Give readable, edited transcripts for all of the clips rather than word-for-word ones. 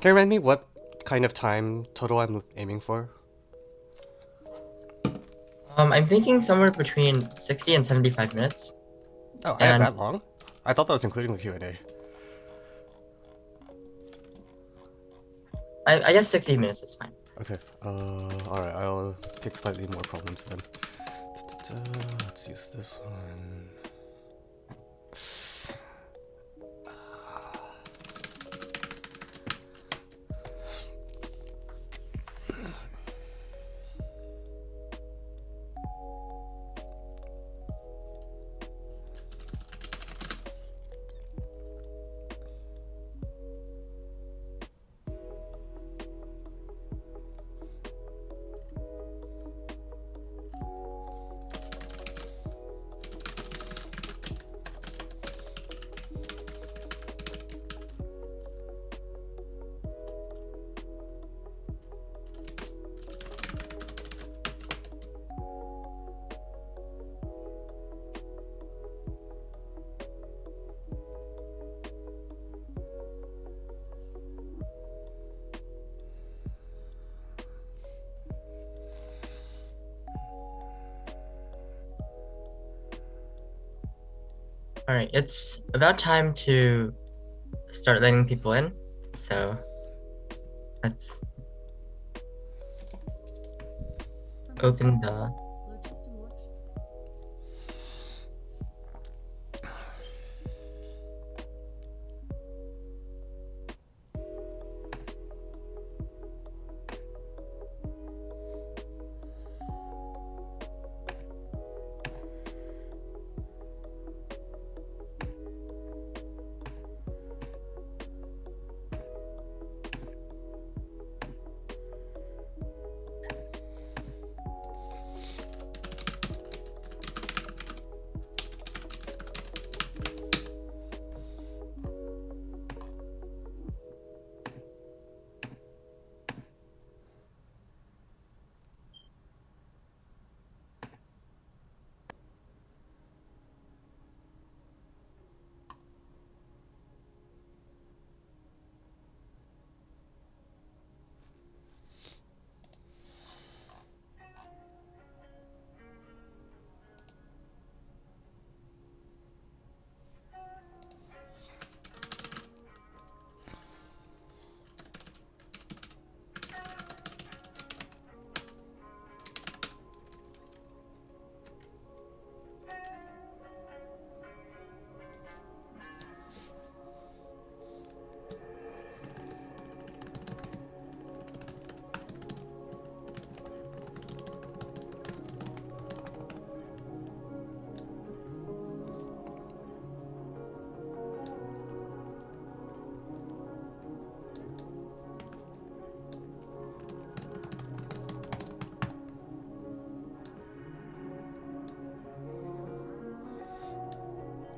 Can you remind me what kind of time total I'm aiming for? I'm thinking somewhere between 60 and 75 minutes. Oh, I have And that long? I thought that was including the Q&A. I guess 60 minutes is fine. Okay, alright, I'll pick slightly more problems then. Let's use this one. All right, it's about time to start letting people in. So let's open the.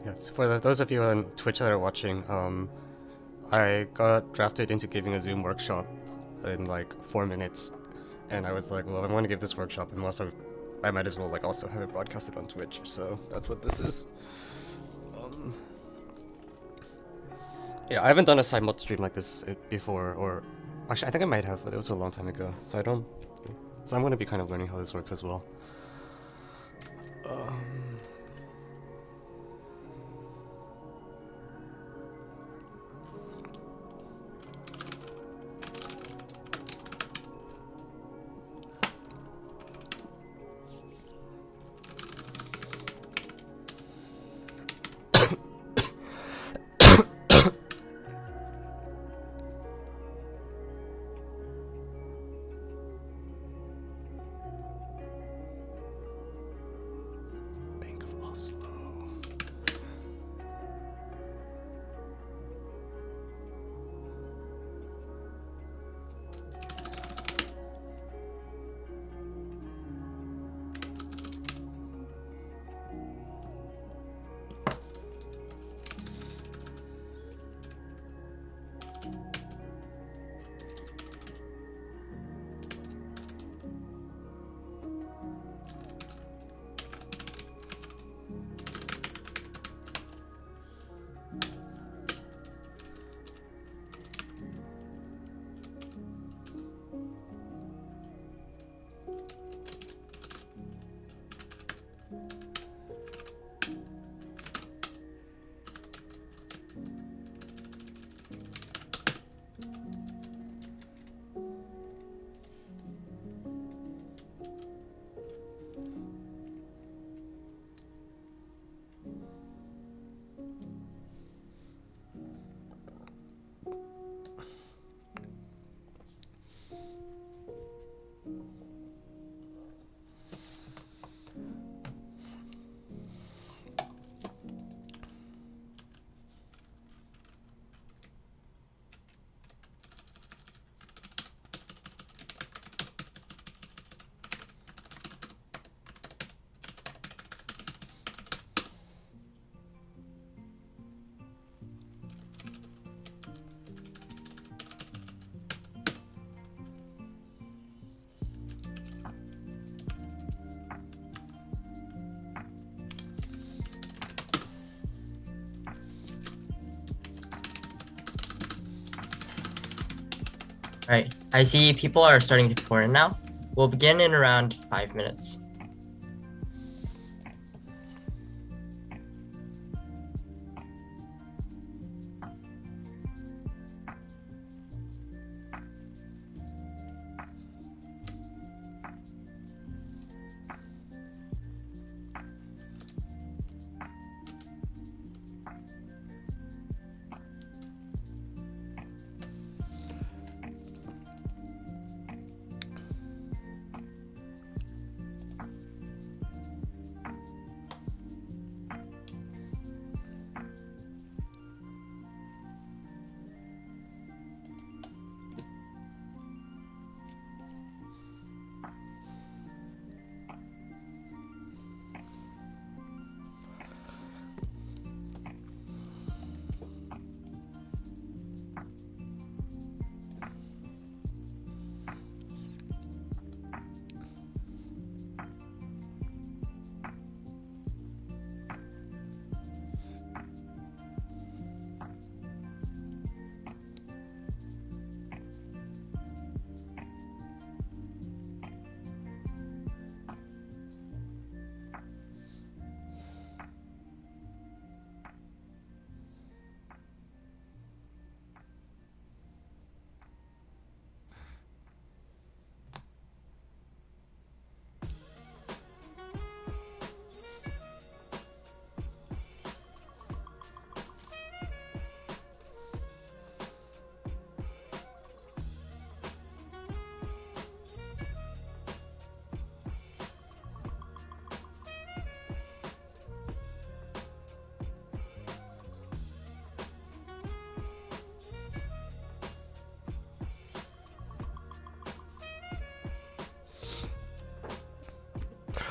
Yes, for those of you on Twitch that are watching, I got drafted into giving a Zoom workshop in like 4 minutes, and I was like, well, I want to give this workshop, and also, I might as well like also have it broadcasted on Twitch. So that's what this is. Um, yeah, I haven't done a side mod stream like this before, or actually, I think I might have, but it was a long time ago. So I don't. So I'm gonna be kind of learning how this works as well. All right, I see people are starting to pour in now. We'll begin in around 5 minutes.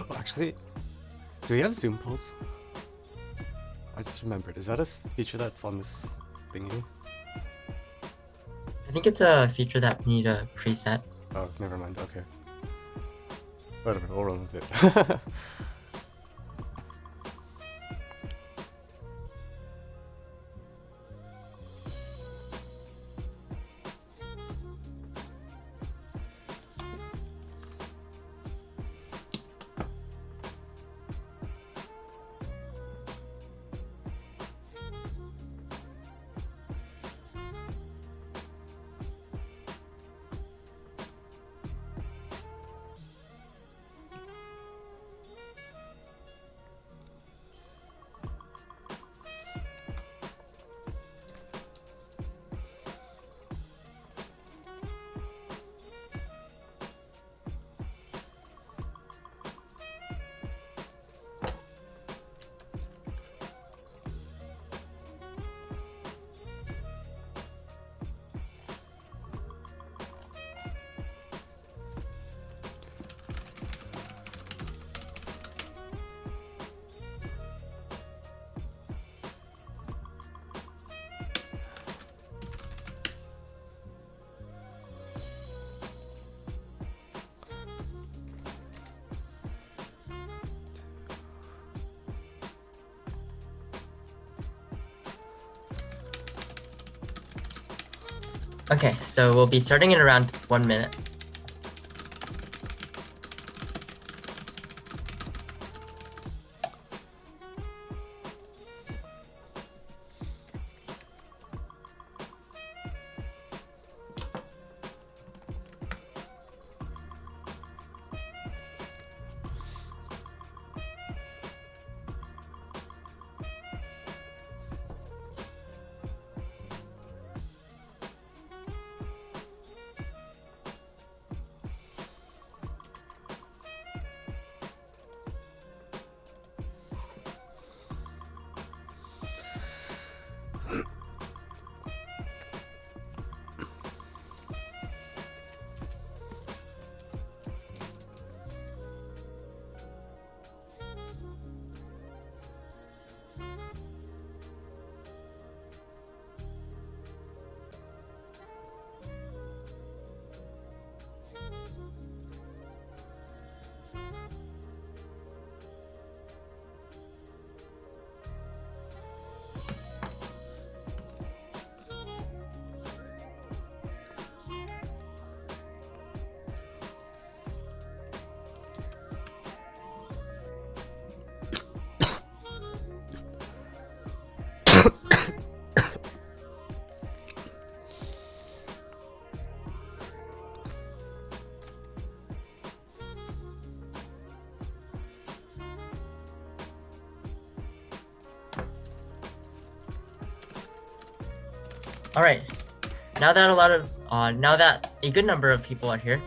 Oh, actually, do we have Zoom polls? I just remembered. Is that a feature that's on this thingy? I think it's a feature that we need a preset. Oh, never mind. Okay. Whatever, we'll run with it. Okay, so we'll be starting in around 1 minute. All right. Now that a good number of people are here,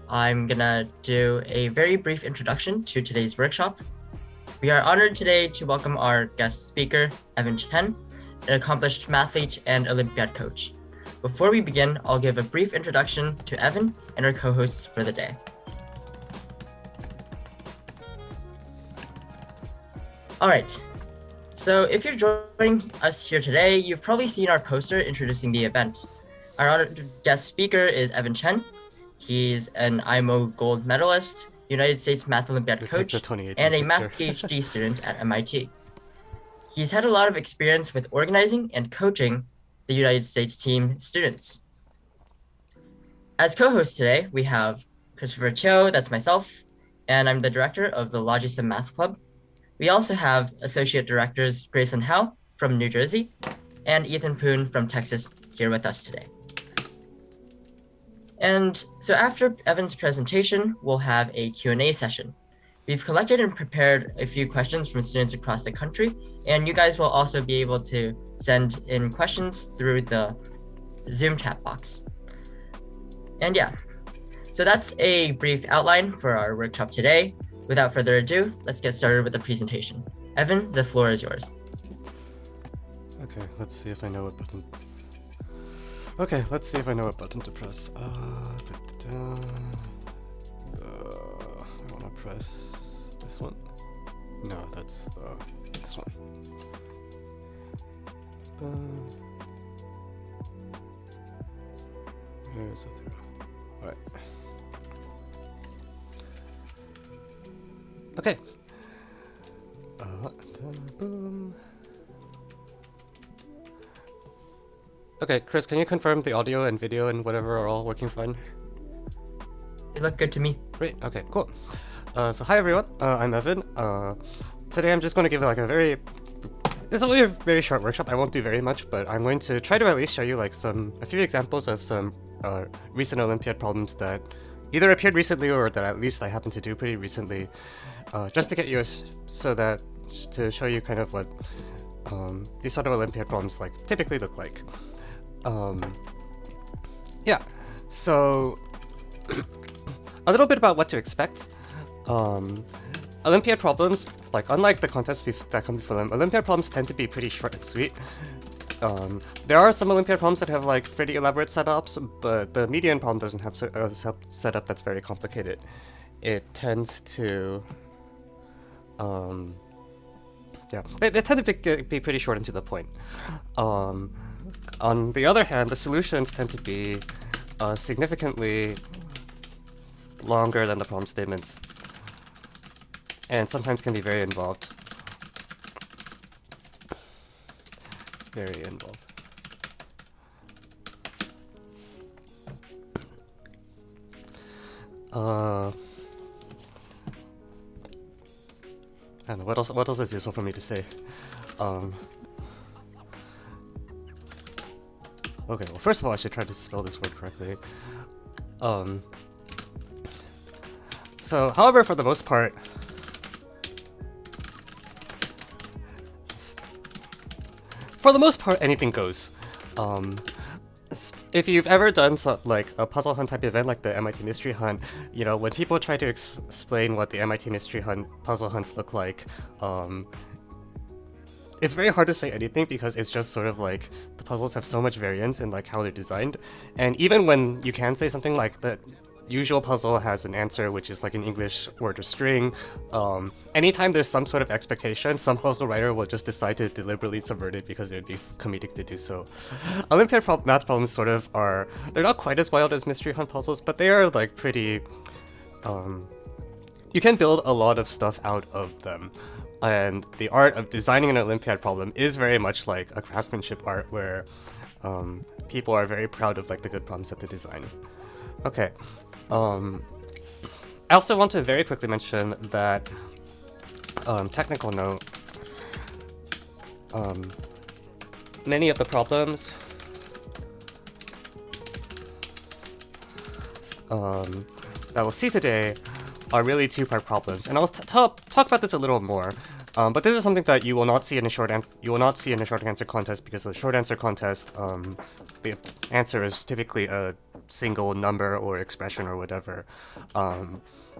I'm gonna do a very brief introduction to today's workshop. We are honored today to welcome our guest speaker, Evan Chen, an accomplished mathlete and Olympiad coach. Before we begin, I'll give a brief introduction to Evan and our co-hosts for the day. All right. So if you're joining us here today, you've probably seen our poster introducing the event. Our honored guest speaker is Evan Chen. He's an IMO gold medalist, United States Math Olympiad coach, and a math PhD student at MIT. He's had a lot of experience with organizing and coaching the United States team students. As co-hosts today, we have Christopher Cho, that's myself, and I'm the director of the LOGISTEM Math Club. We also have associate directors Grayson Howe from New Jersey and Ethan Poon from Texas here with us today. And so after Evan's presentation, we'll have a Q&A session. We've collected and prepared a few questions from students across the country, and you guys will also be able to send in questions through the Zoom chat box. And yeah, so that's a brief outline for our workshop today. Without further ado, let's get started with the presentation. Evan, the floor is yours. Okay, let's see if I know what button. Okay, let's see if I know what button to press. I want to press this one. No, that's this one. Here's a throw. All right. Okay. Boom. Okay, Chris, can you confirm the audio and video and whatever are all working fine? They look good to me. Great. Okay, cool. So hi everyone. I'm Evan. Today I'm just going to give like this will be a very short workshop. I won't do very much, but I'm going to try to at least show you like a few examples of some recent Olympiad problems that either appeared recently or that at least I happened to do pretty recently, just to get you to show you kind of what these sort of Olympiad problems like typically look like. Yeah, so a little bit about what to expect. Olympiad problems, like unlike the contests that come before them, Olympiad problems tend to be pretty short and sweet. There are some Olympiad problems that have like pretty elaborate setups, but the median problem doesn't have a setup that's very complicated. It tends to, yeah, they tend to be pretty short and to the point. On the other hand, the solutions tend to be significantly longer than the problem statements, and sometimes can be very involved. Very involved. I don't know, what else is useful for me to say? Okay, well first of all I should try to spell this word correctly. So, however, for the most part, anything goes. If you've ever done like a puzzle hunt type event like the MIT Mystery Hunt, you know, when people try to explain what the MIT Mystery Hunt puzzle hunts look like, it's very hard to say anything because it's just sort of like the puzzles have so much variance in like how they're designed, and even when you can say something like the usual puzzle has an answer which is like an English word or string, anytime there's some sort of expectation, some puzzle writer will just decide to deliberately subvert it because it would be comedic to do so. Olympiad math problems sort of they're not quite as wild as Mystery Hunt puzzles, but they are like pretty, you can build a lot of stuff out of them. And the art of designing an Olympiad problem is very much like a craftsmanship art where people are very proud of like the good problems that they design. Okay. I also want to very quickly mention that, technical note, many of the problems that we'll see today are really two-part problems, and I'll talk about this a little more. But this is something that you will not see in a short answer contest, because the short answer contest, the answer is typically a single number or expression or whatever.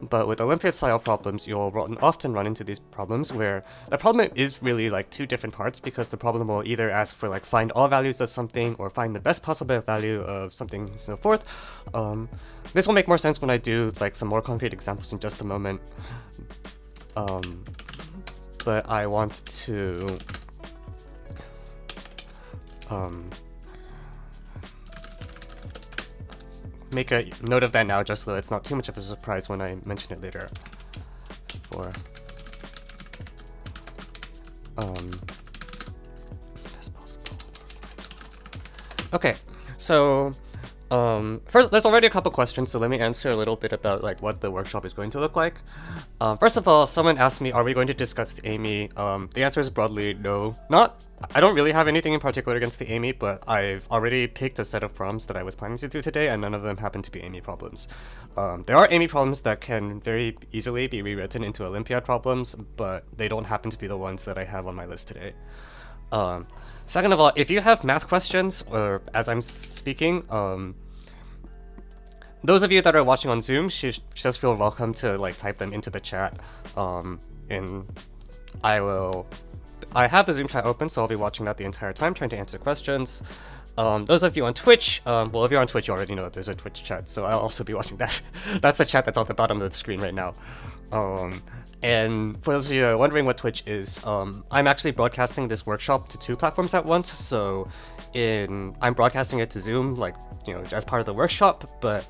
But with Olympiad style problems, you'll often run into these problems where the problem is really like two different parts, because the problem will either ask for like find all values of something or find the best possible value of something and so forth. This will make more sense when I do like some more concrete examples in just a moment. But I want to make a note of that now, just so it's not too much of a surprise when I mention it later. For best possible. Okay, so first, there's already a couple questions, so let me answer a little bit about like what the workshop is going to look like. First of all, someone asked me, are we going to discuss the Amy? The answer is broadly no. I don't really have anything in particular against the Amy, but I've already picked a set of problems that I was planning to do today, and none of them happen to be Amy problems. There are Amy problems that can very easily be rewritten into Olympiad problems, but they don't happen to be the ones that I have on my list today. Second of all, if you have math questions, or as I'm speaking, those of you that are watching on Zoom should just feel welcome to like type them into the chat, and I have the Zoom chat open, so I'll be watching that the entire time, trying to answer questions. Those of you on Twitch, well, if you're on Twitch, you already know that there's a Twitch chat, so I'll also be watching that. That's the chat that's on the bottom of the screen right now. And for those of you that are wondering what Twitch is, I'm actually broadcasting this workshop to 2 platforms at once. So I'm broadcasting it to Zoom, like, you know, as part of the workshop, but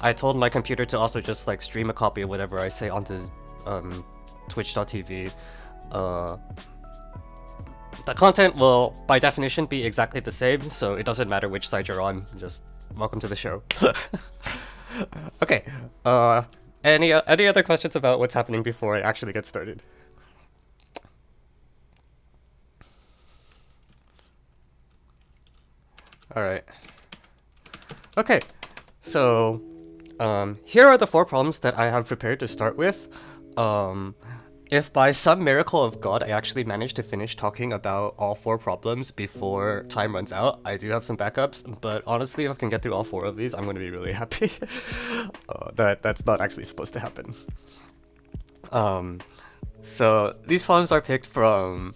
I told my computer to also just like stream a copy of whatever I say onto twitch.tv. The content will, by definition, be exactly the same, so it doesn't matter which side you're on. Just welcome to the show. Okay. Any other questions about what's happening before I actually get started? All right. Okay. So, here are the 4 problems that I have prepared to start with. If by some miracle of God I actually manage to finish talking about all 4 problems before time runs out, I do have some backups, but honestly, if I can get through all 4 of these, I'm going to be really happy. That's not actually supposed to happen. So these problems are picked from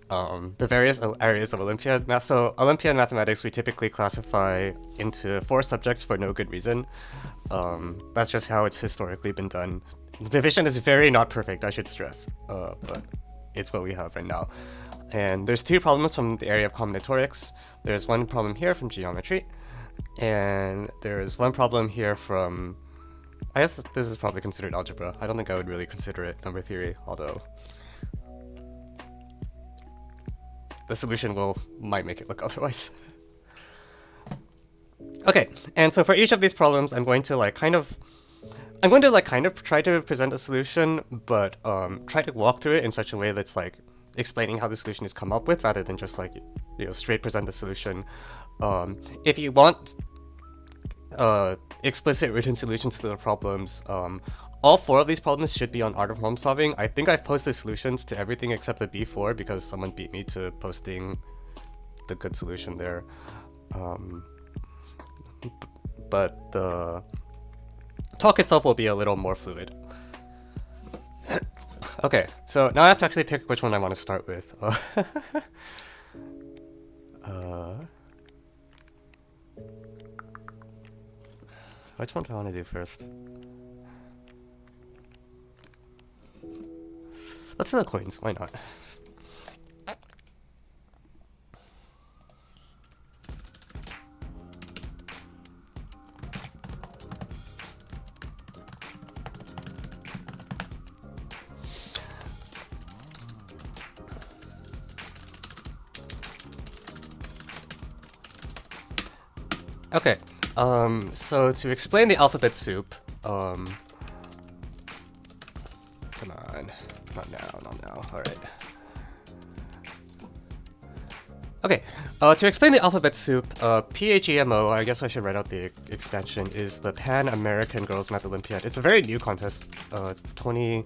the various areas of Olympiad math. So Olympiad mathematics we typically classify into 4 subjects for no good reason. That's just how it's historically been done. The division is very not perfect, I should stress, but it's what we have right now. And there's 2 problems from the area of combinatorics. There's 1 problem here from geometry, and there's 1 problem here from, I guess this is probably considered algebra. I don't think I would really consider it number theory, although the solution might make it look otherwise. Okay, and so for each of these problems, I'm going to kind of try to present a solution, but try to walk through it in such a way that's like explaining how the solution is come up with, rather than just like, you know, straight present the solution. If you want explicit written solutions to the problems, all 4 of these problems should be on Art of Problem Solving. I think I've posted solutions to everything except the B4 because someone beat me to posting the good solution there. But the talk itself will be a little more fluid. Okay, so now I have to actually pick which one I want to start with. Which one do I want to do first? Let's do the coins, why not? Okay, so to explain the alphabet soup, come on, not now, alright. Okay, to explain the alphabet soup, PHEMO, I guess I should write out the expansion, is the Pan American Girls Math Olympiad. It's a very new contest, 20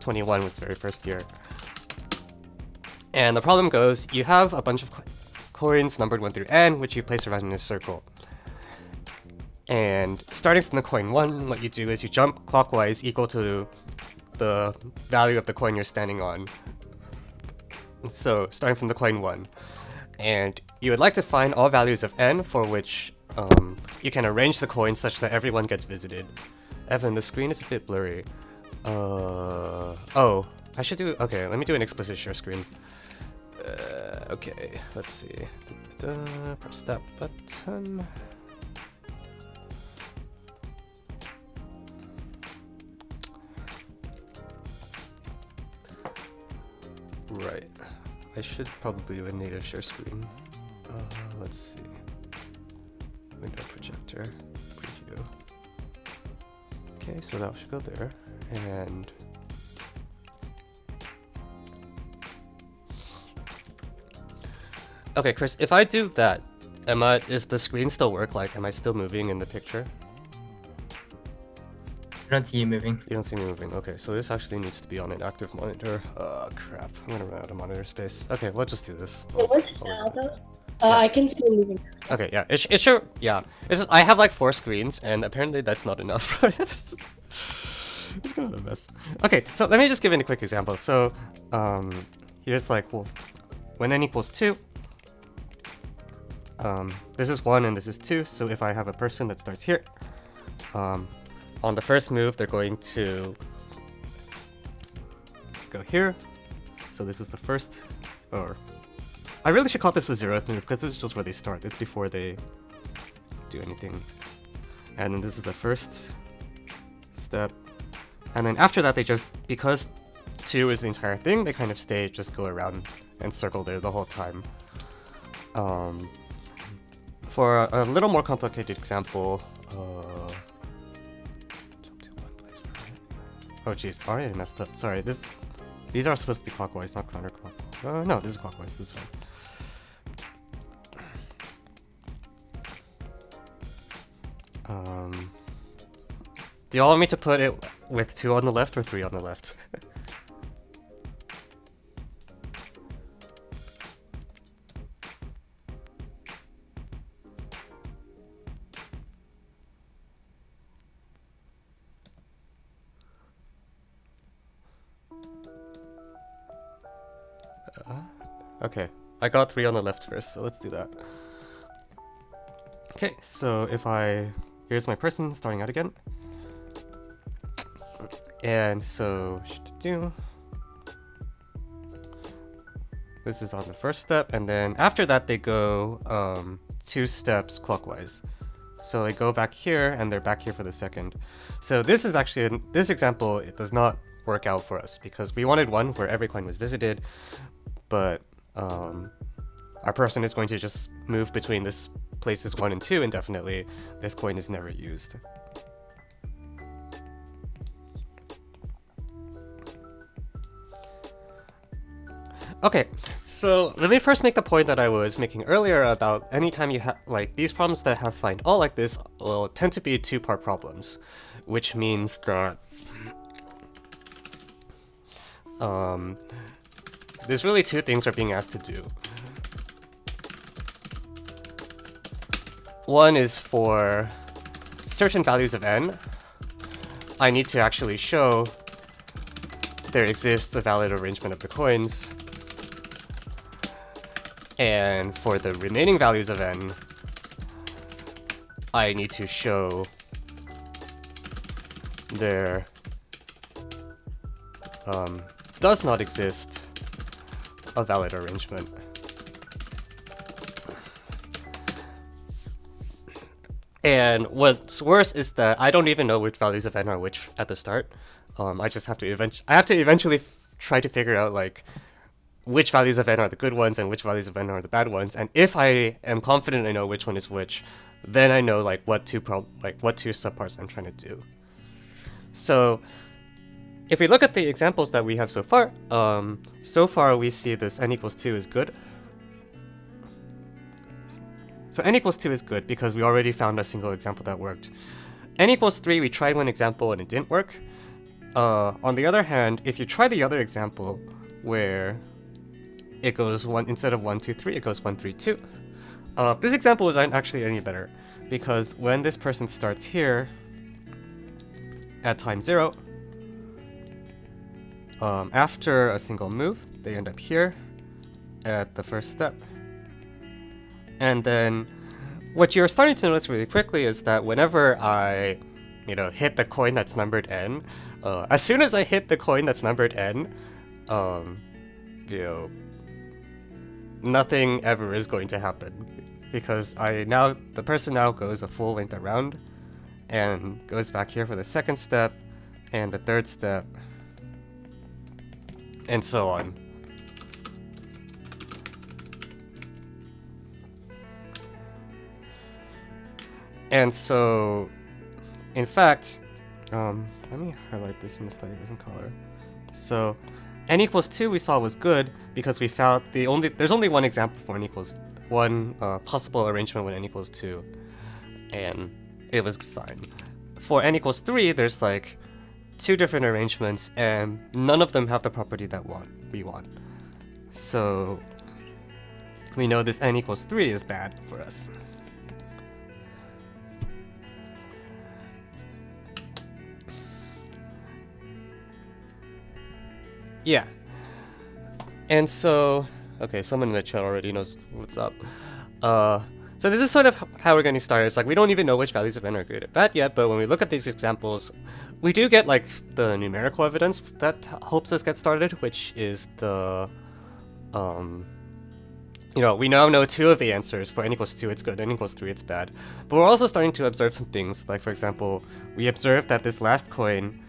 2021 was the very first year. And the problem goes, you have a bunch of coins numbered 1 through n, which you place around in a circle. And starting from the coin 1, what you do is you jump clockwise equal to the value of the coin you're standing on. So, starting from the coin 1. And you would like to find all values of n for which you can arrange the coins such that everyone gets visited. Evan, the screen is a bit blurry. Oh, I should do, okay, let me do an explicit share screen. Okay, let's see. Press that button. Right. I should probably do a native share screen. Let's see. Window projector. Preview. Okay, so that should go there. And okay, Chris, if I do that, is the screen still work? Like, am I still moving in the picture? I don't see you moving. You don't see me moving. Okay, so this actually needs to be on an active monitor. Crap. I'm gonna run out of monitor space. Okay, we'll just do this. It works now, though. I can still moving. Okay, yeah, it sure, yeah. It's just, I have like 4 screens, and apparently that's not enough. It's kind of a mess. Okay, so let me just give it a quick example. So, here's like, well, when n equals 2, this is 1 and this is 2, so if I have a person that starts here, on the first move, they're going to go here. So this is the first, or I really should call this the 0th move because this is just where they start. It's before they do anything. And then this is the first step. And then after that, they just, because 2 is the entire thing, they kind of just go around and circle there the whole time. For a little more complicated example, oh jeez, already messed up. Sorry, these are supposed to be clockwise, not counterclockwise. No, this is clockwise, this is fine. Do y'all want me to put it with 2 on the left or 3 on the left? Okay, I got 3 on the left first, so let's do that. Okay, so here's my person starting out again. And so, this is on the first step, and then after that they go 2 steps clockwise. So they go back here, and they're back here for the second. So this is actually, this example, it does not work out for us, because we wanted one where every coin was visited, but our person is going to just move between this places 1 and 2 indefinitely. This coin is never used. Okay, so let me first make the point that I was making earlier about anytime you have, like, these problems that have find all like this will tend to be 2-part problems, which means that there's really 2 things are being asked to do. One is for certain values of n, I need to actually show there exists a valid arrangement of the coins. And for the remaining values of n, I need to show there does not exist a valid arrangement. And what's worse is that I don't even know which values of n are which at the start. I just have to eventually try to figure out, like, which values of n are the good ones and which values of n are the bad ones. And if I am confident I know which one is which, then I know, like, what two subparts I'm trying to do. So if we look at the examples that we have so far we see this n equals 2 is good. So n equals 2 is good because we already found a single example that worked. N equals 3, we tried one example and it didn't work. On the other hand, if you try the other example, where it goes instead of 1, 2, 3, it goes 1, 3, 2. This example isn't actually any better, because when this person starts here at time 0, after a single move, they end up here at the first step. And then what you're starting to notice really quickly is that whenever I, hit the coin that's numbered n, as soon as I hit the coin that's numbered n, nothing ever is going to happen. Because the person now goes a full length around, and goes back here for the second step, and the third step, and so on. And so, in fact, let me highlight this in a slightly different color. So, n equals 2 we saw was good because we found there's only one example for one possible arrangement when n equals 2, and it was fine. For n equals 3, there's like 2 different arrangements, and none of them have the property that we want. So we know this n equals 3 is bad for us. Yeah. And so, okay, someone in the chat already knows what's up. So this is sort of how we're going to start. It's like we don't even know which values of n are good or bad yet, but when we look at these examples, we do get like the numerical evidence that helps us get started, which is the, we now know 2 of the answers. For n equals 2 it's good, n equals 3 it's bad. But we're also starting to observe some things, like for example, we observed that this last coin,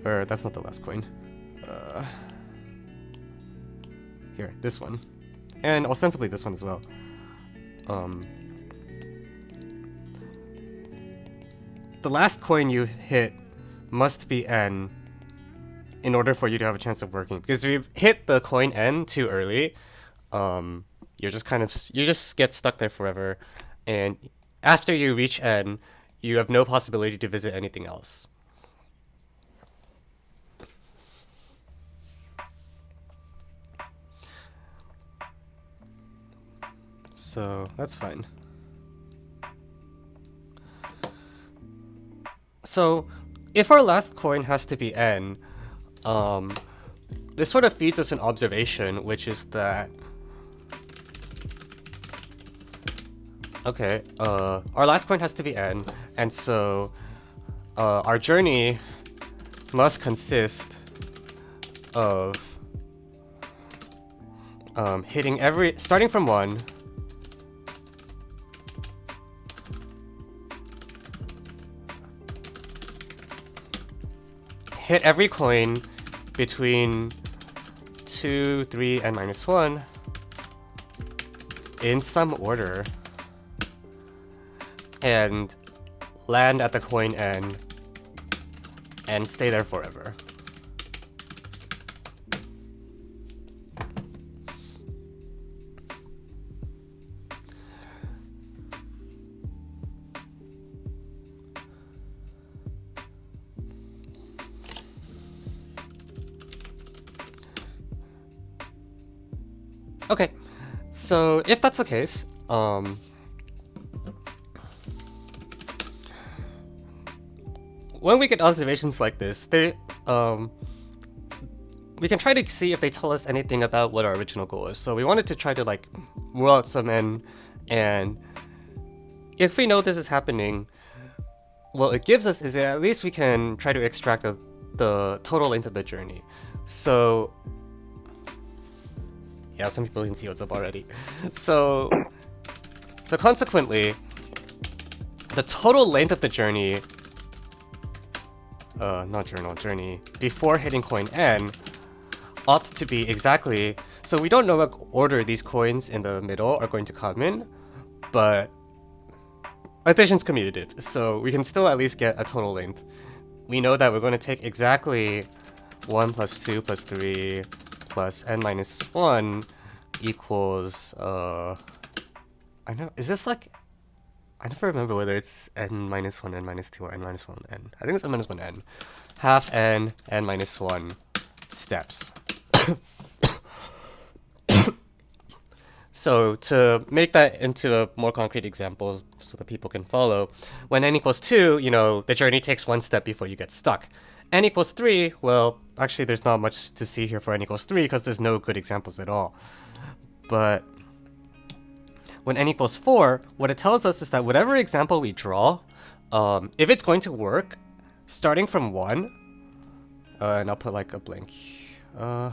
or that's not the last coin. Here, this one. And ostensibly this one as well. The last coin you hit must be n in order for you to have a chance of working. Because if you hit the coin n too early, you just get stuck there forever. And after you reach n, you have no possibility to visit anything else. So that's fine. So if our last coin has to be n, this sort of feeds us an observation, which is that, okay, our last coin has to be n, and so our journey must consist of starting from 1, hit every coin between 2, 3, and -1 in some order, and land at the coin n and stay there forever. Okay, so if that's the case, when we get observations like this, we can try to see if they tell us anything about what our original goal is. So we wanted to try to like rule out some n, and if we know this is happening, what it gives us is that at least we can try to extract the total length of the journey. So yeah, some people can see what's up already. So consequently, the total length of the journey, journey, before hitting coin n ought to be exactly, so we don't know what order these coins in the middle are going to come in, but addition's commutative, so we can still at least get a total length. We know that we're going to take exactly 1 plus 2 plus 3 plus n minus 1 equals, I know, is this like, I never remember whether it's n minus 1, n minus 2, or n minus 1, n. I think it's n minus 1, n. Half n minus 1 steps. So to make that into a more concrete example so that people can follow, when n equals 2, you know, the journey takes 1 step before you get stuck. N equals 3, well, actually there's not much to see here for n equals 3 because there's no good examples at all. But when n equals 4, what it tells us is that whatever example we draw, if it's going to work, starting from 1, and I'll put like a blank, I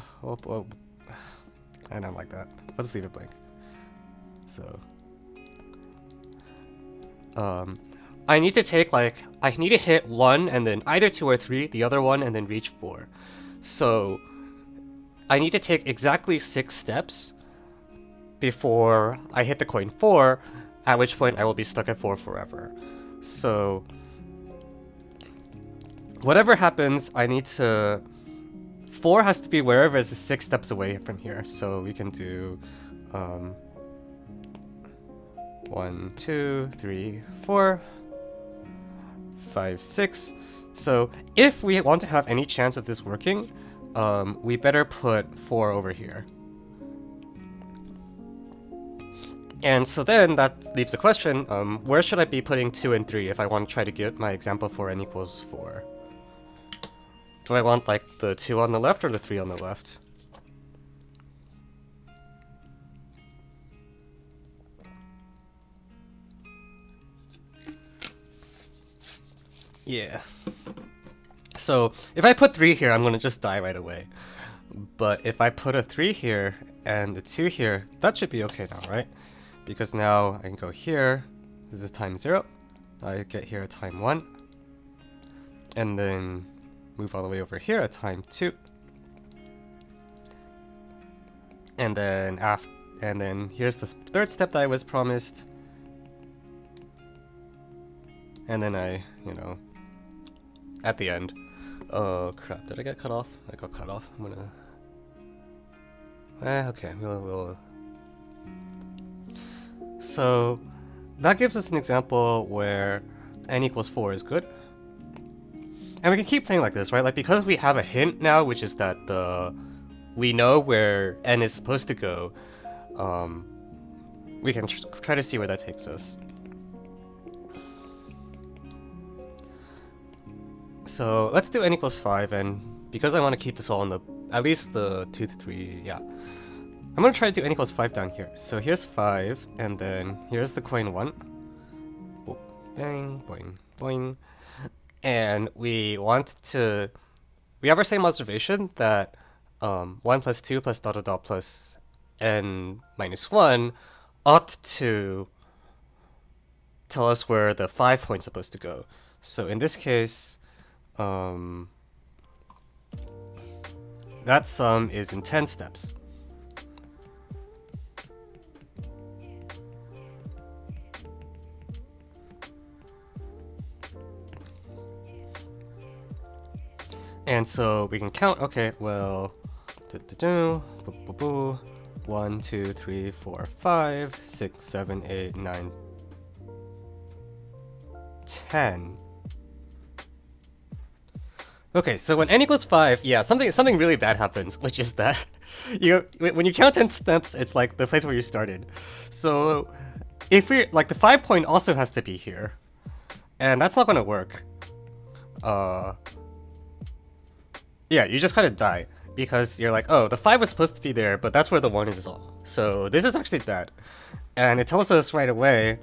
don't like that. Let's leave it blank. So, I need to take like, I need to hit 1 and then either 2 or 3, the other one, and then reach 4. So, I need to take exactly 6 steps before I hit the coin 4, at which point I will be stuck at 4 forever. So, whatever happens, I need to... 4 has to be wherever is 6 steps away from here. So we can do 1, 2, 3, 4, 5, 6. So if we want to have any chance of this working, we better put 4 over here. And so then that leaves the question, where should I be putting 2 and 3 if I want to try to get my example for n equals 4? Do I want like the 2 on the left or the 3 on the left? Yeah. So if I put 3 here, I'm gonna just die right away. But if I put a 3 here and a 2 here, that should be okay now, right? Because now I can go here, this is time 0, I get here at time 1, and then move all the way over here at time 2, and then here's the third step that I was promised, and then I, you know, at the end. Oh crap! Did I get cut off? I got cut off. I'm gonna. Okay. We'll. So that gives us an example where n equals 4 is good. And we can keep playing like this, right? Like, because we have a hint now, which is that we know where n is supposed to go, we can try to see where that takes us. So let's do n equals 5, and because I want to keep this all in at least the 2 to 3, yeah. I'm going to try to do n equals 5 down here. So here's 5, and then here's the coin 1. Boop, bang, boing, boing. And we have our same observation that 1 plus 2 plus dot dot dot plus n minus 1 ought to tell us where the 5 point's supposed to go. So in this case, that sum is in 10 steps. And so we can count, okay, well, 1, 2, 3, 4, 5, 6, 7, 8, 9, 10. Okay, so when n equals 5, yeah, something really bad happens, which is that when you count 10 steps, it's like the place where you started. So if we like, the 5 point also has to be here, and that's not gonna work. Yeah, you just kind of die, because you're like, oh, the 5 was supposed to be there, but that's where the 1 is. So this is actually bad. And it tells us right away,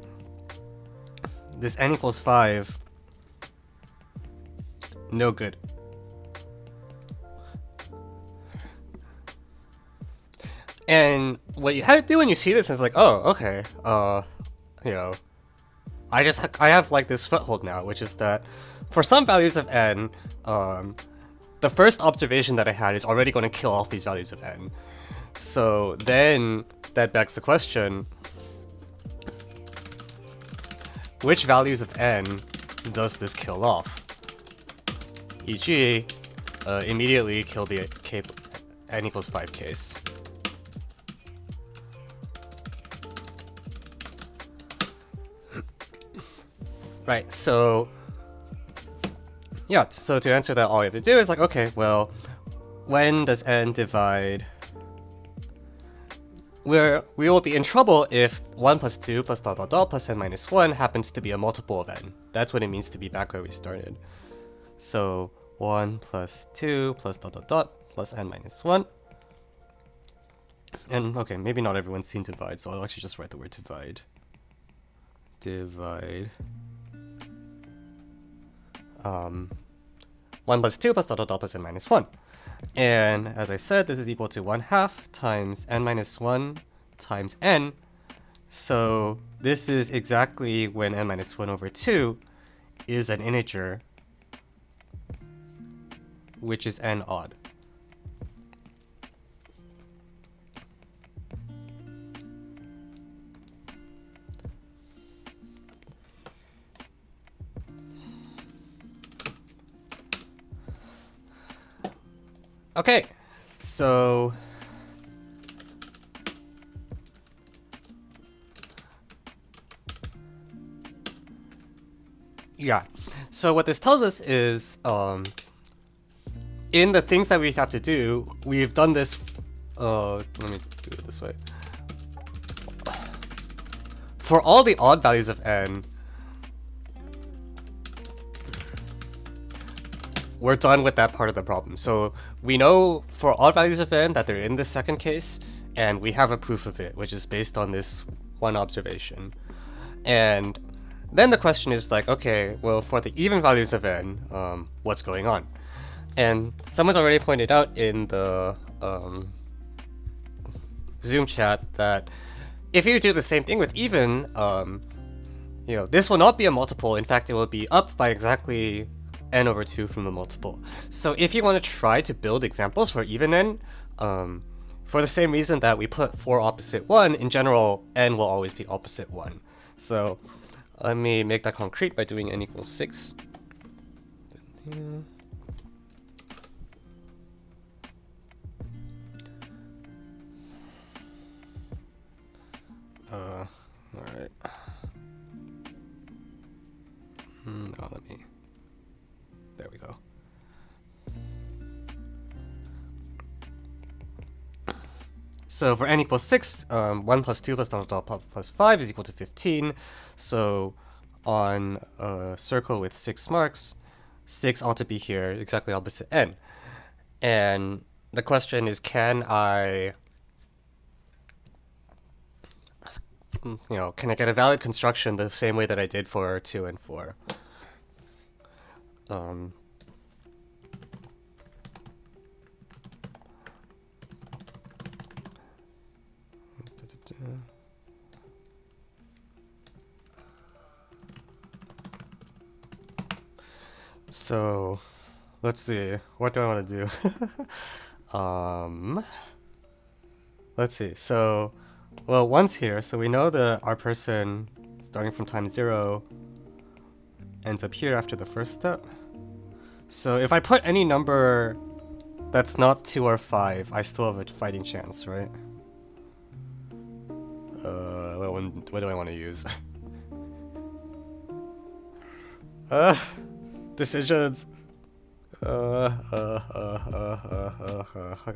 this n equals 5, no good. And what you have to do when you see this is like, oh, okay, you know, I have like this foothold now, which is that for some values of n, the first observation that I had is already going to kill off these values of n. So then that begs the question, which values of n does this kill off? E.g., immediately kill the n equals 5 case. Right, so yeah, so to answer that, all you have to do is like, okay, well, when does n divide? We will be in trouble if 1 plus 2 plus dot dot dot plus n minus 1 happens to be a multiple of n. That's what it means to be back where we started. So 1 plus 2 plus dot dot dot plus n minus 1. And okay, maybe not everyone's seen divide, so I'll actually just write the word divide. Divide. 1 plus 2 plus dot dot dot plus n minus 1. And as I said, this is equal to 1/2 times n minus 1 times n. So this is exactly when n minus 1 over 2 is an integer, which is n odd. Okay, so yeah, so what this tells us is in the things that we have to do, we've done this, let me do it this way. For all the odd values of n, we're done with that part of the problem. So we know for odd values of n that they're in this second case, and we have a proof of it, which is based on this one observation. And then the question is like, okay, well, for the even values of n, what's going on? And someone's already pointed out in the Zoom chat that if you do the same thing with even, you know, this will not be a multiple. In fact, it will be up by exactly n over 2 from the multiple. So if you want to try to build examples for even n, for the same reason that we put 4 opposite 1, in general, n will always be opposite 1. So let me make that concrete by doing n equals 6. Alright. No, let me... There we go. So for n equals 6, 1 plus 2 plus dot dot dot plus 5 is equal to 15. So on a circle with 6 marks, 6 ought to be here, exactly opposite n. And the question is, can I, can I get a valid construction the same way that I did for 2 and 4? So let's see, what do I want to do? Let's see, so, well, 1's here, so we know that our person starting from time 0 ends up here after the first step. So if I put any number that's not 2 or 5, I still have a fighting chance, right? What do I want to use? Decisions.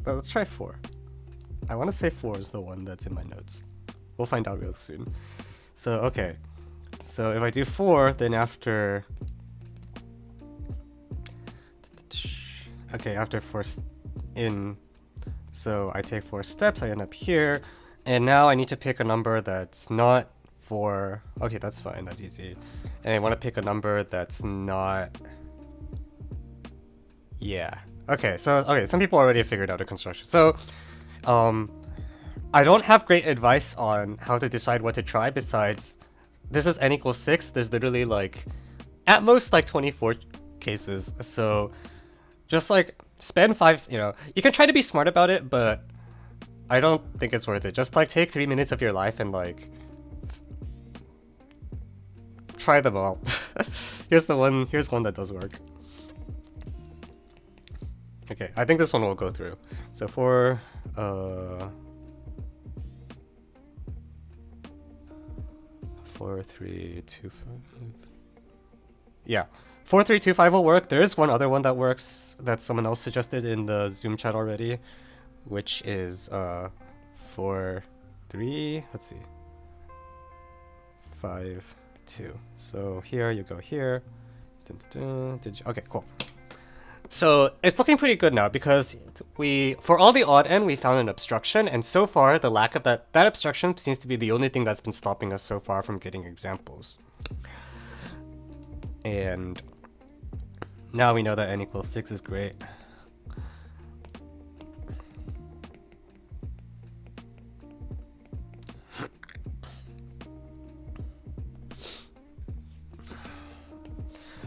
Let's try 4. I want to say 4 is the one that's in my notes. We'll find out real soon. So, okay. So if I do 4, then after... Okay, after 4 in... So I take 4 steps, I end up here. And now I need to pick a number that's not 4. Okay, that's fine, that's easy. And I want to pick a number that's not... Yeah. Okay, so, some people already figured out a construction. So, I don't have great advice on how to decide what to try besides, this is n equals 6, there's literally like, at most like 24 cases, so just like, spend 5, you can try to be smart about it, but I don't think it's worth it. Just like take 3 minutes of your life and like, try them all. Here's one that does work. Okay, I think this one will go through. So for 4, 3, 2, 5. yeah. 4325 will work. There is one other one that works that someone else suggested in the Zoom chat already, which is 4 3. Let's see. 5 2. So here you go here. Dun, dun, dun. Okay, cool. So it's looking pretty good now because for all the odd end, we found an obstruction, and so far the lack of that obstruction seems to be the only thing that's been stopping us so far from getting examples. And now we know that n equals 6 is great.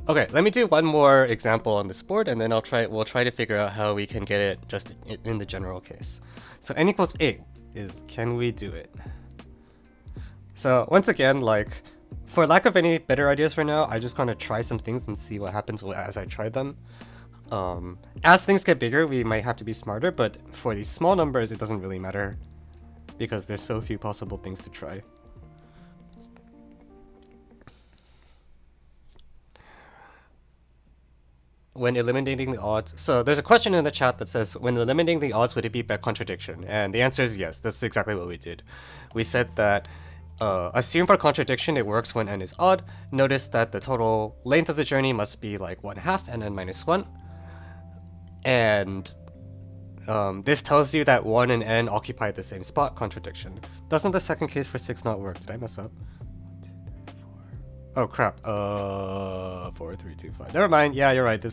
Okay, let me do one more example on this board, and then we'll try to figure out how we can get it just in the general case. So n equals 8 is, can we do it? So once again, like, for lack of any better ideas for now, I just gonna try some things and see what happens as I try them. As things get bigger, we might have to be smarter, but for these small numbers, it doesn't really matter because there's so few possible things to try. When eliminating the odds, so there's a question in the chat that says, when eliminating the odds, would it be by contradiction? And the answer is yes. That's exactly what we did. We said that assume for contradiction it works when n is odd. Notice that the total length of the journey must be like 1/2 and n minus 1. And this tells you that 1 and n occupy the same spot, contradiction. Doesn't the second case for 6 not work? Did I mess up? 1, 2, 3, 4. Oh crap. 4 3 2 5. Never mind. Yeah, you're right.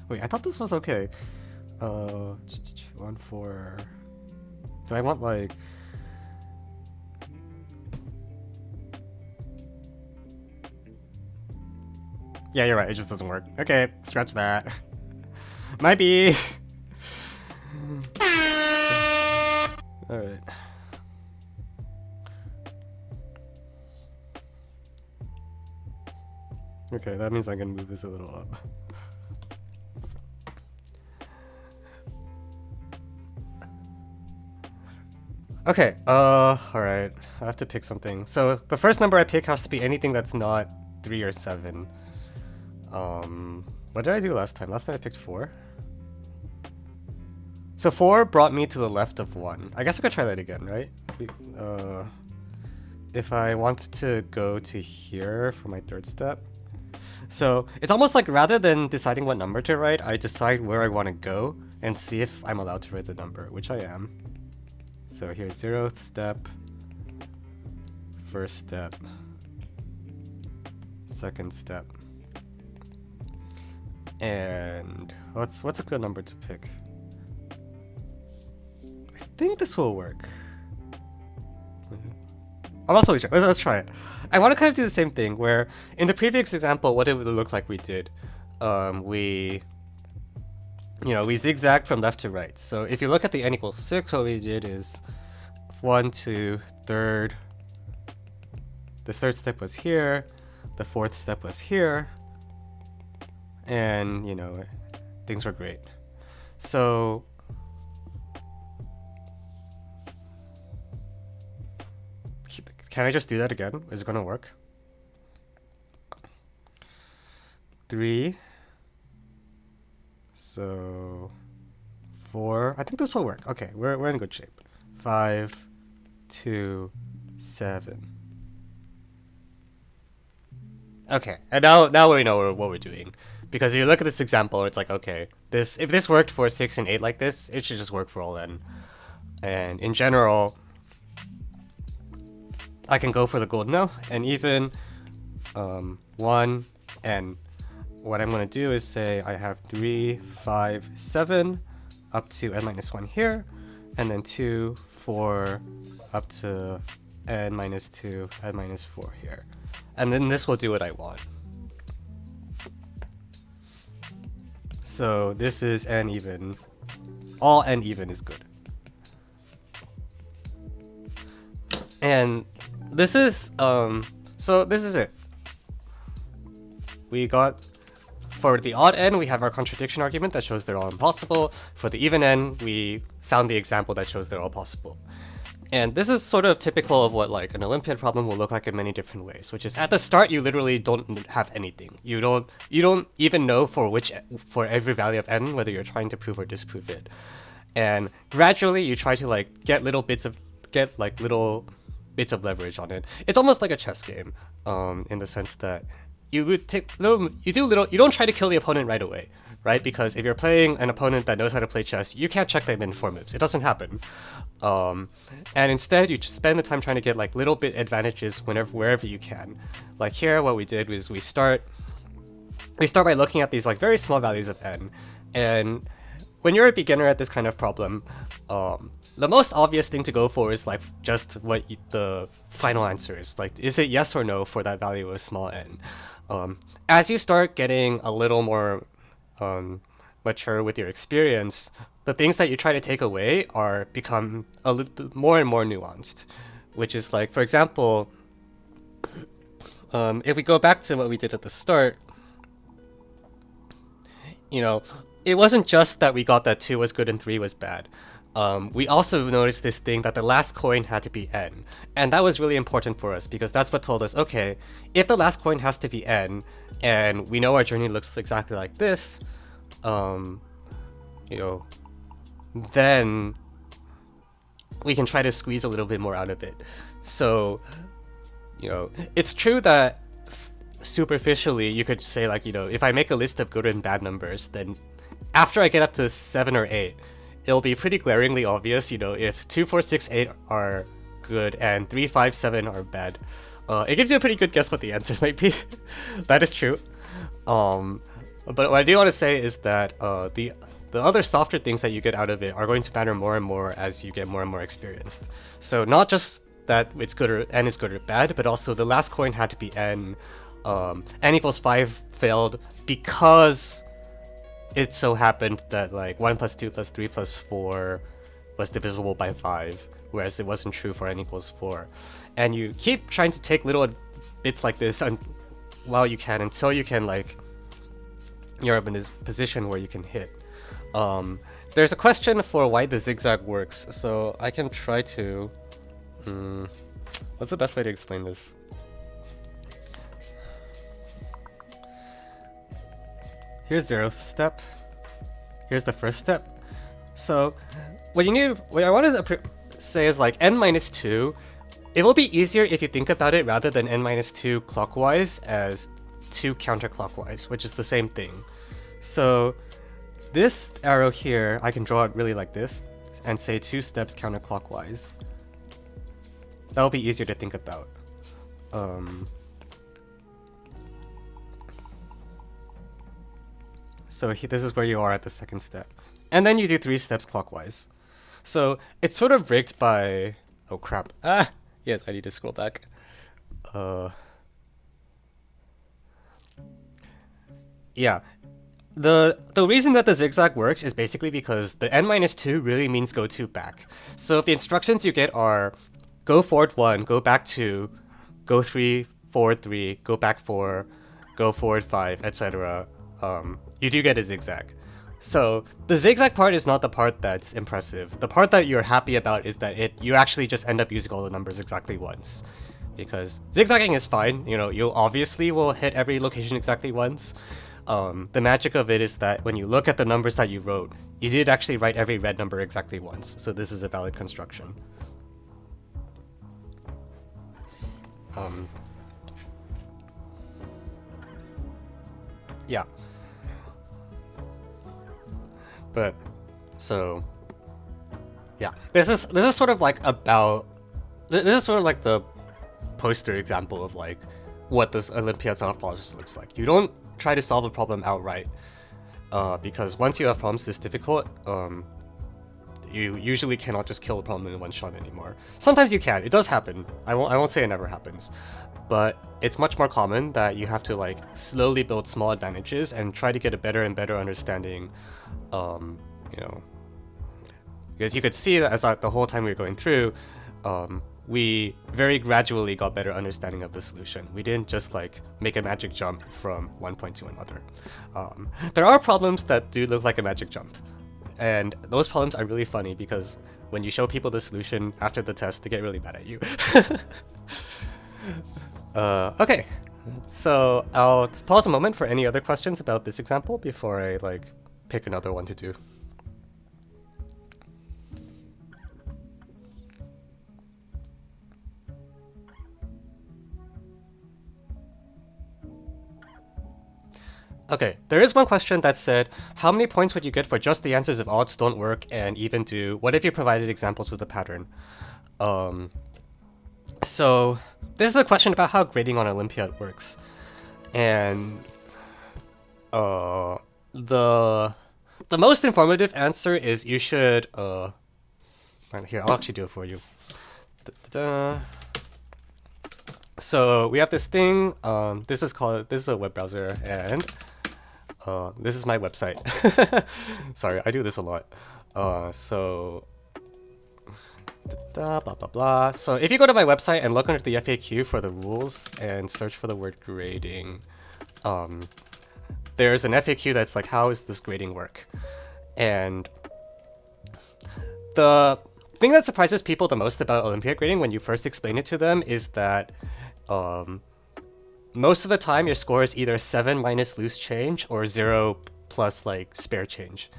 Wait, I thought this was okay. 1 4. Do I want like? Yeah, you're right. It just doesn't work. Okay, scratch that. Might be. All right. Okay, that means I can move this a little up. Okay, alright. I have to pick something. So, the first number I pick has to be anything that's not 3 or 7. What did I do last time? Last time I picked 4. So 4 brought me to the left of 1. I guess I could try that again, right? If I want to go to here for my third step. So it's almost like rather than deciding what number to write, I decide where I want to go and see if I'm allowed to write the number, which I am. So here's 0th step, first step, second step. And what's a good number to pick? I think this will work. I'm also let's try it. I want to kind of do the same thing where in the previous example, what it would look like we did, we zigzagged from left to right. So if you look at the n equals 6, what we did is 1, 2, third. This third step was here. The fourth step was here. And, things were great. So can I just do that again? Is it going to work? 3. So 4. I think this will work. Okay, we're in good shape. 5, 2, 7. Okay, and now we know what we're doing. Because if you look at this example, it's like, okay, if this worked for 6 and 8 like this, it should just work for all n. And in general, I can go for the gold now, and even 1, and what I'm going to do is say I have 3, 5, 7 up to n minus 1 here, and then 2, 4 up to n minus 2, n minus 4 here. And then this will do what I want. So this is n even. All n even is good. And this is, so this is it. We got, for the odd n, we have our contradiction argument that shows they're all impossible. For the even n, we found the example that shows they're all possible. And this is sort of typical of what like an Olympiad problem will look like in many different ways, which is at the start you literally don't have anything. You don't even know for every value of n whether you're trying to prove or disprove it. And gradually you try to like get little bits of leverage on it. It's almost like a chess game, in the sense that you don't try to kill the opponent right away, right? Because if you're playing an opponent that knows how to play chess, you can't check them in 4 moves. It doesn't happen. And instead you just spend the time trying to get like little bit advantages wherever you can. Like here, what we did was we start by looking at these like very small values of n, and when you're a beginner at this kind of problem, the most obvious thing to go for is like just what the final answer is. Like, is it yes or no for that value of small n? As you start getting a little more mature with your experience, the things that you try to take away become a little more and more nuanced, which is like, for example, if we go back to what we did at the start, it wasn't just that we got that 2 was good and 3 was bad. We also noticed this thing that the last coin had to be n, and that was really important for us because that's what told us, okay, if the last coin has to be n, and we know our journey looks exactly like this, then we can try to squeeze a little bit more out of it. So, it's true that superficially you could say like, if I make a list of good and bad numbers, then after I get up to 7 or 8, it'll be pretty glaringly obvious, if 2, 4, 6, 8 are good and 3, 5, 7 are bad. It gives you a pretty good guess what the answer might be. That is true. But what I do want to say is that the other softer things that you get out of it are going to matter more and more as you get more and more experienced. So not just that n is good or bad, but also the last coin had to be n. N equals 5 failed because it so happened that like 1 plus 2 plus 3 plus 4 was divisible by 5, whereas it wasn't true for n equals 4. And you keep trying to take little bits like this while you can, until you can like, you're in this position where you can hit. There's a question for why the zigzag works, so I can try to... what's the best way to explain this? Here's 0th step. Here's the first step. So, what I want to say is like n minus 2, it will be easier if you think about it rather than n minus 2 clockwise as 2 counterclockwise, which is the same thing. So, this arrow here, I can draw it really like this, and say 2 steps counterclockwise. That'll be easier to think about. So this is where you are at the second step. And then you do 3 steps clockwise. So it's sort of rigged by... Oh crap. Yes, I need to scroll back. Yeah. The reason that the zigzag works is basically because the n minus 2 really means go 2 back. So if the instructions you get are go forward 1, go back 2, go 3, forward 3, go back 4, go forward 5, etc., you do get a zigzag. So the zigzag part is not the part that's impressive. The part that you're happy about is that you actually just end up using all the numbers exactly once. Because zigzagging is fine, you obviously will hit every location exactly once. The magic of it is that when you look at the numbers that you wrote, you did actually write every red number exactly once, so this is a valid construction. Yeah. But, so, yeah. This is sort of like this is sort of like the poster example of like what this Olympiad solved process looks like. You don't try to solve a problem outright, because once you have problems this difficult, you usually cannot just kill a problem in one shot anymore. Sometimes you can, it does happen. I won't say it never happens, but it's much more common that you have to like slowly build small advantages and try to get a better and better understanding, because you could see that as the whole time we were going through, we very gradually got better understanding of the solution. We didn't just like make a magic jump from one point to another. There are problems that do look like a magic jump, and those problems are really funny because when you show people the solution after the test, they get really mad at you. Okay, so I'll pause a moment for any other questions about this example before I like pick another one to do. Okay, there is one question that said, how many points would you get for just the answers if odds don't work and even do, what if you provided examples with a pattern? So this is a question about how grading on Olympiad works. And the most informative answer is you should right here, I'll actually do it for you. So we have this thing, this is a web browser, and this is my website. Sorry, I do this a lot. So blah blah blah. So if you go to my website and look under the FAQ for the rules and search for the word grading, there's an FAQ that's like, how does this grading work? And the thing that surprises people the most about Olympiad grading when you first explain it to them is that most of the time your score is either 7 minus loose change or 0 plus like spare change.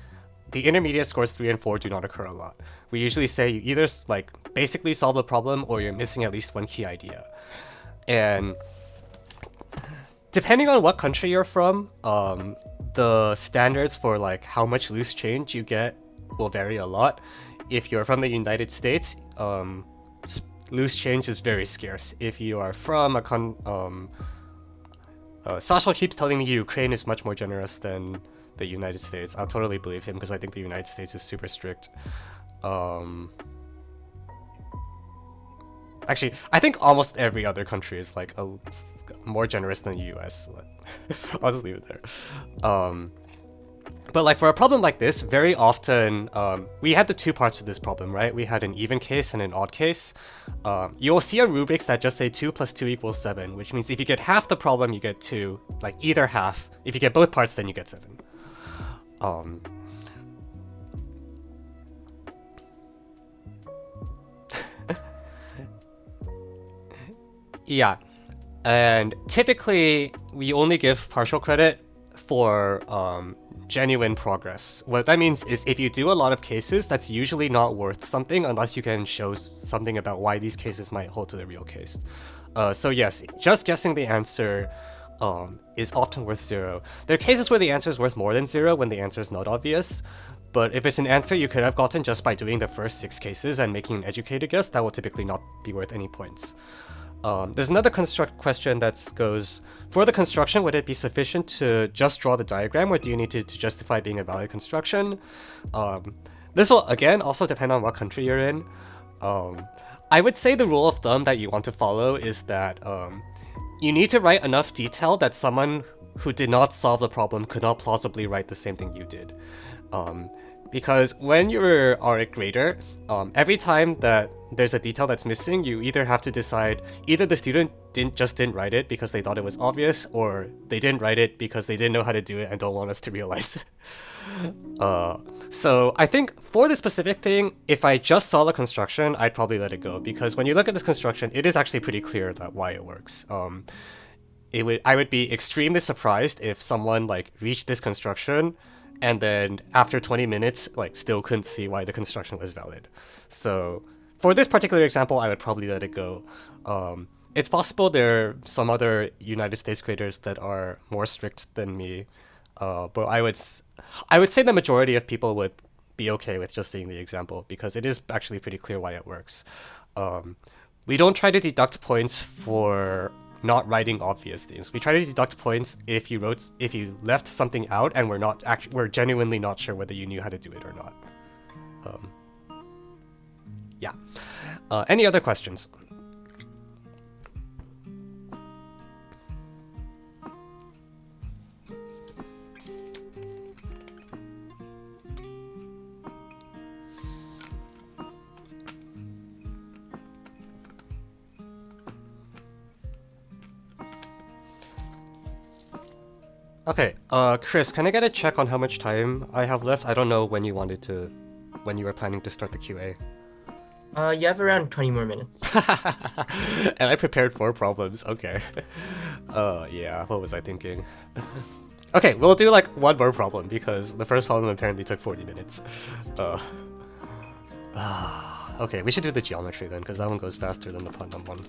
The intermediate scores 3 and 4 do not occur a lot. We usually say you either like basically solve the problem or you're missing at least one key idea. And depending on what country you're from, the standards for like how much loose change you get will vary a lot. If you're from the United States, loose change is very scarce. If you are from Sasha keeps telling me Ukraine is much more generous than the United States. I'll totally believe him because I think the United States is super strict. Actually, I think almost every other country is like more generous than the US. I'll just leave it there. But like for a problem like this, very often, we had the two parts of this problem, right? We had an even case and an odd case. You'll see a rubrics that just say 2 plus 2 equals 7, which means if you get half the problem, you get 2, like either half. If you get both parts, then you get 7. Yeah, and typically we only give partial credit for genuine progress. What that means is if you do a lot of cases, that's usually not worth something unless you can show something about why these cases might hold to the real case. So yes, just guessing the answer is often worth 0. There are cases where the answer is worth more than 0 when the answer is not obvious, but if it's an answer you could have gotten just by doing the first 6 cases and making an educated guess, that will typically not be worth any points. There's another question that goes, for the construction, would it be sufficient to just draw the diagram, or do you need to justify being a valid construction? This will, again, also depend on what country you're in. I would say the rule of thumb that you want to follow is that you need to write enough detail that someone who did not solve the problem could not plausibly write the same thing you did. Because when you are a grader, every time that there's a detail that's missing, you either have to decide either the student didn't write it because they thought it was obvious, or they didn't write it because they didn't know how to do it and don't want us to realize. So I think for this specific thing, if I just saw the construction, I'd probably let it go, because when you look at this construction, it is actually pretty clear that why it works. I would be extremely surprised if someone like reached this construction and then after 20 minutes like still couldn't see why the construction was valid. So for this particular example, I would probably let it go. It's possible there are some other United States graders that are more strict than me, but I would say the majority of people would be okay with just seeing the example, because it is actually pretty clear why it works. We don't try to deduct points for not writing obvious things. We try to deduct points if you left something out and we're genuinely not sure whether you knew how to do it or not. Yeah. Any other questions? Okay, Chris, can I get a check on how much time I have left? I don't know when you were planning to start the QA. You have around 20 more minutes. And I prepared 4 problems. Okay. Yeah. What was I thinking? Okay, we'll do like 1 more problem because the first problem apparently took 40 minutes. Okay, we should do the geometry then because that one goes faster than the Putnam one.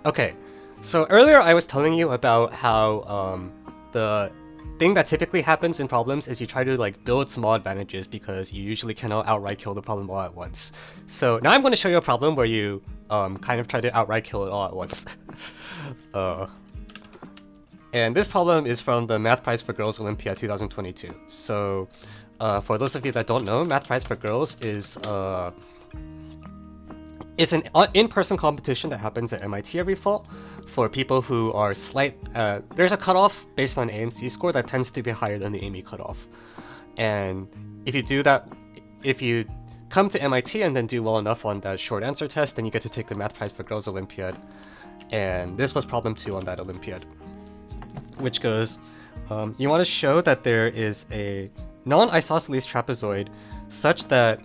Okay, so earlier I was telling you about how the thing that typically happens in problems is you try to like build small advantages because you usually cannot outright kill the problem all at once. So now I'm going to show you a problem where you kind of try to outright kill it all at once. And this problem is from the Math Prize for Girls Olympiad 2022. So for those of you that don't know, Math Prize for Girls is it's an in-person competition that happens at MIT every fall for people who are there's a cutoff based on ANC score that tends to be higher than the AMY cutoff. And if you do that, if you come to MIT and then do well enough on that short answer test, then you get to take the Math Prize for Girls Olympiad. And this was problem 2 on that Olympiad, which goes, you want to show that there is a non-isosceles trapezoid such that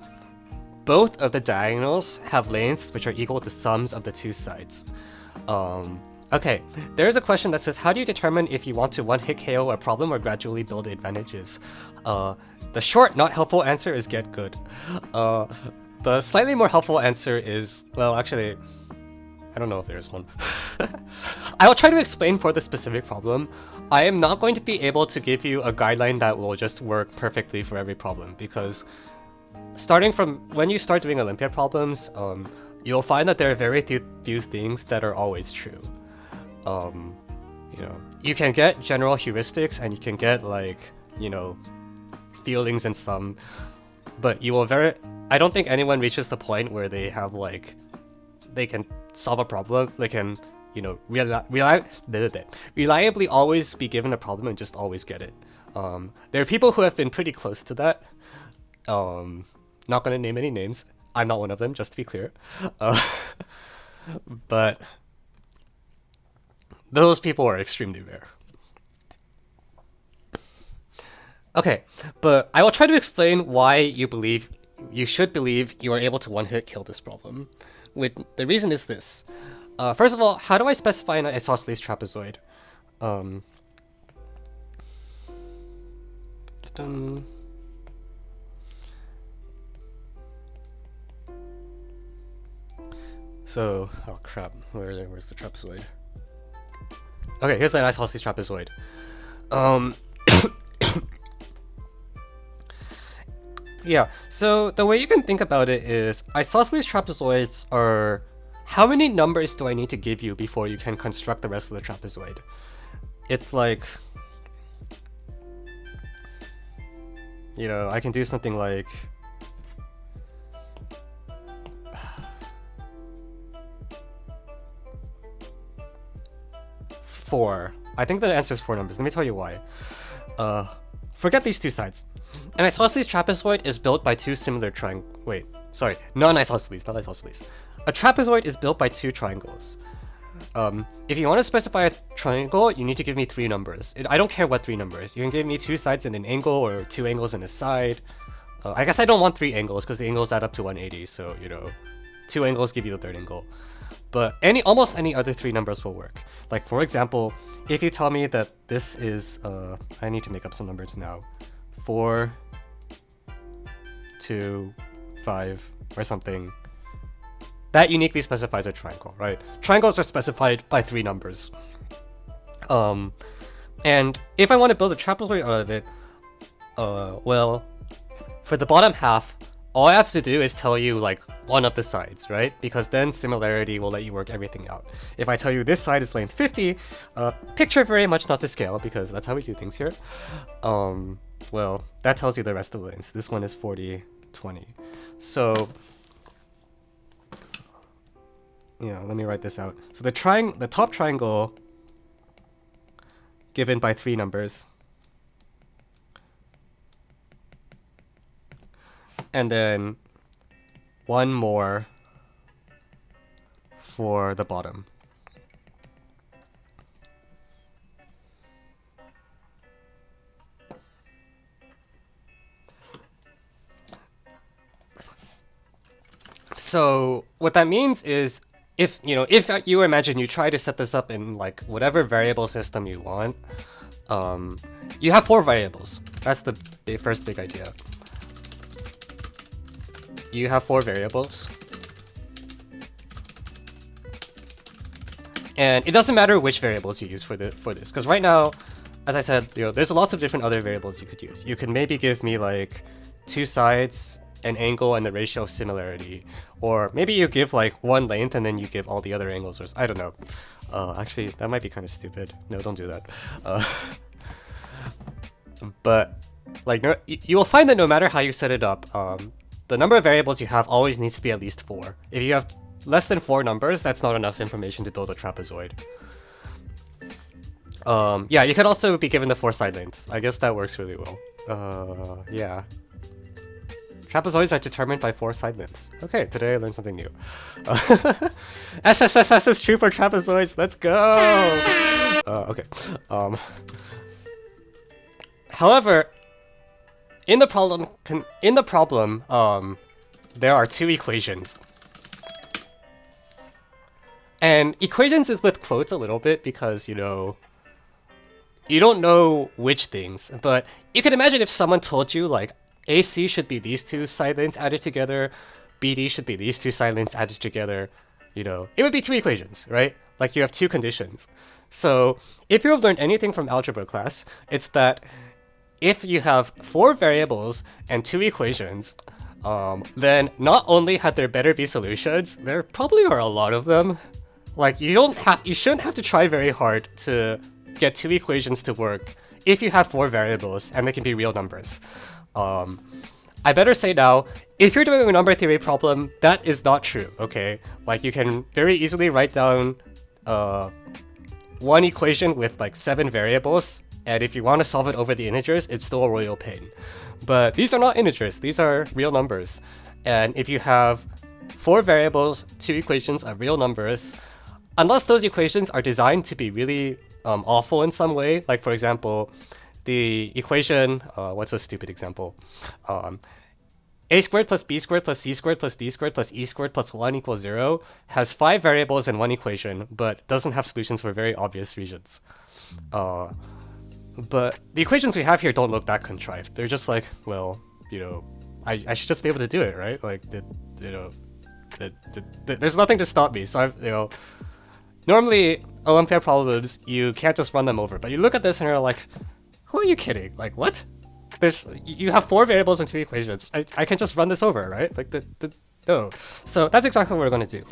both of the diagonals have lengths which are equal to sums of the 2 sides. Okay, there is a question that says, how do you determine if you want to one-hit KO a problem or gradually build advantages? The short, not helpful answer is get good. The slightly more helpful answer is, well, actually, I don't know if there's one. I will try to explain for the specific problem. I am not going to be able to give you a guideline that will just work perfectly for every problem because starting from when you start doing Olympiad problems, you'll find that there are very few things that are always true. You know, you can get general heuristics and you can get like, you know, feelings in some, but you will I don't think anyone reaches the point where they have like, they can solve a problem, they can, you know, reliably always be given a problem and just always get it. There are people who have been pretty close to that. Not gonna name any names. I'm not one of them, just to be clear. But those people are extremely rare. Okay, but I will try to explain why you should believe you are able to one-hit kill this problem. The reason is this. First of all, how do I specify an isosceles trapezoid? So, oh crap, where's the trapezoid? Okay, here's an isosceles trapezoid. Yeah, so the way you can think about it is isosceles trapezoids are how many numbers do I need to give you before you can construct the rest of the trapezoid? It's like, you know, I can do something like 4. I think the answer is 4 numbers. Let me tell you why. Forget these 2 sides. An isosceles trapezoid is built by 2 similar non-isosceles, not isosceles. A trapezoid is built by 2 triangles. If you want to specify a triangle, you need to give me 3 numbers. I don't care what 3 numbers. You can give me 2 sides and an angle, or 2 angles and a side. I guess I don't want 3 angles, because the angles add up to 180, so, you know, 2 angles give you the 3rd angle. But almost any other 3 numbers will work. Like, for example, if you tell me that this is, I need to make up some numbers now. 4, 2, 5, or something. That uniquely specifies a triangle, right? Triangles are specified by 3 numbers. And if I want to build a trapezoid out of it, well, for the bottom half, all I have to do is tell you like one of the sides, right? Because then similarity will let you work everything out. If I tell you this side is length 50, picture very much not to scale because that's how we do things here. Well, that tells you the rest of the lengths. This one is 40, 20. So, yeah, let me write this out. So the top triangle given by 3 numbers, and then 1 more for the bottom. So what that means is if you imagine you try to set this up in like whatever variable system you want, you have 4 variables. That's the first big idea. You have 4 variables. And it doesn't matter which variables you use for this, because right now, as I said, there's lots of different other variables you could use. You can maybe give me like 2 sides, an angle, and the ratio of similarity, or maybe you give like 1 length and then you give all the other angles, or I don't know. Actually, that might be kind of stupid. No, don't do that. But like, you will find that no matter how you set it up, the number of variables you have always needs to be at least 4. If you have less than 4 numbers, that's not enough information to build a trapezoid. Yeah, you could also be given the 4 side lengths. I guess that works really well. Yeah. Trapezoids are determined by 4 side lengths. Okay, today I learned something new. SSSS is true for trapezoids. Let's go. Okay. However, in the problem, there are 2 equations. And equations is with quotes a little bit because, you don't know which things, but you can imagine if someone told you, like, AC should be these 2 side lengths added together, BD should be these 2 side lengths added together, it would be 2 equations, right? Like, you have 2 conditions. So, if you've learned anything from algebra class, it's that if you have 4 variables and 2 equations, then not only had there better be solutions, there probably are a lot of them. Like, you shouldn't have to try very hard to get 2 equations to work if you have 4 variables and they can be real numbers. I better say now, if you're doing a number theory problem, that is not true, okay? Like, you can very easily write down, 1 equation with like 7 variables, and if you want to solve it over the integers, it's still a royal pain. But these are not integers, these are real numbers. And if you have 4 variables, 2 equations of real numbers, unless those equations are designed to be really awful in some way, like for example, the equation, what's a stupid example? A squared plus b squared plus c squared plus d squared plus e squared plus 1 equals 0 has 5 variables in 1 equation, but doesn't have solutions for very obvious reasons. But the equations we have here don't look that contrived. They're just like, well, I should just be able to do it, right? Like, there's nothing to stop me. So normally Olympiad problems, you can't just run them over, but you look at this and you're like, who are you kidding? Like, what? You have 4 variables and 2 equations. I can just run this over, right? Like, no. So that's exactly what we're going to do.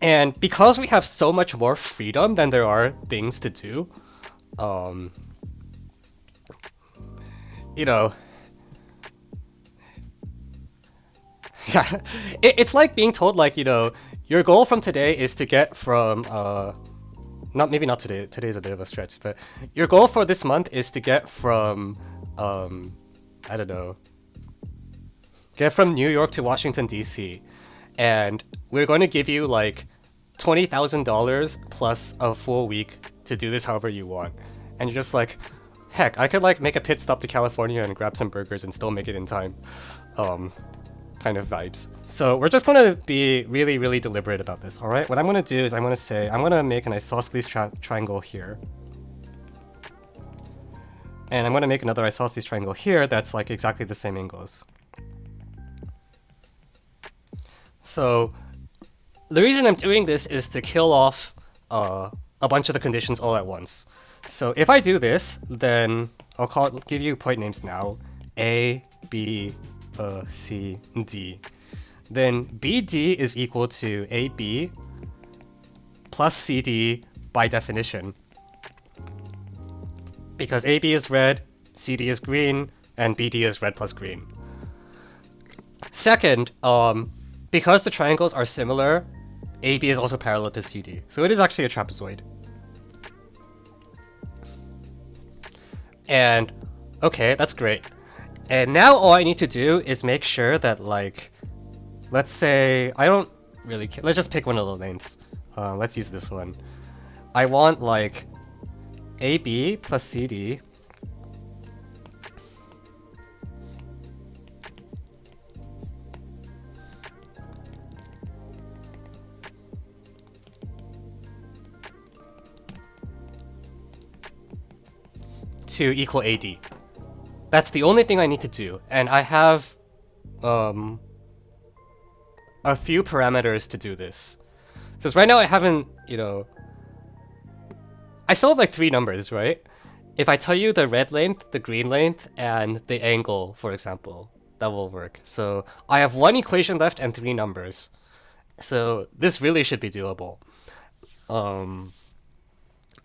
And because we have so much more freedom than there are things to do, yeah, it's like being told, like, your goal from today is to get from, maybe not today, today's a bit of a stretch, but your goal for this month is to get from, I don't know, get from New York to Washington, D.C., and we're going to give you, like, $20,000 plus a full week to do this however you want. And you're just like, heck, I could, like, make a pit stop to California and grab some burgers and still make it in time. Kind of vibes. So we're just going to be really, really deliberate about this, alright? What I'm going to do is I'm going to make an isosceles triangle here. And I'm going to make another isosceles triangle here that's like exactly the same angles. So the reason I'm doing this is to kill off a bunch of the conditions all at once. So if I do this, then I'll give you point names now. A, B, C, D. Then BD is equal to AB plus CD by definition. Because AB is red, CD is green, and BD is red plus green. Second, because the triangles are similar, AB is also parallel to CD. So it is actually a trapezoid. And, okay, that's great. And now all I need to do is make sure that, like, let's say, I don't really care. Let's just pick one of the lengths. Let's use this one. I want, like, AB plus CD to equal AD. That's the only thing I need to do, and I have a few parameters to do this. Since right now I haven't, I still have like 3 numbers, right? If I tell you the red length, the green length, and the angle, for example, that will work. So I have 1 equation left and 3 numbers. So this really should be doable.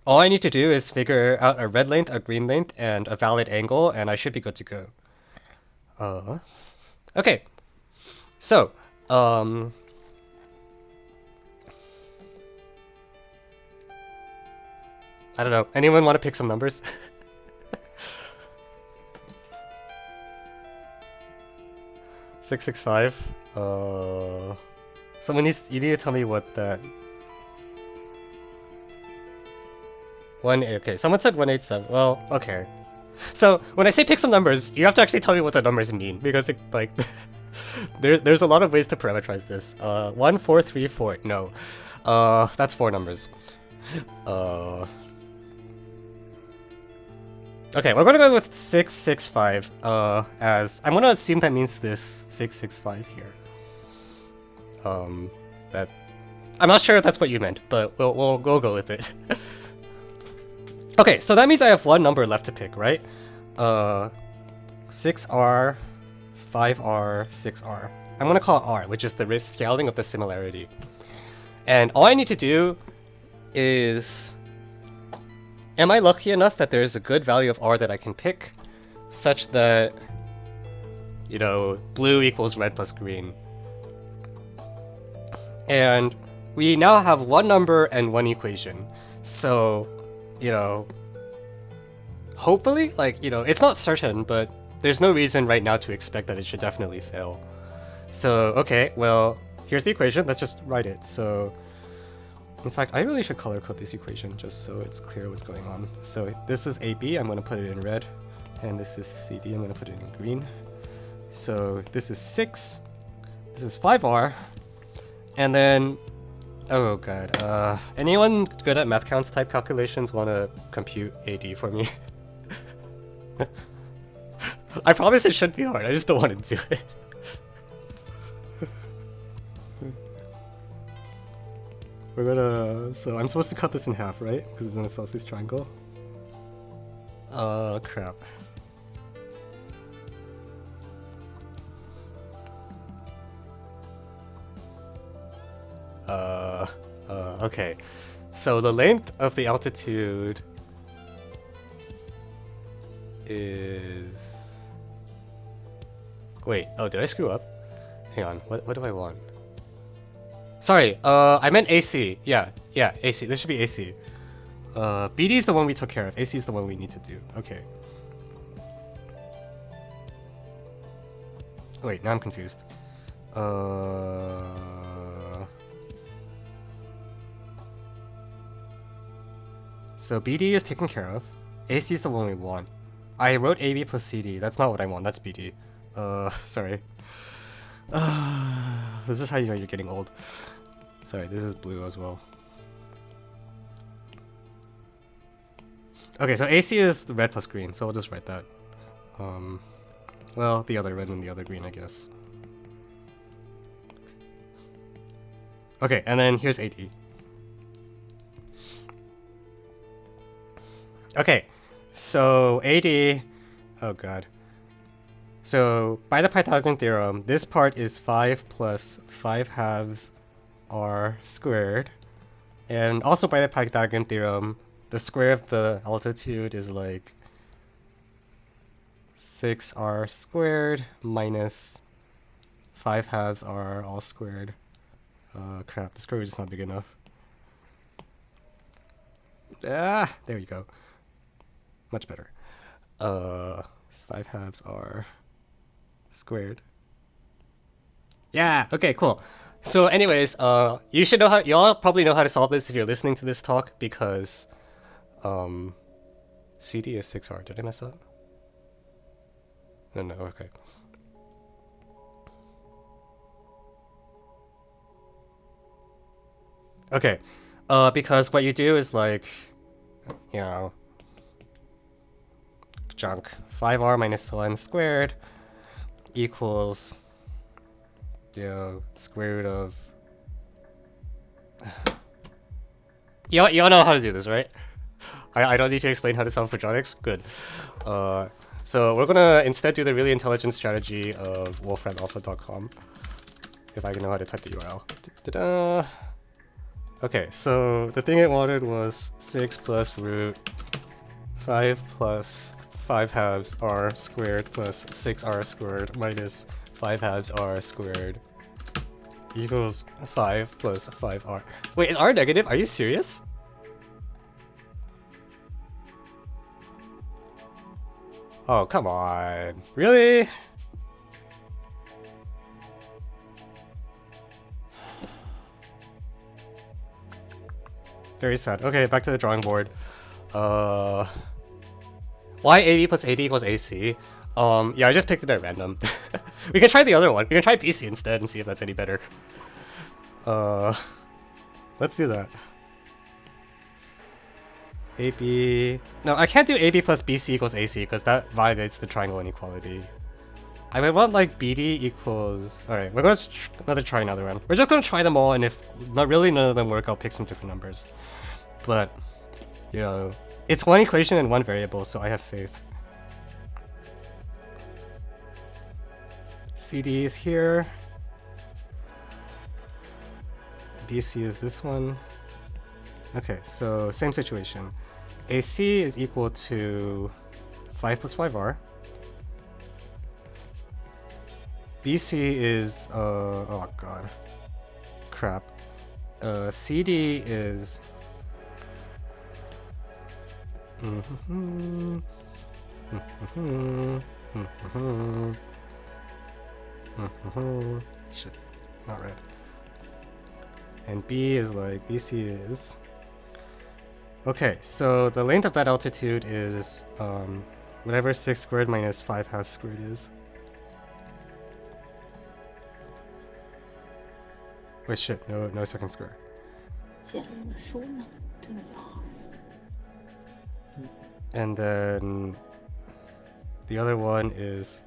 All I need to do is figure out a red length, a green length, and a valid angle, and I should be good to go. Okay. So, I don't know. Anyone want to pick some numbers? 665. You need to tell me what that. Okay, someone said 187. Well, okay. So when I say pick some numbers, you have to actually tell me what the numbers mean, because there's a lot of ways to parameterize this. 1, 4, 3, 4. No, that's 4 numbers. Okay, we're gonna go with 665. As I'm gonna assume that means this 665 here. That I'm not sure if that's what you meant, but we'll go with it. Okay, so that means I have 1 number left to pick, right? 6R, 5R, 6R. I'm gonna call it R, which is the scaling of the similarity. And all I need to do is... Am I lucky enough that there's a good value of R that I can pick, such that, blue equals red plus green? And we now have 1 number and 1 equation. So, hopefully, it's not certain, but there's no reason right now to expect that it should definitely fail. So, okay, well, here's the equation. Let's just write it. So, in fact, I really should color code this equation just so it's clear what's going on. So this is AB, I'm going to put it in red, and this is CD, I'm going to put it in green. So this is 6, this is 5R, and then, oh god, anyone good at MathCounts type calculations want to compute AD for me? I promise it shouldn't be hard, I just don't want to do it. So I'm supposed to cut this in half, right? Because it's an isosceles triangle. Crap. Okay. So the length of the altitude is... Wait, oh, did I screw up? Hang on, what do I want? Sorry, I meant AC. Yeah, AC. This should be AC. BD is the one we took care of. AC is the one we need to do. Okay. Oh, wait, now I'm confused. So BD is taken care of. AC is the one we want. I wrote AB plus CD. That's not what I want. That's BD. Sorry. This is how you know you're getting old. Sorry, this is blue as well. Okay, so AC is the red plus green, so I'll just write that. Well, the other red and the other green, I guess. Okay, and then here's AD. Okay, so AD... Oh god. So, by the Pythagorean theorem, this part is 5 plus 5 halves r squared. And also by the Pythagorean theorem, the square of the altitude is like 6r squared minus 5 halves r all squared. Crap, the square root is not big enough. Ah, there you go. Much better. 5 halves r squared. Yeah, okay, cool. So anyways, you should know how, y'all probably know how to solve this if you're listening to this talk, because, CD is 6r. Did I mess up? No, okay. Okay, because what you do is like, junk. 5r minus 1 squared equals the square root of... Y'all know how to do this, right? I don't need to explain how to solve quadratics? Good. So we're gonna instead do the really intelligent strategy of wolframalpha.com. If I can know how to type the URL. Da-da-da. Okay, so the thing it wanted was 6 plus root 5 plus 5 halves r squared plus 6r squared minus 5 halves r squared equals 5 plus 5r. Wait, is r negative? Are you serious? Oh, come on. Really? Very sad. Okay, back to the drawing board. Why AB plus AD equals AC? Yeah, I just picked it at random. We can try the other one. We can try BC instead and see if that's any better. Let's do that. AB... No, I can't do AB plus BC equals AC because that violates the triangle inequality. I would want like BD equals... Alright, we're gonna try another one. We're just gonna try them all, and if not really none of them work, I'll pick some different numbers. But, you know, it's one equation and one variable, so I have faith. CD is here. BC is this one. Okay, so same situation. AC is equal to 5 plus 5r. BC is, oh god. Crap. CD is... Shit, not red. And B is like, BC is... Okay, so the length of that altitude is, whatever 6 squared minus 5 half squared is. Wait, shit, no second square. And then the other one is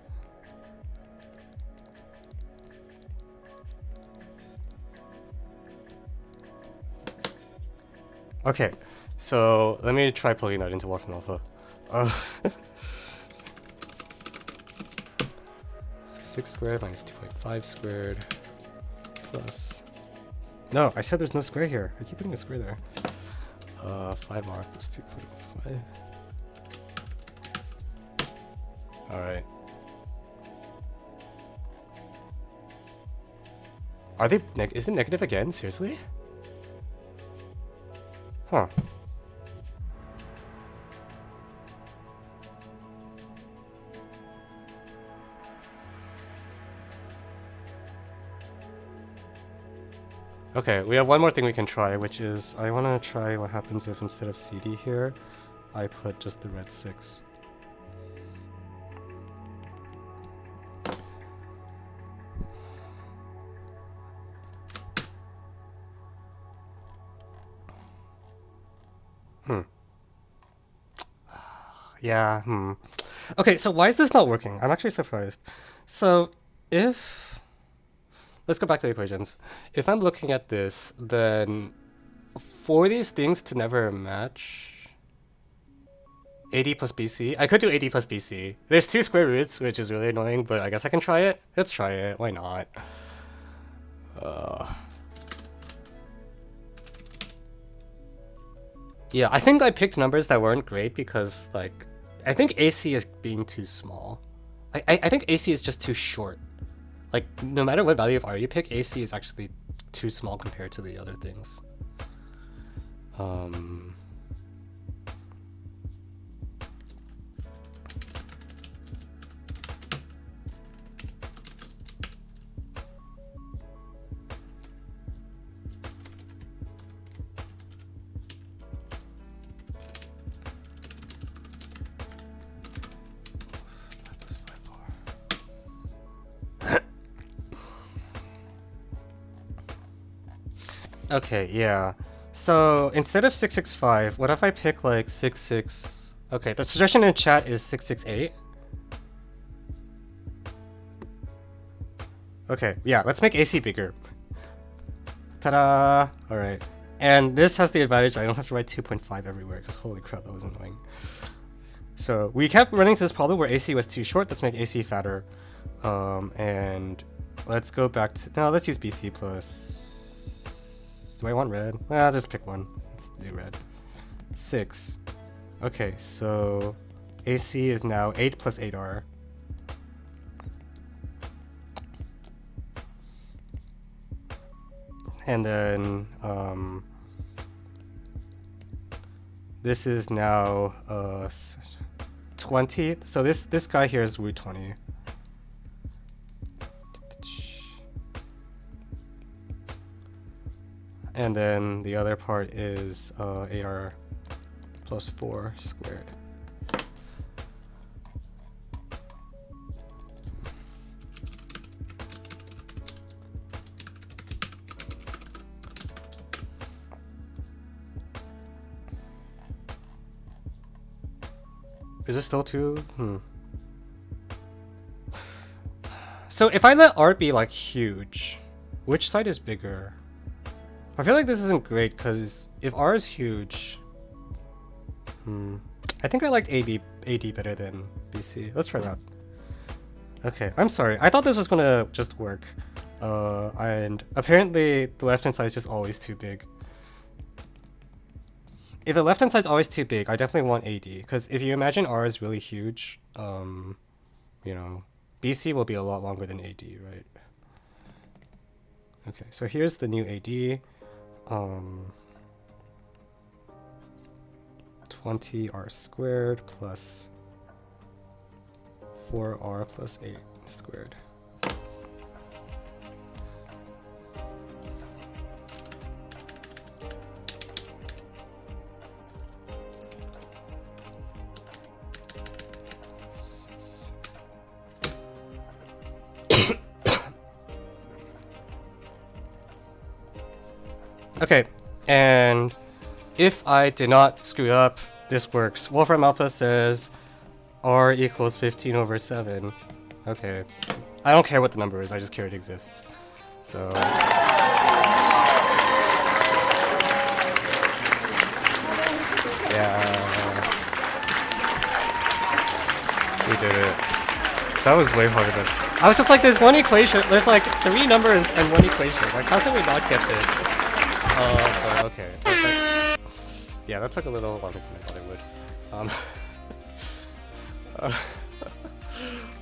okay, so let me try plugging that into Wolfram Alpha. 6 squared minus 2.5 squared plus... No, I said there's no square here. I keep putting a square there. 5r plus 2.5. Alright. Are they is it negative again? Seriously? Huh. Okay, we have one more thing we can try, which is I want to try what happens if instead of CD here, I put just the red 6. Yeah, Okay, so why is this not working? I'm actually surprised. So, if... Let's go back to the equations. If I'm looking at this, then for these things to never match... AD plus BC? I could do AD plus BC. There's 2 square roots, which is really annoying, but I guess I can try it. Let's try it. Why not? Yeah, I think I picked numbers that weren't great because, like, I think AC is being too small. I think AC is just too short. Like, no matter what value of R you pick, AC is actually too small compared to the other things. Okay, yeah. So instead of 665, what if I pick like 66 Okay, the suggestion in chat is 668. Okay, yeah, let's make AC bigger. Ta-da! Alright. And this has the advantage I don't have to write 2.5 everywhere, because holy crap, that was annoying. So, we kept running into this problem where AC was too short. Let's make AC fatter. And let's go back to... No, let's use BC plus... Do I want red? I'll just pick one. Let's do red. 6. Okay, so AC is now 8 plus 8R. And then this is now 20. So this guy here is root 20. And then the other part is 8R plus 4 squared. Is this still 2? So if I let R be like huge, which side is bigger? I feel like this isn't great because if R is huge, I think I liked AD better than BC. Let's try that. Okay, I'm sorry. I thought this was gonna just work. And apparently the left-hand side is just always too big. If the left-hand side is always too big, I definitely want AD. Because if you imagine R is really huge, you know, BC will be a lot longer than AD, right? Okay, so here's the new AD. 20R squared plus 4R plus 8 squared. Okay, and if I did not screw up, this works. Wolfram Alpha says R equals 15 over 7. Okay. I don't care what the number is, I just care it exists. So... yeah... we did it. That was way harder than... I was just like, there's one equation, there's like 3 numbers and 1 equation. Like, how can we not get this? But okay. Yeah, that took a little longer than I thought it would.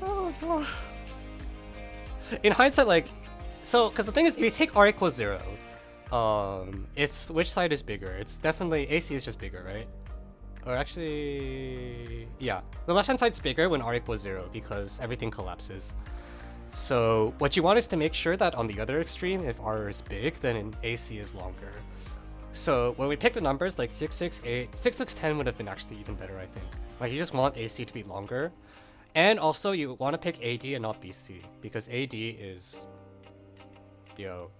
Oh god. In hindsight, like, so, because the thing is, if you take R equals 0, it's, which side is bigger? It's definitely, AC is just bigger, right? Or actually, yeah. The left-hand side's bigger when R equals 0, because everything collapses. So what you want is to make sure that on the other extreme, if R is big, then AC is longer. So when we pick the numbers, like 6, 6, 8, 6, 6, 10 would have been actually even better, I think. Like, you just want AC to be longer. And also, you want to pick AD and not BC, because AD is, you know,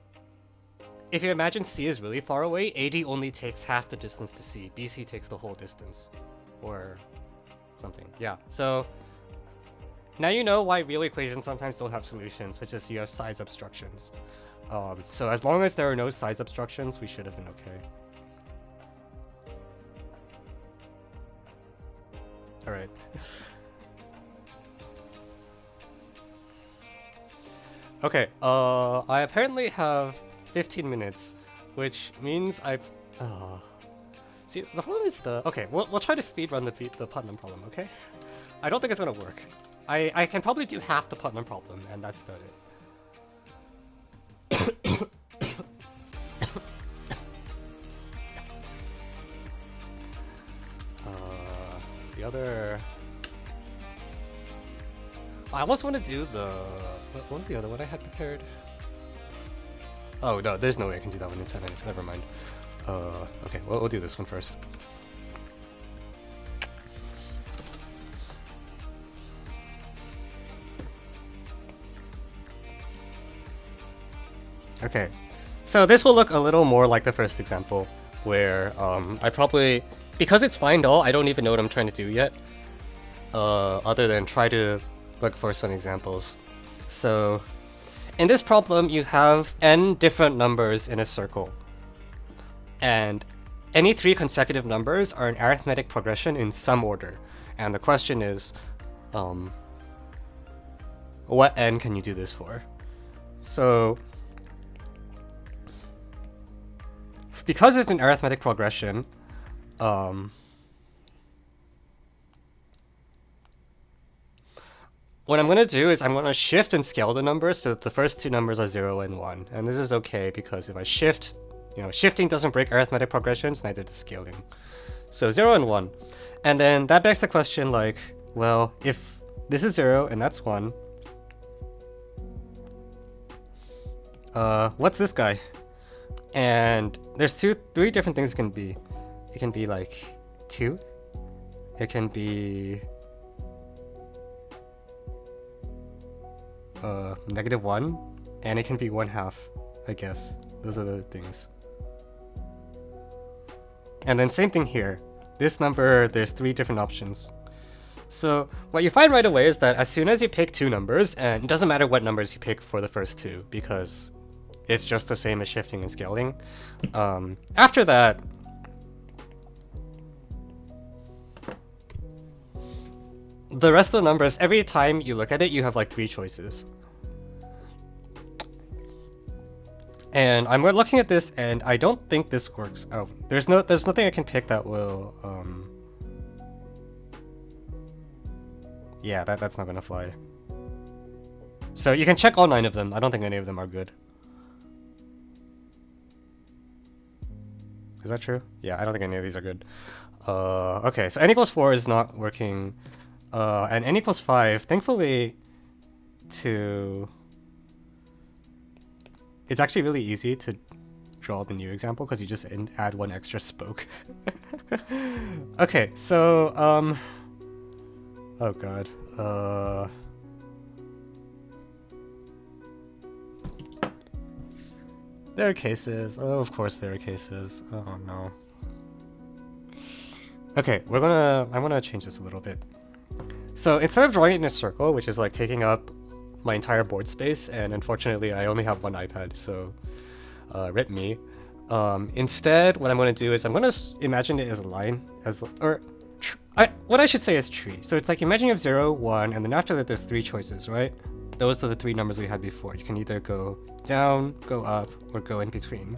if you imagine C is really far away, AD only takes half the distance to C. BC takes the whole distance. Or something. Yeah, so now you know why real equations sometimes don't have solutions, which is you have size obstructions. So as long as there are no size obstructions, we should have been okay. Alright. Okay, I apparently have 15 minutes, which means I've... See, the problem is the... Okay, we'll try to speedrun the Putnam problem, okay? I don't think it's gonna work. I can probably do half the Putnam problem, and that's about it. The other... I almost want to do the... What was the other one I had prepared? Oh, no, there's no way I can do that one in 10 minutes, never mind. Okay, well, we'll do this one first. Okay, so this will look a little more like the first example, where I probably because it's find all, I don't even know what I'm trying to do yet. Other than try to look for some examples. So, in this problem, you have n different numbers in a circle. And any 3 consecutive numbers are an arithmetic progression in some order. And the question is, what n can you do this for? So, because it's an arithmetic progression, what I'm going to do is I'm going to shift and scale the numbers so that the first 2 numbers are 0 and 1. And this is okay because if I shift, shifting doesn't break arithmetic progressions, neither does scaling. So 0 and 1. And then that begs the question like, well, if this is 0 and that's 1, what's this guy? And there's 3 different things it can be. It can be like 2. It can be -1, and it can be 1/2, I guess. Those are the things. And then same thing here. This number, there's 3 different options. So what you find right away is that as soon as you pick 2 numbers, and it doesn't matter what numbers you pick for the first 2, because it's just the same as shifting and scaling. After that, the rest of the numbers, every time you look at it, you have like 3 choices. And I'm looking at this, and I don't think this works. Oh, there's nothing I can pick that will, yeah, that's not gonna fly. So you can check all 9 of them. I don't think any of them are good. Is that true? Yeah, I don't think any of these are good. Okay, so n equals 4 is not working. And n equals 5, thankfully, it's actually really easy to draw the new example because you just add 1 extra spoke. Okay, so, oh god, there are cases. Oh, of course there are cases. Oh no. Okay, I'm gonna change this a little bit. So instead of drawing it in a circle, which is like taking up my entire board space, and unfortunately I only have 1 iPad, so rip me. Instead, what I'm going to do is I'm going to imagine it as a line, what I should say is tree. So it's like imagine you have 0, 1, and then after that there's 3 choices, right? Those are the 3 numbers we had before. You can either go down, go up, or go in between.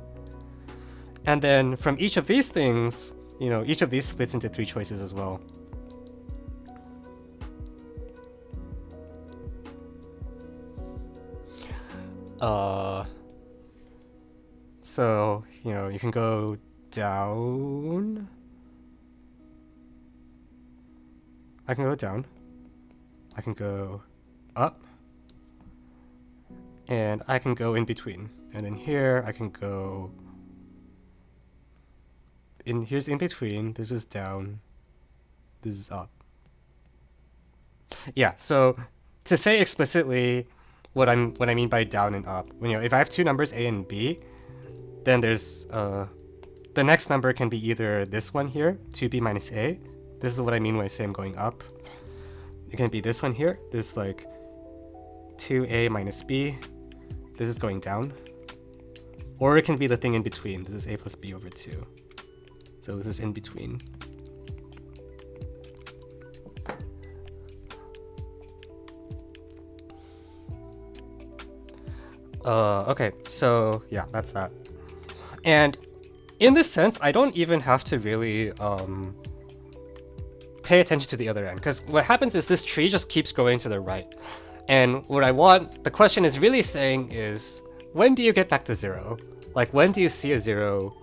And then from each of these things, each of these splits into 3 choices as well. So, you can go down. I can go down. I can go up. And I can go in between. And then here I can go here's in between, this is down, this is up. Yeah, so to say explicitly what I mean by down and up, if I have 2 numbers A and B, then there's the next number can be either this one here, 2B minus A. This is what I mean when I say I'm going up. It can be this one here, this is like 2A minus B. This is going down. Or it can be the thing in between. This is A plus B over 2. So this is in between. Okay, so yeah, that's that. And in this sense, I don't even have to really pay attention to the other end, because what happens is this tree just keeps going to the right. And what the question is really saying is, when do you get back to 0? Like, when do you see a 0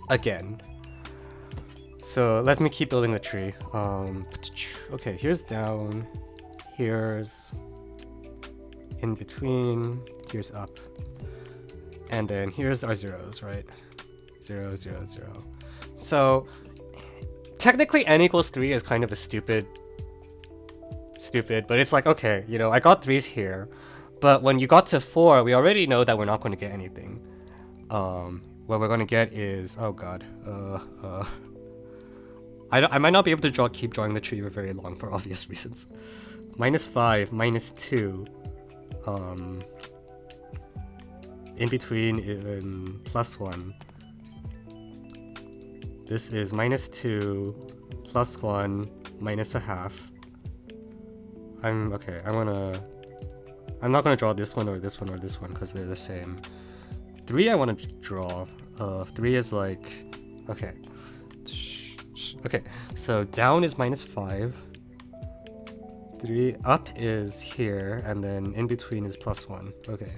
again? So let me keep building the tree. Okay, here's down, here's in between, here's up, and then here's our zeros, right? 0, 0, 0. So technically n equals 3 is kind of a stupid, but it's like, okay, I got 3's here, but when you got to 4, we already know that we're not going to get anything. What we're going to get is, oh god, I might not be able to keep drawing the tree for very long for obvious reasons. -5, -2. In between +1. This is -2, +1, -1/2. I'm not gonna draw this one or this one or this one because they're the same. 3 I want to draw. 3 is like, okay. Okay, so down is -5. 3 up is here, and then in between is +1. Okay.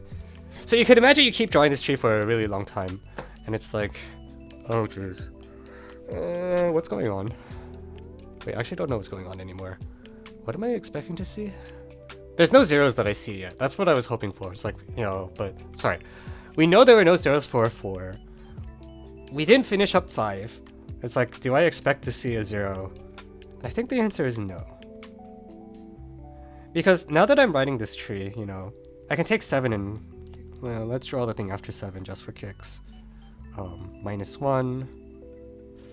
So you could imagine you keep drawing this tree for a really long time, and it's like, oh jeez. What's going on? Wait, I actually don't know what's going on anymore. What am I expecting to see? There's no zeros that I see yet. That's what I was hoping for. It's like, you know, but sorry. We know there were no zeros for 4. We didn't finish up 5. It's like, do I expect to see a 0? I think the answer is no. Because now that I'm writing this tree, you know, I can take 7 and, well, let's draw the thing after 7 just for kicks. -1,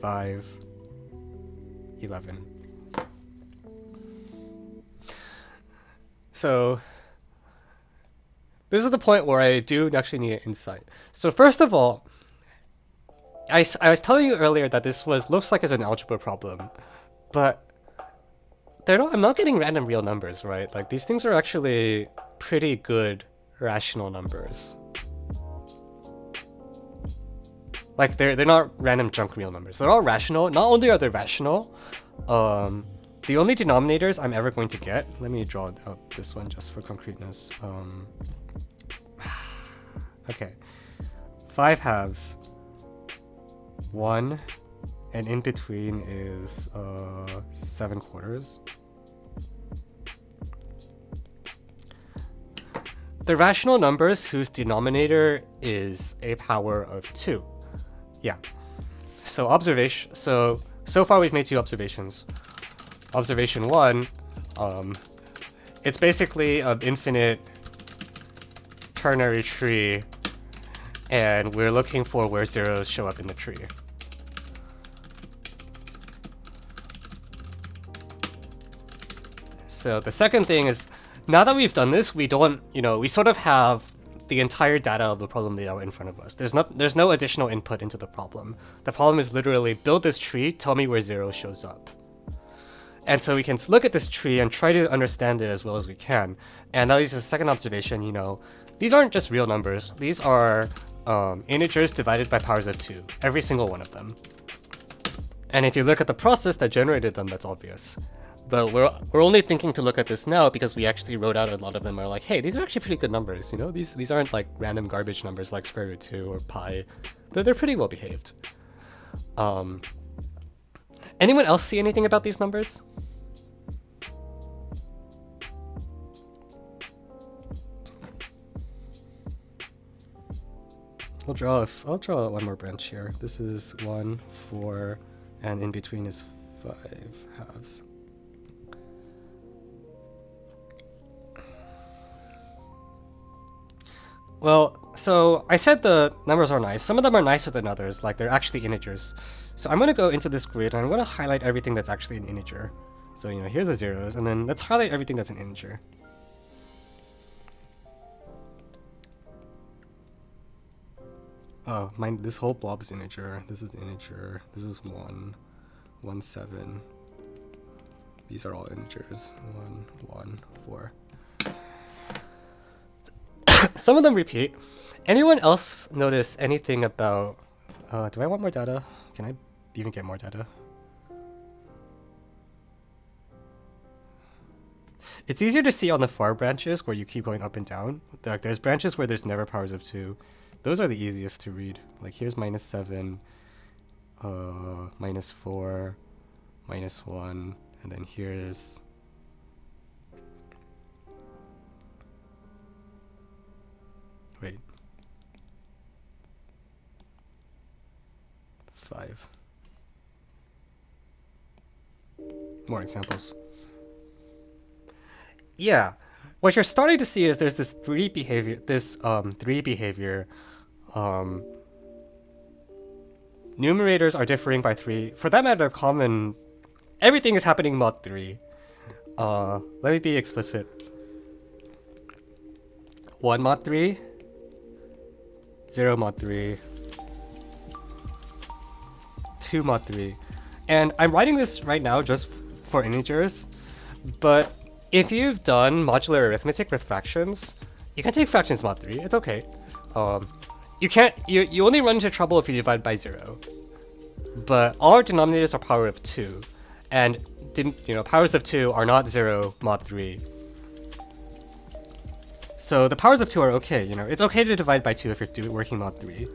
5, 11. So, this is the point where I do actually need an insight. So first of all, I was telling you earlier that this looks like it's an algebra problem, but I'm not getting random real numbers, right? Like, these things are actually pretty good rational numbers. Like, they're not random junk real numbers. They're all rational. Not only are they rational, the only denominators I'm ever going to get, let me draw out this one just for concreteness. Okay, 5 halves, 1, and in between is 7 quarters. The rational numbers whose denominator is a power of 2. Yeah. So so far we've made 2 observations. Observation 1, it's basically an infinite ternary tree, and we're looking for where zeros show up in the tree. So the second thing is, now that we've done this, we don't, you know, we sort of have the entire data of the problem laid out in front of us. There's no additional input into the problem. The problem is literally build this tree, tell me where 0 shows up. And so we can look at this tree and try to understand it as well as we can. And that leads to the second observation, you know, these aren't just real numbers. These are integers divided by powers of 2, every single one of them. And if you look at the process that generated them, that's obvious. But we're only thinking to look at this now because we actually wrote out a lot of them are like, hey, these are actually pretty good numbers, you know? These aren't like random garbage numbers like square root 2 or pi. They're pretty well behaved. Anyone else see anything about these numbers? I'll draw one more branch here. This is 1, 4, and in between is 5 halves. Well, so I said the numbers are nice. Some of them are nicer than others, like they're actually integers. So I'm going to go into this grid and I'm going to highlight everything that's actually an integer. So, you know, here's the zeros, and then let's highlight everything that's an integer. Oh, this whole blob is integer. This is integer. This is 1, 1, 7. These are all integers. 1, 1, 4. Some of them repeat. Anyone else notice anything about... do I want more data? Can I even get more data? It's easier to see on the far branches where you keep going up and down. Like, there's branches where there's never powers of 2. Those are the easiest to read. Like, here's -7, -4, -1, and then here's... Wait. 5. More examples. Yeah. What you're starting to see is there's this 3 behavior, numerators are differing by 3. For that matter, the common everything is happening mod 3. Let me be explicit. 1 mod 3, 0 mod 3, 2 mod 3. And I'm writing this right now just for integers, but if you've done modular arithmetic with fractions, you can take fractions mod 3, it's okay. You only run into trouble if you divide by 0. But all our denominators are power of 2, and powers of 2 are not 0 mod 3. So the powers of 2 are okay, it's okay to divide by 2 if you're working mod 3.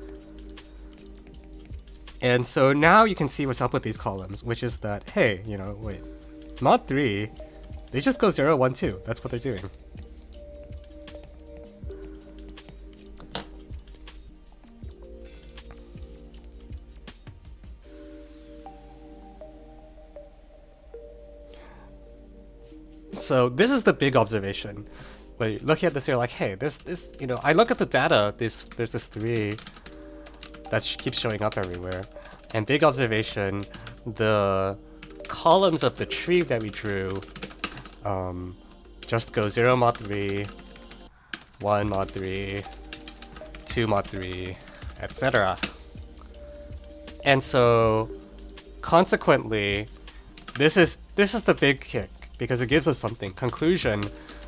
And so now you can see what's up with these columns, which is that, hey, wait, mod 3, they just go 0, 1, 2, that's what they're doing. So this is the big observation. When you're looking at this, you're like, hey, this, I look at the data, there's this 3 that keeps showing up everywhere. And big observation, the columns of the tree that we drew just go 0 mod 3, 1 mod 3, 2 mod 3, etc. And so, consequently, this is the big kick, because it gives us something. Conclusion,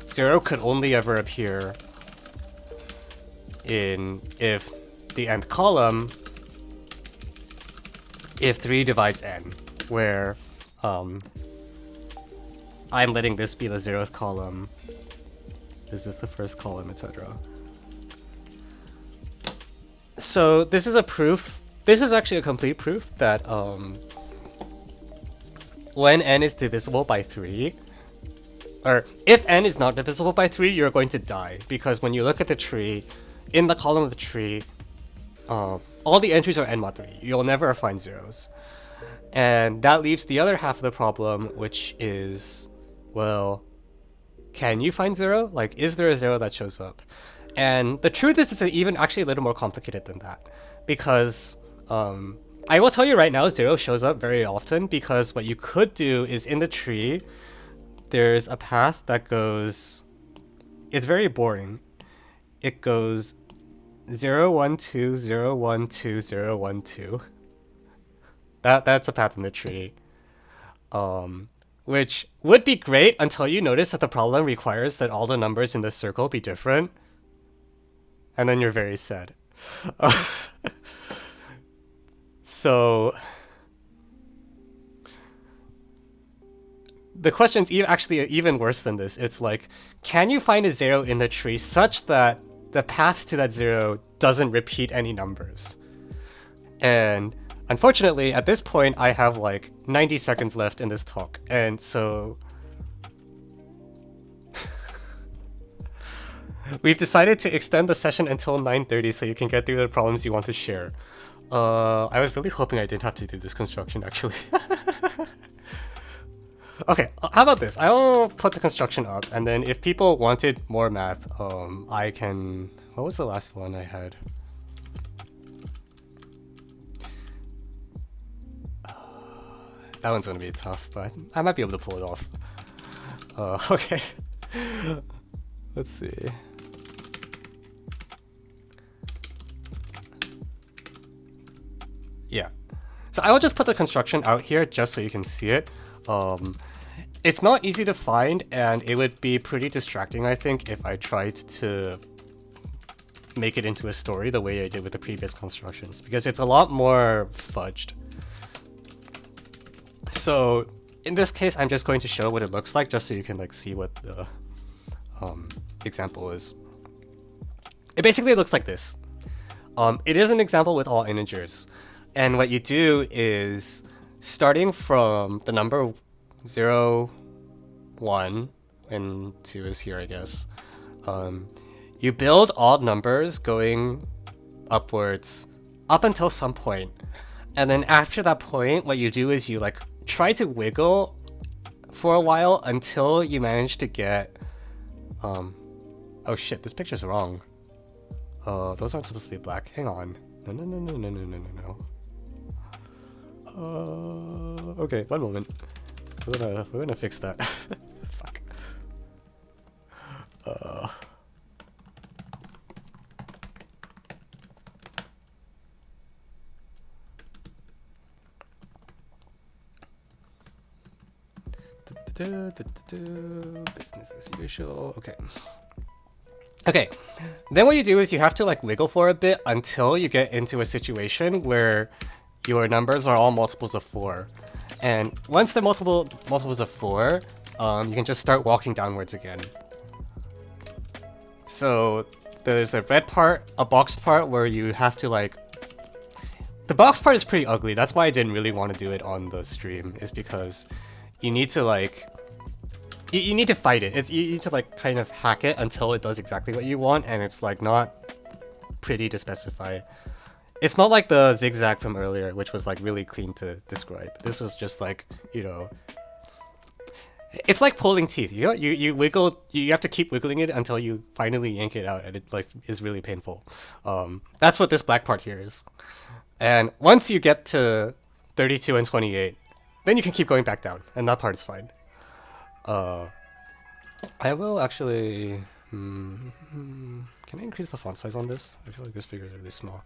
0 could only ever appear if the nth column, if 3 divides n, where I'm letting this be the 0th column, this is the first column, etc. So this is a proof, this is actually a complete proof that when n is divisible by 3, or if n is not divisible by 3, you're going to die, because when you look at the tree, in the column of the tree, all the entries are n mod 3. You'll never find zeros. And that leaves the other half of the problem, which is, well, can you find 0? Like, is there a 0 that shows up? And the truth is, it's even actually a little more complicated than that, because I will tell you right now, 0 shows up very often, because what you could do is in the tree, there's a path that goes, it's very boring. It goes 0, 1, 2, 0, 1, 2, 0, 1, 2. That's a path in the tree. Which would be great until you notice that the problem requires that all the numbers in this circle be different. And then you're very sad. So the question's actually even worse than this. It's like, can you find a 0 in the tree such that the path to that 0 doesn't repeat any numbers? And unfortunately, at this point, I have like 90 seconds left in this talk, and so we've decided to extend the session until 9:30 so you can get through the problems you want to share. I was really hoping I didn't have to do this construction, actually. Okay, how about this? I'll put the construction up, and then if people wanted more math, I can... What was the last one I had? That one's gonna be tough, but I might be able to pull it off. Okay. Let's see. Yeah. So I will just put the construction out here just so you can see it. It's not easy to find, and it would be pretty distracting, I think, if I tried to make it into a story the way I did with the previous constructions, because it's a lot more fudged. So in this case, I'm just going to show what it looks like just so you can like see what the example is. It basically looks like this. It is an example with all integers, and what you do is, starting from the number 0, 1, and 2 is here, I guess, you build odd numbers going upwards up until some point, and then after that point, what you do is you like try to wiggle for a while until you manage to get, oh shit, this picture's wrong. Those aren't supposed to be black. Hang on. No. Okay, one moment. We're gonna fix that. Fuck. Business as usual. Okay. Okay. Then what you do is you have to like wiggle for a bit until you get into a situation where your numbers are all multiples of 4. And once they're multiples of 4, you can just start walking downwards again. So there's a red part, a boxed part where you have to like... The boxed part is pretty ugly. That's why I didn't really want to do it on the stream, is because you need to like... You need to fight it. You need to like kind of hack it until it does exactly what you want, and it's like not pretty to specify. It's not like the zigzag from earlier, which was like really clean to describe. This is just like, you know, it's like pulling teeth. You know, you wiggle, you have to keep wiggling it until you finally yank it out, and it like is really painful. That's what this black part here is. And once you get to 32 and 28, then you can keep going back down, and that part is fine. I will actually... can I increase the font size on this? I feel like this figure is really small.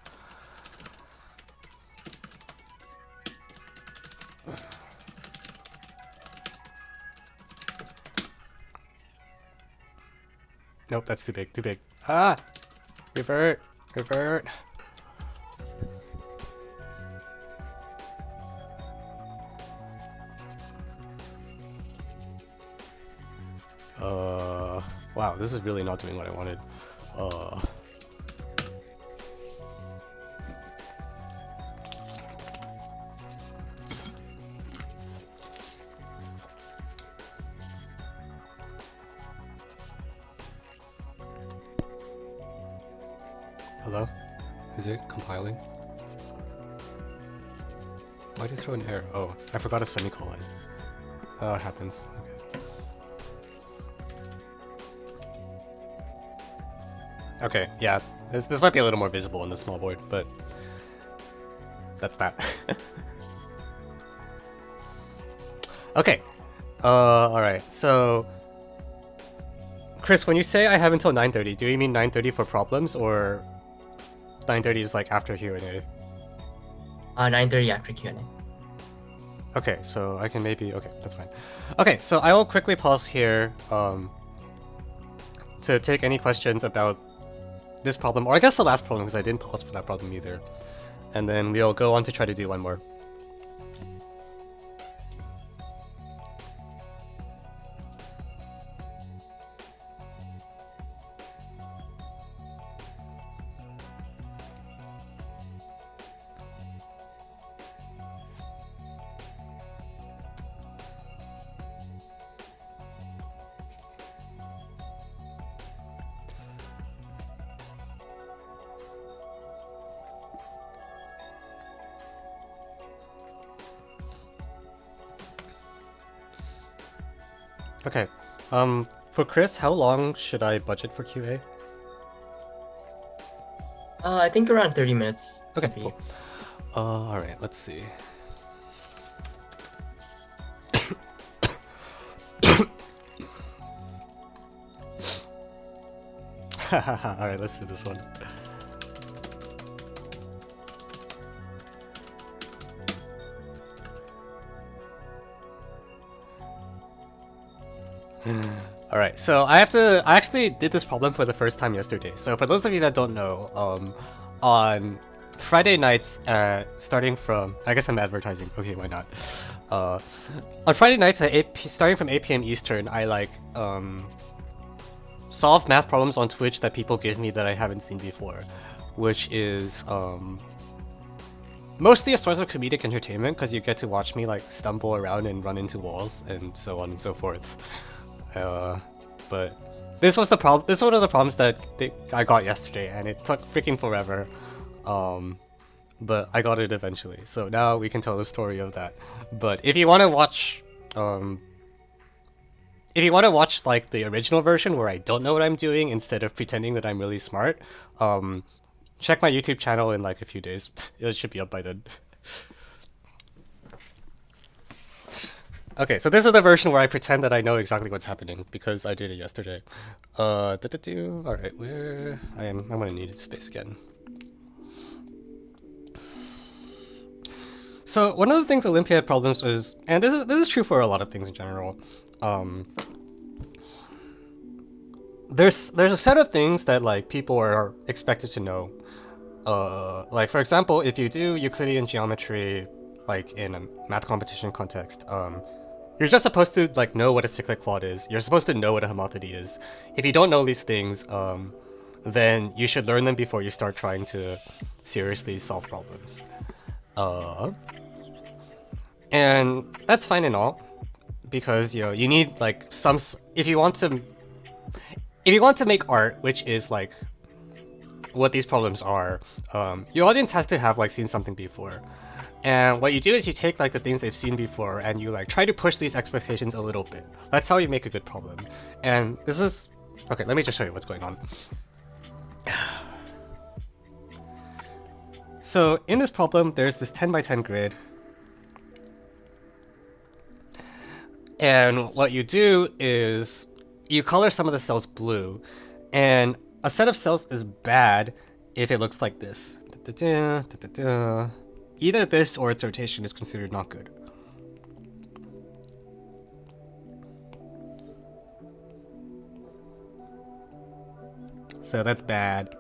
Nope, that's too big, too big. Ah! Revert! Revert! Wow, this is really not doing what I wanted. Hello? Is it compiling? Why'd you throw an error? Oh, I forgot a semicolon. It happens. Okay. Okay, yeah, this might be a little more visible in the small board, but that's that. Okay, alright, so Chris, when you say I have until 9:30, do you mean 9:30 for problems, or 9:30 is like after Q&A? 9:30 after Q&A. Okay, so I can maybe... Okay, that's fine. Okay, so I will quickly pause here to take any questions about this problem, or I guess the last problem, because I didn't pause for that problem either. And then we'll go on to try to do one more. Okay, for Chris, how long should I budget for QA? I think around 30 minutes. Okay, cool. Alright, let's see. Alright, let's do this one. Alright, so I actually did this problem for the first time yesterday. So for those of you that don't know, on Friday nights, starting from, I guess I'm advertising, okay, why not? On Friday nights at starting from 8 PM Eastern, I like, solve math problems on Twitch that people give me that I haven't seen before, which is, mostly a source of comedic entertainment, because you get to watch me like stumble around and run into walls, and so on and so forth. But this was the problem. This is one of the problems that I got yesterday, and it took freaking forever. But I got it eventually. So now we can tell the story of that. But if you want to watch, like the original version where I don't know what I'm doing instead of pretending that I'm really smart, check my YouTube channel in like a few days. It should be up by then. Okay, so this is the version where I pretend that I know exactly what's happening because I did it yesterday. Alright, where I'm gonna need space again. So one of the things Olympiad problems is, and this is true for a lot of things in general, there's a set of things that like people are expected to know. Like for example, if you do Euclidean geometry, like in a math competition context, you're just supposed to like know what a cyclic quad is. You're supposed to know what a homotody is. If you don't know these things, then you should learn them before you start trying to seriously solve problems. And that's fine and all, because you know you need like if you want to make art, which is like what these problems are, your audience has to have like seen something before. And what you do is you take like the things they've seen before and you like try to push these expectations a little bit. That's how you make a good problem. And this is okay, let me just show you what's going on. So in this problem, there's this 10 by 10 grid. And what you do is you color some of the cells blue, and a set of cells is bad if it looks like this. Either this or its rotation is considered not good. So that's bad.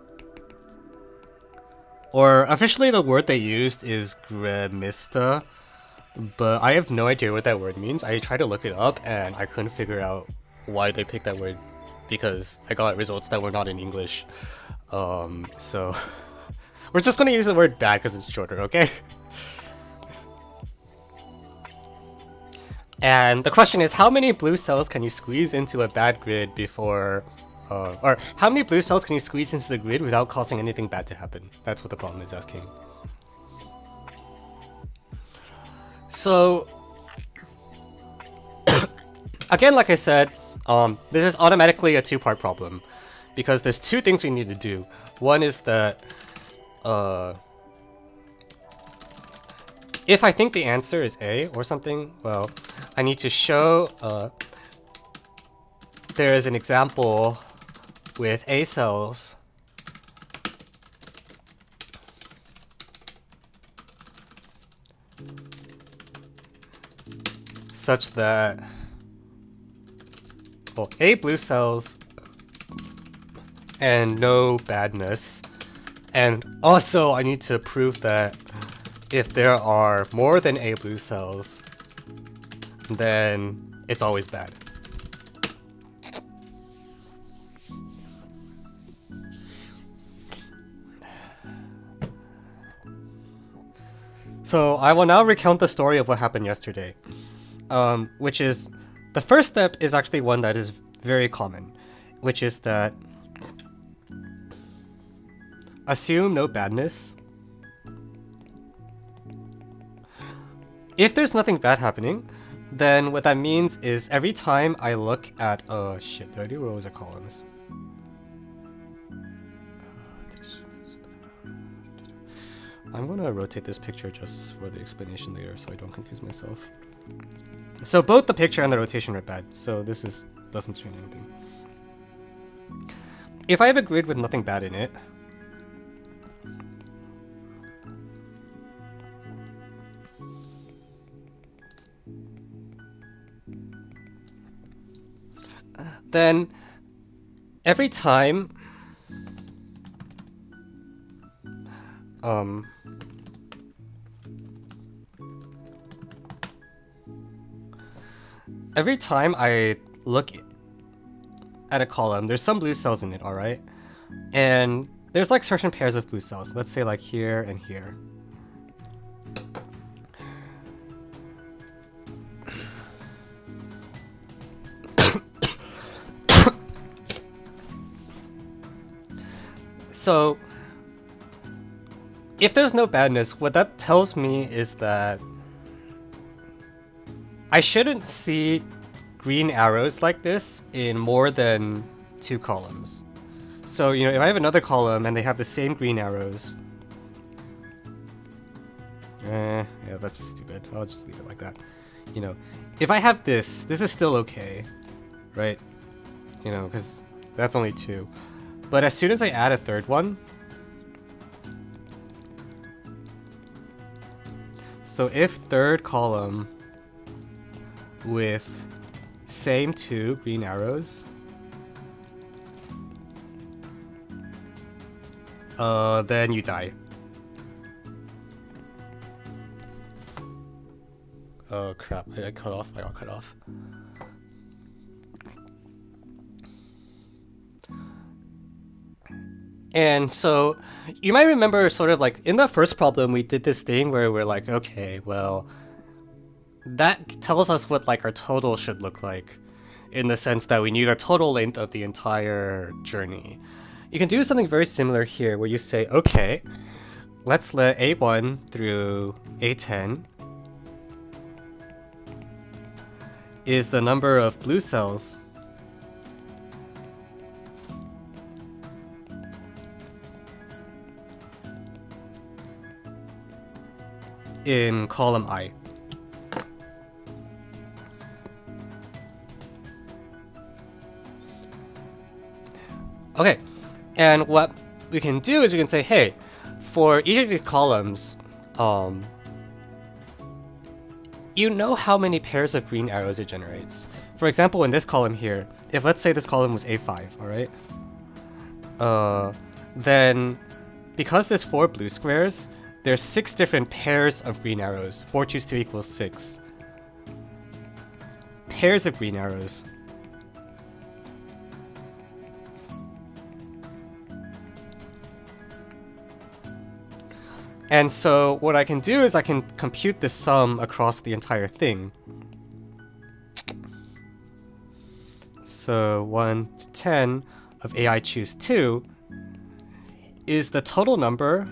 Or officially the word they used is gremista, but I have no idea what that word means. I tried to look it up and I couldn't figure out why they picked that word because I got results that were not in English. So we're just gonna use the word bad because it's shorter, okay? And the question is, how many blue cells can you squeeze into a bad grid before, or how many blue cells can you squeeze into the grid without causing anything bad to happen? That's what the problem is asking. So, again, like I said, this is automatically a two-part problem because there's two things we need to do. One is that, if I think the answer is A or something, well, I need to show there is an example with A cells such that, well, A blue cells and no badness. And also I need to prove that if there are more than A blue cells, then it's always bad. So I will now recount the story of what happened yesterday, which is, the first step is actually one that is very common, which is that assume no badness. If there's nothing bad happening, then what that means is every time I look at, shit, did I do rows or columns? I'm gonna rotate this picture just for the explanation later so I don't confuse myself. So both the picture and the rotation are bad, so this doesn't change anything. If I have a grid with nothing bad in it, then every time I look at a column, there's some blue cells in it, alright? And there's like certain pairs of blue cells, let's say like here and here. So, if there's no badness, what that tells me is that I shouldn't see green arrows like this in more than 2 columns. So, you know, if I have another column and they have the same green arrows, yeah, that's just stupid. I'll just leave it like that. you know, if I have this is still okay, right? You know, because that's only 2. But as soon as I add a third one, so if third column with same 2 green arrows, then you die. Oh crap, I got cut off. And so, you might remember sort of like, in the first problem, we did this thing where we're like, okay, well, that tells us what like our total should look like, in the sense that we need a total length of the entire journey. You can do something very similar here, where you say, okay, let's let A1 through A10 is the number of blue cells in column I. Okay, and what we can do is we can say, hey, for each of these columns, you know how many pairs of green arrows it generates. For example, in this column here, if let's say this column was A5, alright? Then, because there's 4 blue squares, there's 6 different pairs of green arrows. 4 choose 2 equals 6. Pairs of green arrows. And so what I can do is I can compute the sum across the entire thing. So 1 to 10 of AI choose 2 is the total number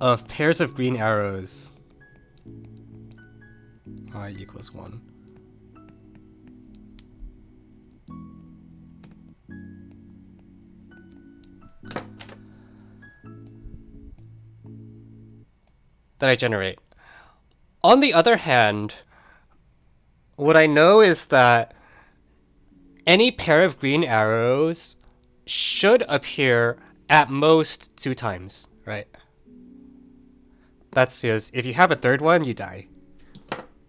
of pairs of green arrows. I equals 1. That I generate. On the other hand, what I know is that any pair of green arrows should appear at most 2 times, right? That's because if you have a third one, you die.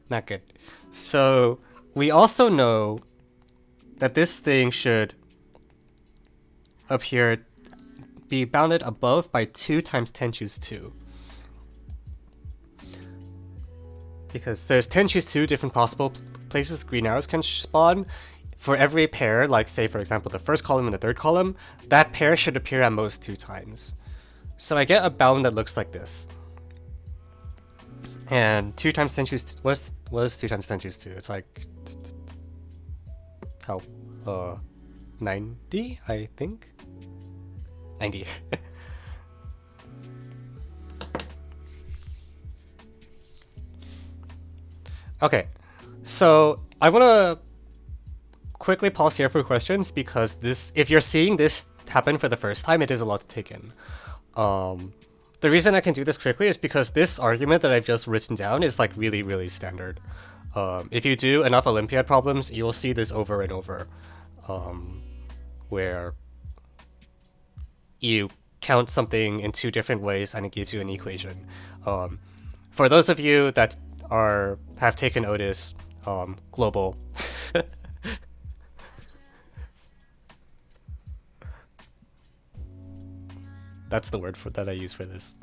Not good. So we also know that this thing should appear, be bounded above by 2 times 10 choose 2. Because there's 10 choose 2 different possible places green arrows can spawn. For every pair, like say for example the first column and the third column, that pair should appear at most 2 times. So I get a bound that looks like this. And 2 times 10 choose 2, was 2 times 10 choose 2? It's like how 90, I think. 90. Okay, so I want to quickly pause here for questions, because this, if you're seeing this happen for the first time, it is a lot to take in. The reason I can do this quickly is because this argument that I've just written down is like really, really standard. If you do enough Olympiad problems, you will see this over and over, where you count something in 2 different ways and it gives you an equation. For those of you that have taken Otis, global. That's the word that I use for this.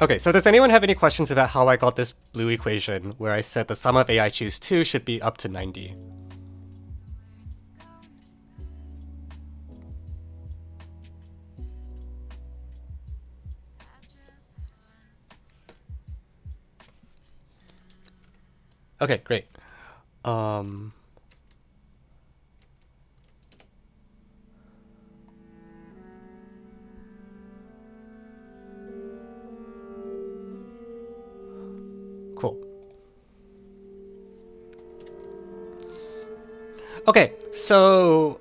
Okay, so does anyone have any questions about how I got this blue equation where I said the sum of AI choose 2 should be up to 90? Okay, great. Cool. Okay, so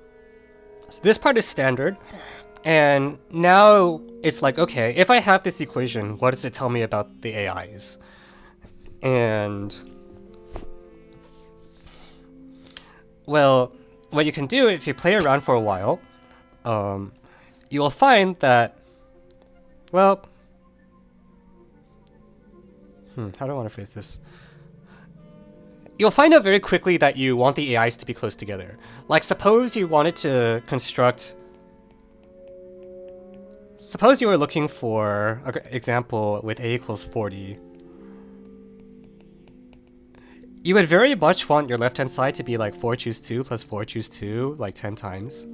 this part is standard, And now it's like, okay, if I have this equation, what does it tell me about the AIs? And well, what you can do if you play around for a while, you will find that, well, how do I want to phrase this? You'll find out very quickly that you want the AIs to be close together. Like, suppose you wanted to construct... Suppose you were looking for an example with a equals 40. You would very much want your left-hand side to be like 4 choose 2 plus 4 choose 2, like 10 times.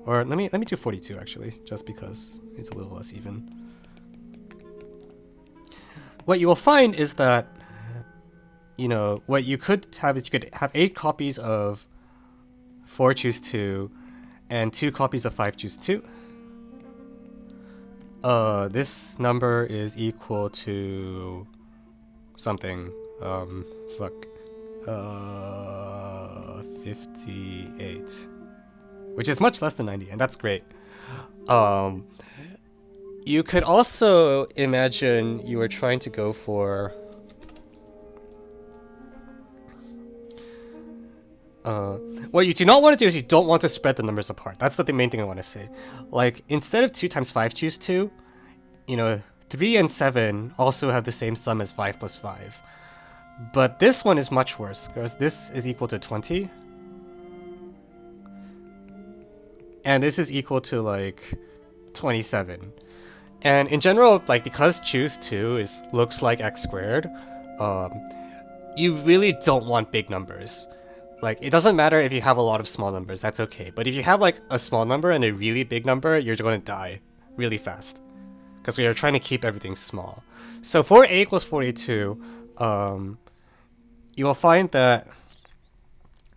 Or let me do 42 actually, just because it's a little less even. What you will find is that, you know, what you could have is you could have 8 copies of 4 choose 2 and 2 copies of 5 choose 2. This number is equal to something. 58. Which is much less than 90, and that's great. You could also imagine you were trying to go for... what you do not want to do is you don't want to spread the numbers apart. That's the main thing I want to say. Like, instead of 2 times 5 choose 2, you know, 3 and 7 also have the same sum as 5 plus 5. But this one is much worse, because this is equal to 20. And this is equal to, like, 27. And in general, like, because choose 2 looks like x squared, you really don't want big numbers. Like, it doesn't matter if you have a lot of small numbers, that's okay. But if you have, like, a small number and a really big number, you're going to die really fast. Because we are trying to keep everything small. So for a equals 42, you will find that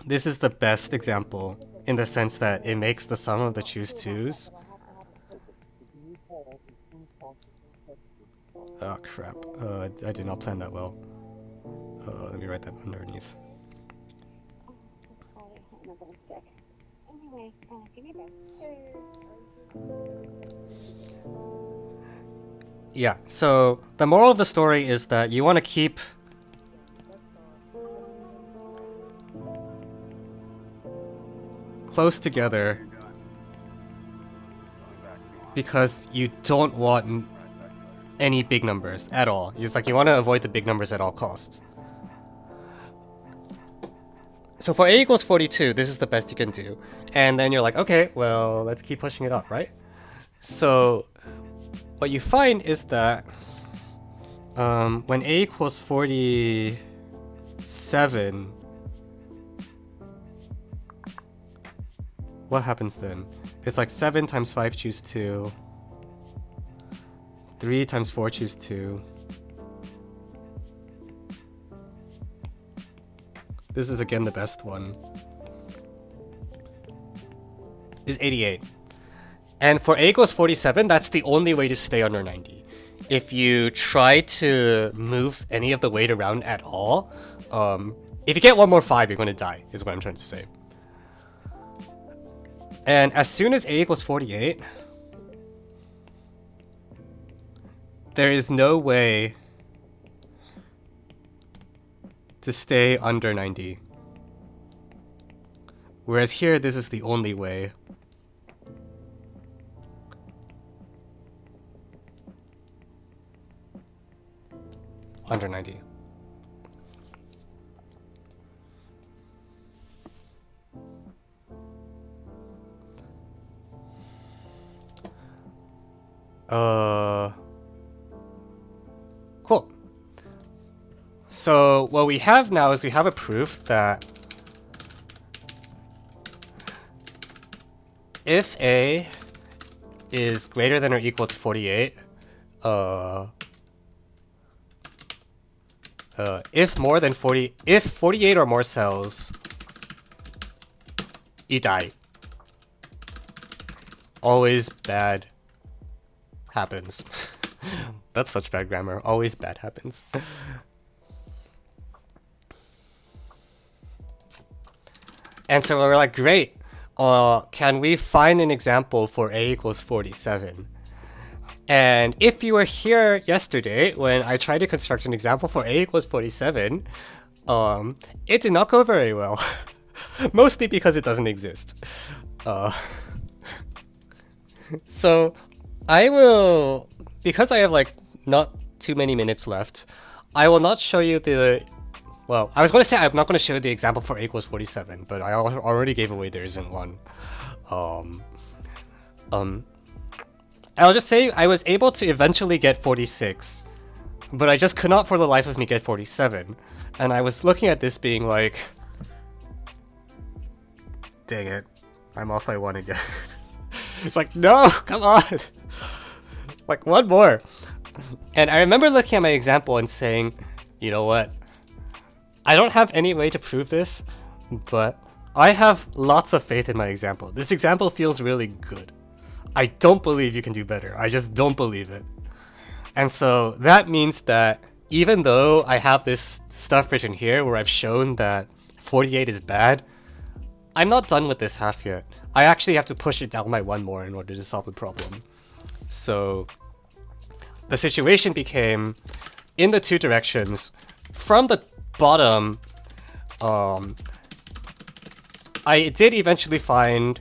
this is the best example in the sense that it makes the sum of the choose 2's. Oh crap, I did not plan that well. Let me write that underneath. Yeah, so the moral of the story is that you want to keep close together because you don't want any big numbers at all. It's like you want to avoid the big numbers at all costs. So for a equals 42, this is the best you can do. And then you're like, okay, well, let's keep pushing it up, right? So what you find is that when a equals 47, what happens then? It's like 7 times 5 choose 2, 3 times 4 choose 2. This is again the best one. Is 88. And for a equals 47, that's the only way to stay under 90. If you try to move any of the weight around at all, if you get one more 5, you're going to die, is what I'm trying to say. And as soon as a equals 48, there is no way to stay under 90. Whereas here, this is the only way. Under 90. Cool. So what we have now is we have a proof that if A is greater than or equal to 48, if more than 40, if 48 or more cells, you die. Always bad happens. That's such bad grammar. Always bad happens. And so we're like, great. can we find an example for a equals 47? And if you were here yesterday when I tried to construct an example for a equals 47, it did not go very well. Mostly because it doesn't exist. So I will, because I have like not too many minutes left, I will not show you the, well, I was going to say I'm not going to show you the example for a equals 47, but I already gave away there isn't one. I'll just say I was able to eventually get 46, but I just could not for the life of me get 47. And I was looking at this being like, dang it, I'm off by one again. It's like, no, come on! Like, one more! And I remember looking at my example and saying, you know what? I don't have any way to prove this, but I have lots of faith in my example. This example feels really good. I don't believe you can do better. I just don't believe it. And so that means that even though I have this stuff written here where I've shown that 48 is bad, I'm not done with this half yet. I actually have to push it down by one more in order to solve the problem. So the situation became, in the two directions, from the bottom, I did eventually find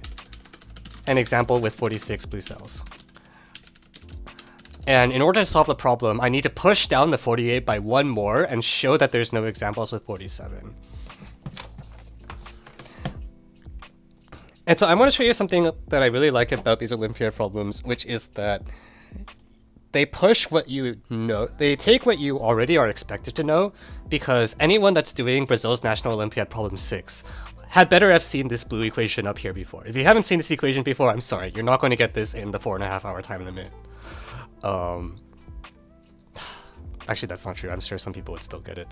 an example with 46 blue cells. And in order to solve the problem, I need to push down the 48 by one more and show that there's no examples with 47. And so I want to show you something that I really like about these Olympiad problems, which is that they push what you know, they take what you already are expected to know, because anyone that's doing Brazil's National Olympiad Problem 6 had better have seen this blue equation up here before. If you haven't seen this equation before, I'm sorry, you're not going to get this in the 4.5 hour time limit. Actually, that's not true. I'm sure some people would still get it.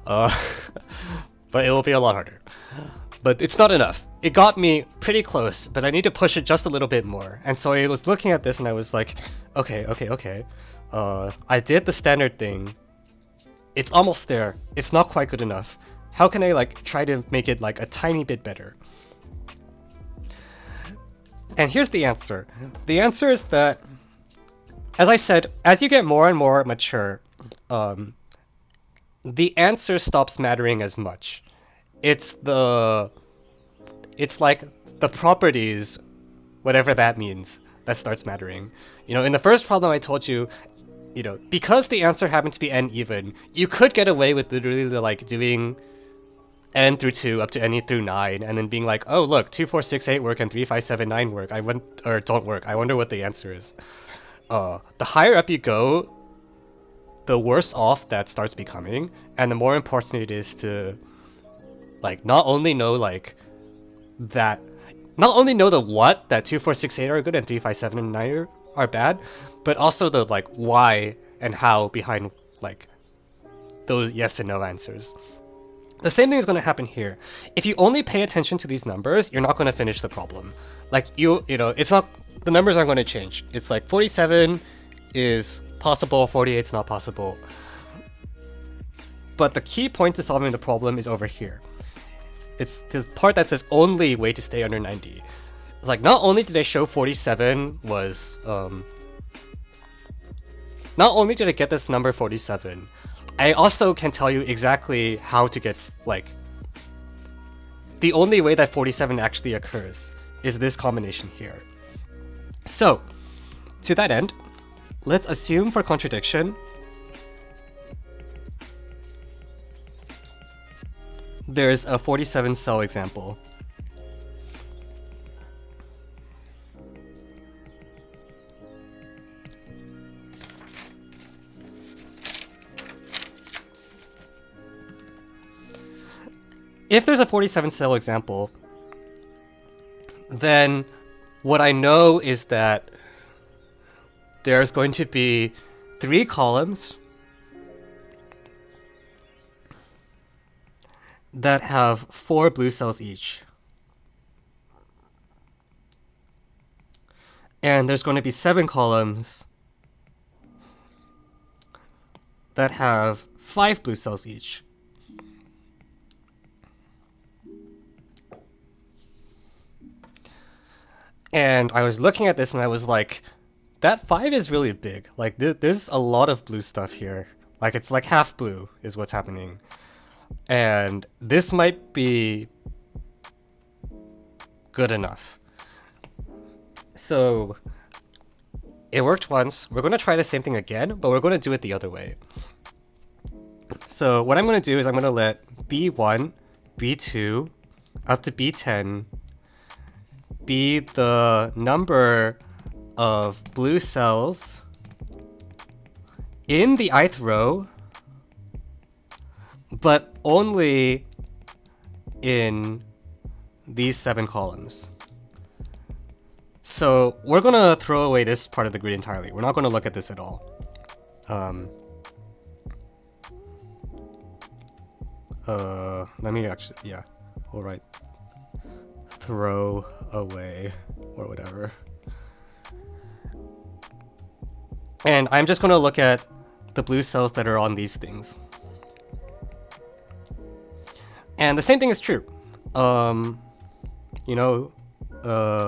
But it will be a lot harder. But it's not enough. It got me pretty close, but I need to push it just a little bit more. And so I was looking at this and I was like, okay. I did the standard thing. It's almost there. It's not quite good enough. How can I like try to make it like a tiny bit better? And here's the answer. The answer is that, as I said, as you get more and more mature, the answer stops mattering as much. It's like the properties, whatever that means, that starts mattering. You know, in the first problem I told you, you know, because the answer happened to be n even, you could get away with literally like doing n through 2 up to n through 9 and then being like, oh look, 2, 4, 6, 8 work and 3, 5, 7, 9 work. Don't work. I wonder what the answer is. The higher up you go, the worse off that starts becoming, and the more important it is to like not only know like that, not only know the what, that 2, 4, 6, 8 are good and 3, 5, 7, and 9 are bad, but also the like why and how behind like those yes and no answers. The same thing is going to happen here. If you only pay attention to these numbers, you're not going to finish the problem. Like you know, it's not, the numbers aren't going to change. It's like 47 is possible, 48 is not possible. But the key point to solving the problem is over here. It's the part that says only way to stay under 90. It's like, not only did I show 47 was, not only did I get this number 47, I also can tell you exactly how to get, like, the only way that 47 actually occurs is this combination here. So, to that end, let's assume for contradiction there's a 47 cell example. If there's a 47 cell example, then what I know is that there's going to be 3 columns that have 4 blue cells each. And there's going to be 7 columns that have 5 blue cells each. And I was looking at this and I was like, that 5 is really big. Like, there's a lot of blue stuff here. Like, it's like half blue is what's happening. And this might be good enough. So, it worked once. We're going to try the same thing again, but we're going to do it the other way. So, what I'm going to do is I'm going to let B1, B2, up to B10 be the number of blue cells in the ith row, but only in these 7 columns. So we're gonna throw away this part of the grid entirely. We're not gonna look at this at all. Let me actually, yeah, we'll write throw away or whatever. And I'm just gonna look at the blue cells that are on these things. And the same thing is true. You know,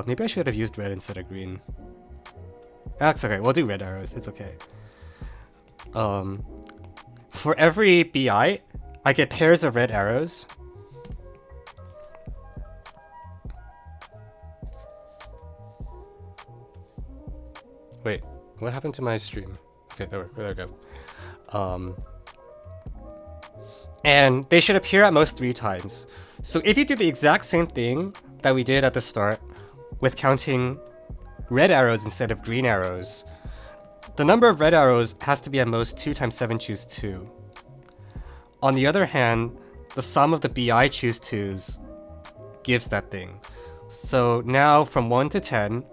maybe I should have used red instead of green. That's okay, we'll do red arrows, it's okay. For every BI, I get pairs of red arrows. Wait, what happened to my stream? Okay, there we go. And they should appear at most 3 times. So if you do the exact same thing that we did at the start, with counting red arrows instead of green arrows, the number of red arrows has to be at most 2 times 7 choose 2. On the other hand, the sum of the BI choose 2's gives that thing. So now from 1 to 10,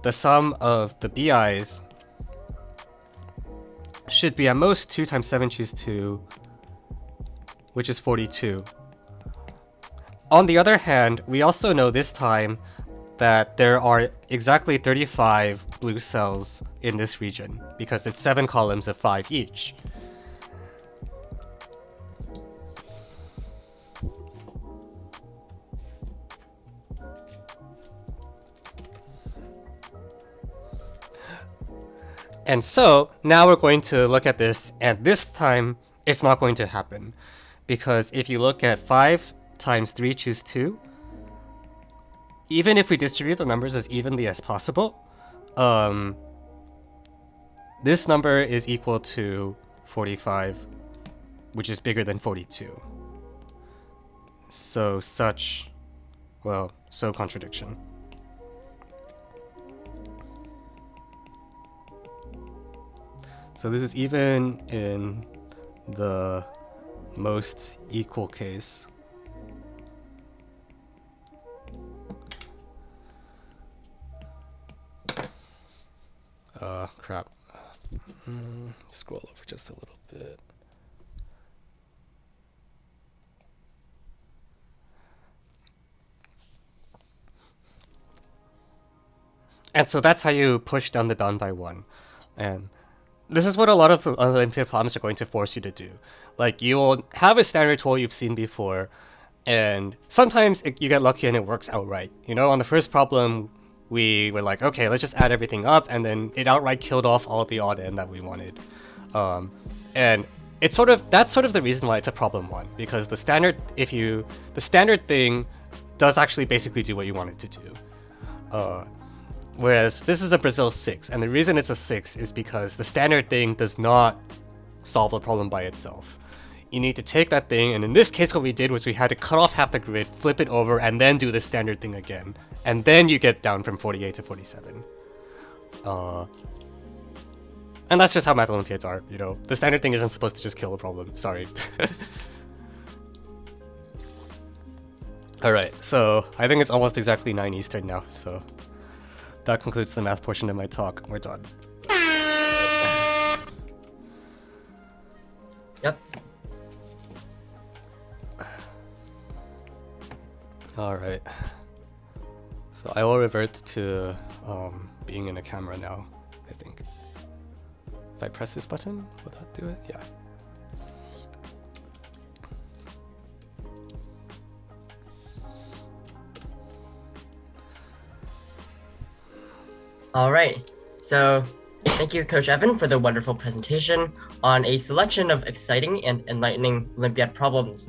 the sum of the BI's should be at most 2 times 7 choose 2, which is 42. On the other hand, we also know this time that there are exactly 35 blue cells in this region, because it's 7 columns of 5 each. And so, now we're going to look at this, and this time, it's not going to happen. Because if you look at 5 times 3 choose 2, even if we distribute the numbers as evenly as possible, this number is equal to 45, which is bigger than 42. So so contradiction. So this is even in the most equal case. Crap. Scroll over just a little bit. And so that's how you push down the bound by 1. And this is what a lot of Olympiad problems are going to force you to do. Like, you will have a standard tool you've seen before, and sometimes you get lucky and it works outright. You know, on the first problem, we were like, okay, let's just add everything up, and then it outright killed off all of the odd end that we wanted. And it's that's sort of the reason why it's a problem 1, because the standard thing does actually basically do what you want it to do. Whereas this is a Brazil 6, and the reason it's a 6 is because the standard thing does not solve the problem by itself. You need to take that thing, and in this case what we did was we had to cut off half the grid, flip it over, and then do the standard thing again. And then you get down from 48 to 47. And that's just how Math Olympiads are, you know. The standard thing isn't supposed to just kill the problem, sorry. Alright, so I think it's almost exactly 9 Eastern now, so that concludes the math portion of my talk. We're done. Yep. Alright. So I will revert to being in a camera now, I think. If I press this button, will that do it? Yeah. All right. So thank you, Coach Evan, for the wonderful presentation on a selection of exciting and enlightening Olympiad problems.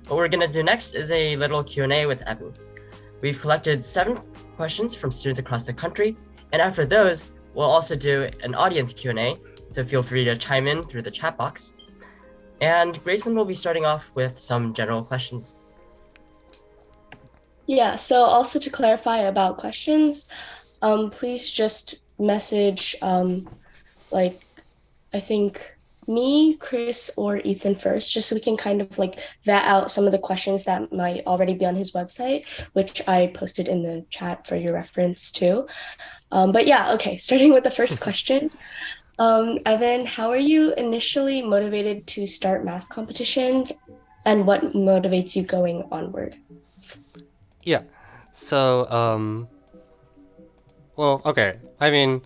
What we're going to do next is a little Q&A with Evan. We've collected 7 questions from students across the country, and after those, we'll also do an audience Q&A, so feel free to chime in through the chat box. And Grayson will be starting off with some general questions. Yeah, so also to clarify about questions, please just message like I think me, Chris, or Ethan first, just so we can kind of like vet out some of the questions that might already be on his website, which I posted in the chat for your reference too. But yeah, okay, starting with the first question. Evan, how are you initially motivated to start math competitions, and what motivates you going onward? Yeah. So, well, okay. I mean,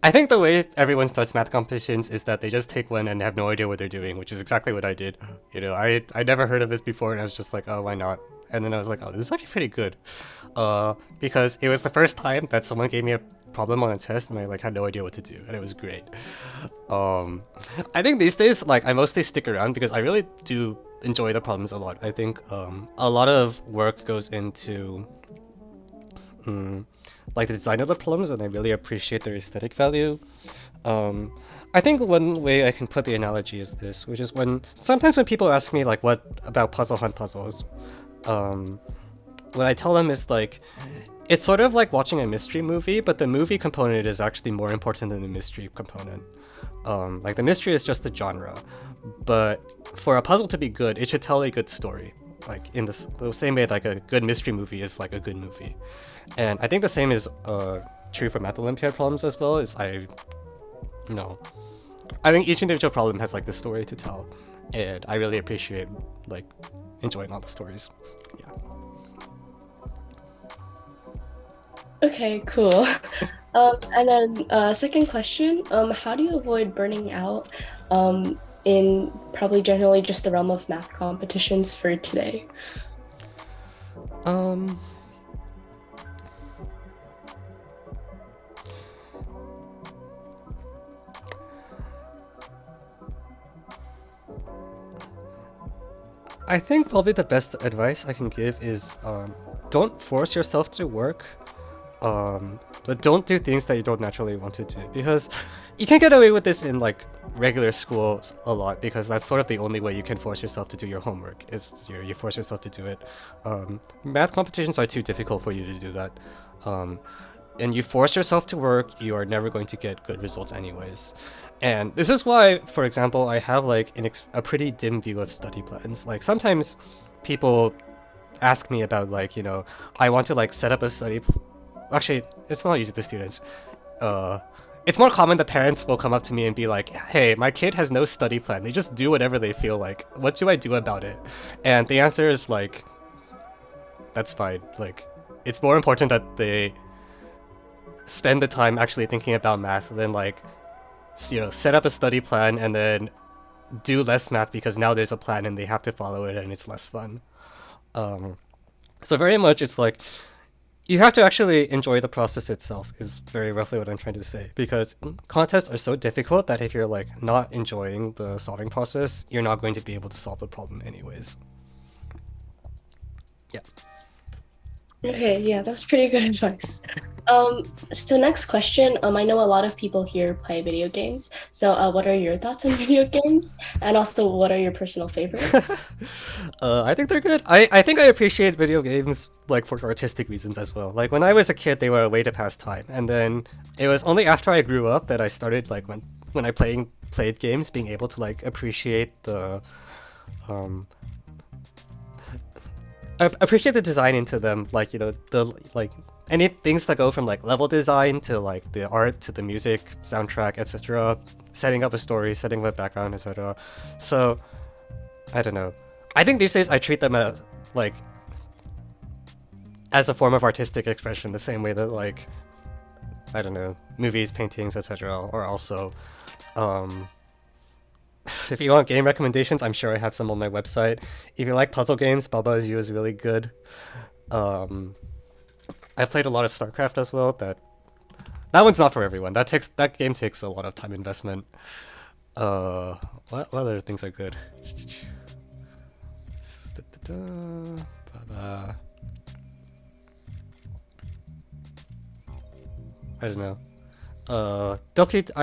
I think the way everyone starts math competitions is that they just take one and have no idea what they're doing, which is exactly what I did. You know, I never heard of this before, and I was just like, oh, why not? And then I was like, oh, this is actually pretty good, because it was the first time that someone gave me a problem on a test, and I like had no idea what to do, and it was great. I think these days, like, I mostly stick around because I really do enjoy the problems a lot. I think a lot of work goes into like the design of the problems, and I really appreciate their aesthetic value. I think one way I can put the analogy is this, which is sometimes when people ask me like what about puzzle hunt puzzles, what I tell them is like, it's sort of like watching a mystery movie, but the movie component is actually more important than the mystery component. Like the mystery is just the genre, but for a puzzle to be good, it should tell a good story. Like in the same way like a good mystery movie is like a good movie. And I think the same is true for Math Olympiad problems as well. I think each individual problem has like the story to tell, and I really appreciate like enjoying all the stories. Yeah. Okay, cool. And then second question, how do you avoid burning out in probably generally just the realm of math competitions for today? I think probably the best advice I can give is don't force yourself to work, but don't do things that you don't naturally want to do, because you can get away with this in like regular school a lot, because that's sort of the only way you can force yourself to do your homework is you force yourself to do it. Math competitions are too difficult for you to do that. And you force yourself to work, you are never going to get good results anyways. And this is why, for example, I have like a pretty dim view of study plans. Like sometimes people ask me about like, I want to like set up a actually, it's not usually the students. It's more common that parents will come up to me and be like, hey, my kid has no study plan. They just do whatever they feel like. What do I do about it? And the answer is like, that's fine. Like, it's more important that they spend the time actually thinking about math than like, set up a study plan and then do less math because now there's a plan and they have to follow it and it's less fun. So very much it's like, you have to actually enjoy the process itself is very roughly what I'm trying to say, because contests are so difficult that if you're like not enjoying the solving process, you're not going to be able to solve the problem anyways. Yeah. Okay, yeah, that's pretty good advice. So next question, I know a lot of people here play video games. So what are your thoughts on video games? And also, what are your personal favorites? I think they're good. I think I appreciate video games like for artistic reasons as well. Like when I was a kid, they were a way to pass time, and then it was only after I grew up that I started like when I played games, being able to like appreciate the appreciate the design into them, like the like any things that go from like level design to like the art to the music, soundtrack, etc. Setting up a story, setting up a background, etc. So I don't know. I think these days I treat them as like as a form of artistic expression, the same way that like I don't know, movies, paintings, etc. are also. If you want game recommendations, I'm sure I have some on my website. If you like puzzle games, Baba Is You is really good. I've played a lot of StarCraft as well. That one's not for everyone. That game takes a lot of time investment. What other things are good? I don't know. I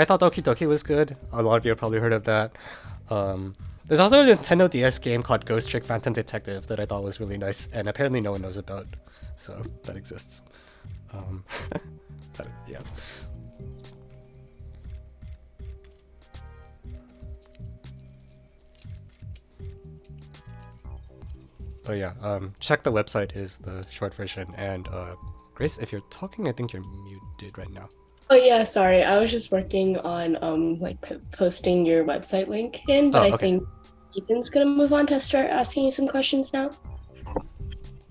thought Doki Doki was good. A lot of you have probably heard of that. There's also a Nintendo DS game called Ghost Trick Phantom Detective that I thought was really nice, and apparently no one knows about. So that exists. Yeah. But yeah, check the website is the short version. And Grace, if you're talking, I think you're muted right now. Oh yeah, sorry. I was just working on like posting your website link in, but Oh, I think Ethan's gonna move on to start asking you some questions now.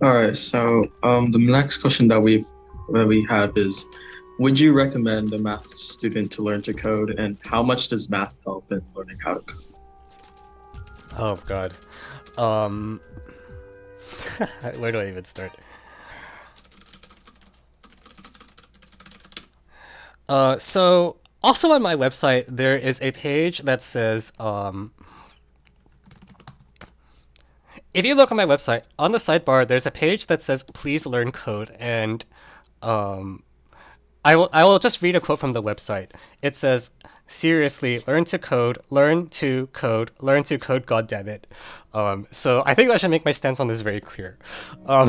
All right. So the next question that we have is, would you recommend a math student to learn to code, and how much does math help in learning how to code? Oh God. Where do I even start? So also on my website there is a page that says if you look on my website, on the sidebar there's a page that says please learn code, and I will just read a quote from the website. It says, seriously, learn to code, learn to code, learn to code, god damn it. So I think I should make my stance on this very clear. I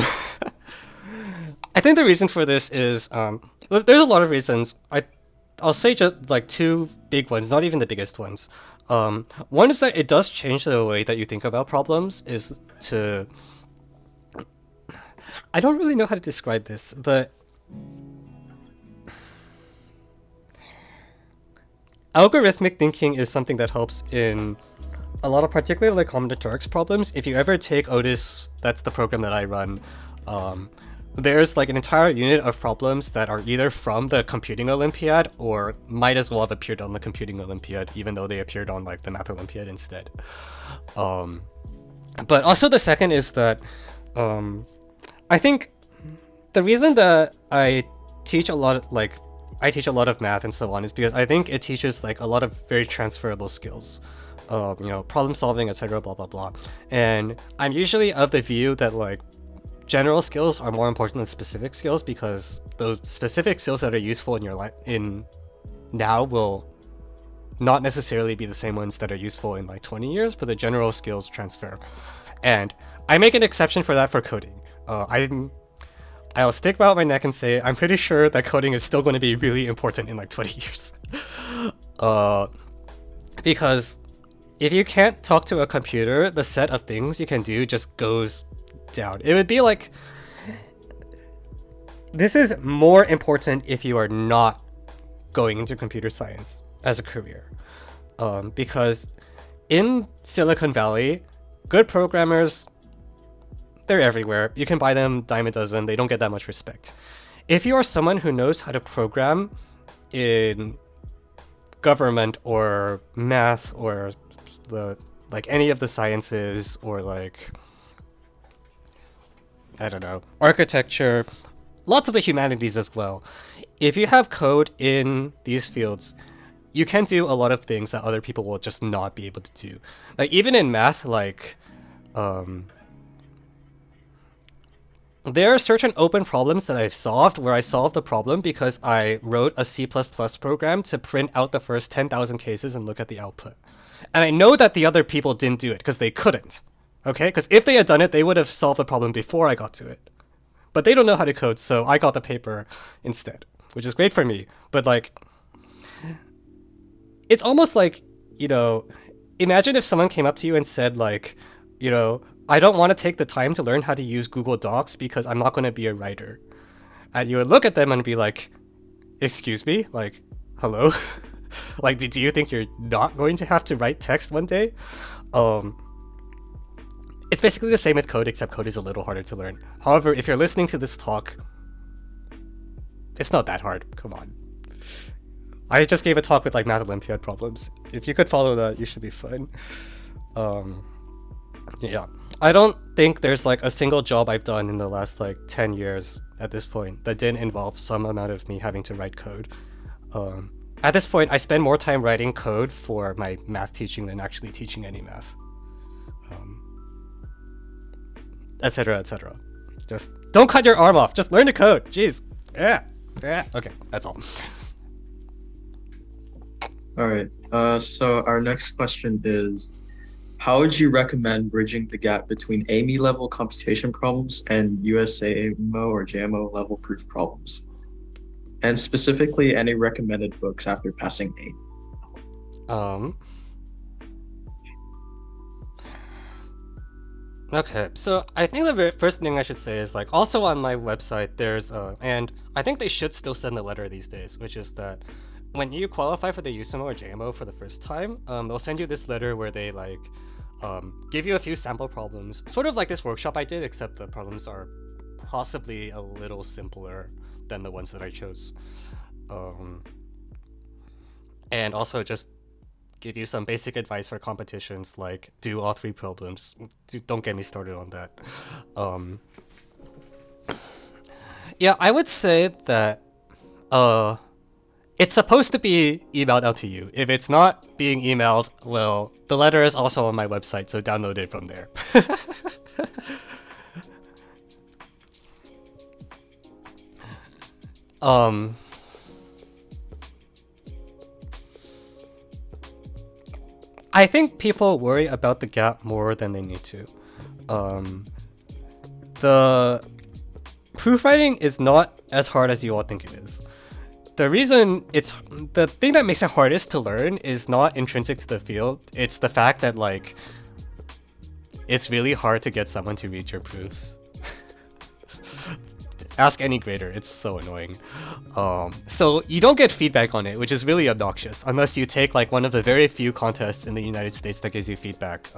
think the reason for this is, there's a lot of reasons. I'll say just like two big ones, not even the biggest ones. One is that it does change the way that you think about problems, I don't really know how to describe this, but algorithmic thinking is something that helps in a lot of particularly like combinatorics problems. If you ever take Otis, that's the program that I run, there's like an entire unit of problems that are either from the computing Olympiad or might as well have appeared on the computing Olympiad, even though they appeared on like the math Olympiad instead. But also the second is that I think the reason that I teach a lot of math and so on is because I think it teaches like a lot of very transferable skills, problem solving, etc., blah blah blah. And I'm usually of the view that like general skills are more important than specific skills, because those specific skills that are useful in your life in now will not necessarily be the same ones that are useful in like 20 years, but the general skills transfer. And I make an exception for that for coding. I'll stick out my neck and say I'm pretty sure that coding is still going to be really important in like 20 years. Because if you can't talk to a computer, the set of things you can do just goes down. It would be like, this is more important if you are not going into computer science as a career. Because in Silicon Valley, good programmers, they're everywhere. You can buy them dime a dozen. They don't get that much respect. If you are someone who knows how to program in government or math or like any of the sciences, or like, I don't know, architecture, lots of the humanities as well. If you have code in these fields, you can do a lot of things that other people will just not be able to do. Like even in math, like, there are certain open problems that I've solved where I solved the problem because I wrote a C++ program to print out the first 10,000 cases and look at the output. And I know that the other people didn't do it because they couldn't. Okay? Because if they had done it, they would have solved the problem before I got to it. But they don't know how to code, so I got the paper instead, which is great for me. But like, it's almost like, imagine if someone came up to you and said like, I don't want to take the time to learn how to use Google Docs because I'm not going to be a writer. And you would look at them and be like, excuse me? Like, hello? Like, do you think you're not going to have to write text one day? It's basically the same with code, except code is a little harder to learn. However, if you're listening to this talk, it's not that hard. Come on. I just gave a talk with like Math Olympiad problems. If you could follow that, you should be fine. Yeah. I don't think there's like a single job I've done in the last like 10 years at this point that didn't involve some amount of me having to write code. At this point, I spend more time writing code for my math teaching than actually teaching any math. Etc. etc. Just don't cut your arm off. Just learn the code. Jeez. Yeah. Okay, that's all. All right. So our next question is, how would you recommend bridging the gap between AMY level computation problems and USAMO or JMO level proof problems? And specifically, any recommended books after passing AMY? Okay, so I think the very first thing I should say is, like, also on my website there's and I think they should still send a letter these days, which is that when you qualify for the USMO or JMO for the first time, they'll send you this letter where they like give you a few sample problems, sort of like this workshop I did, except the problems are possibly a little simpler than the ones that I chose, and also just give you some basic advice for competitions, like do all 3 problems. Don't get me started on that. Yeah, I would say that it's supposed to be emailed out to you. If it's not being emailed, well, the letter is also on my website, so download it from there. I think people worry about the gap more than they need to. The proofwriting is not as hard as you all think it is. The thing that makes it hardest to learn is not intrinsic to the field. It's the fact that, like, it's really hard to get someone to read your proofs. Ask any grader, it's so annoying. So you don't get feedback on it, which is really obnoxious, unless you take like one of the very few contests in the United States that gives you feedback.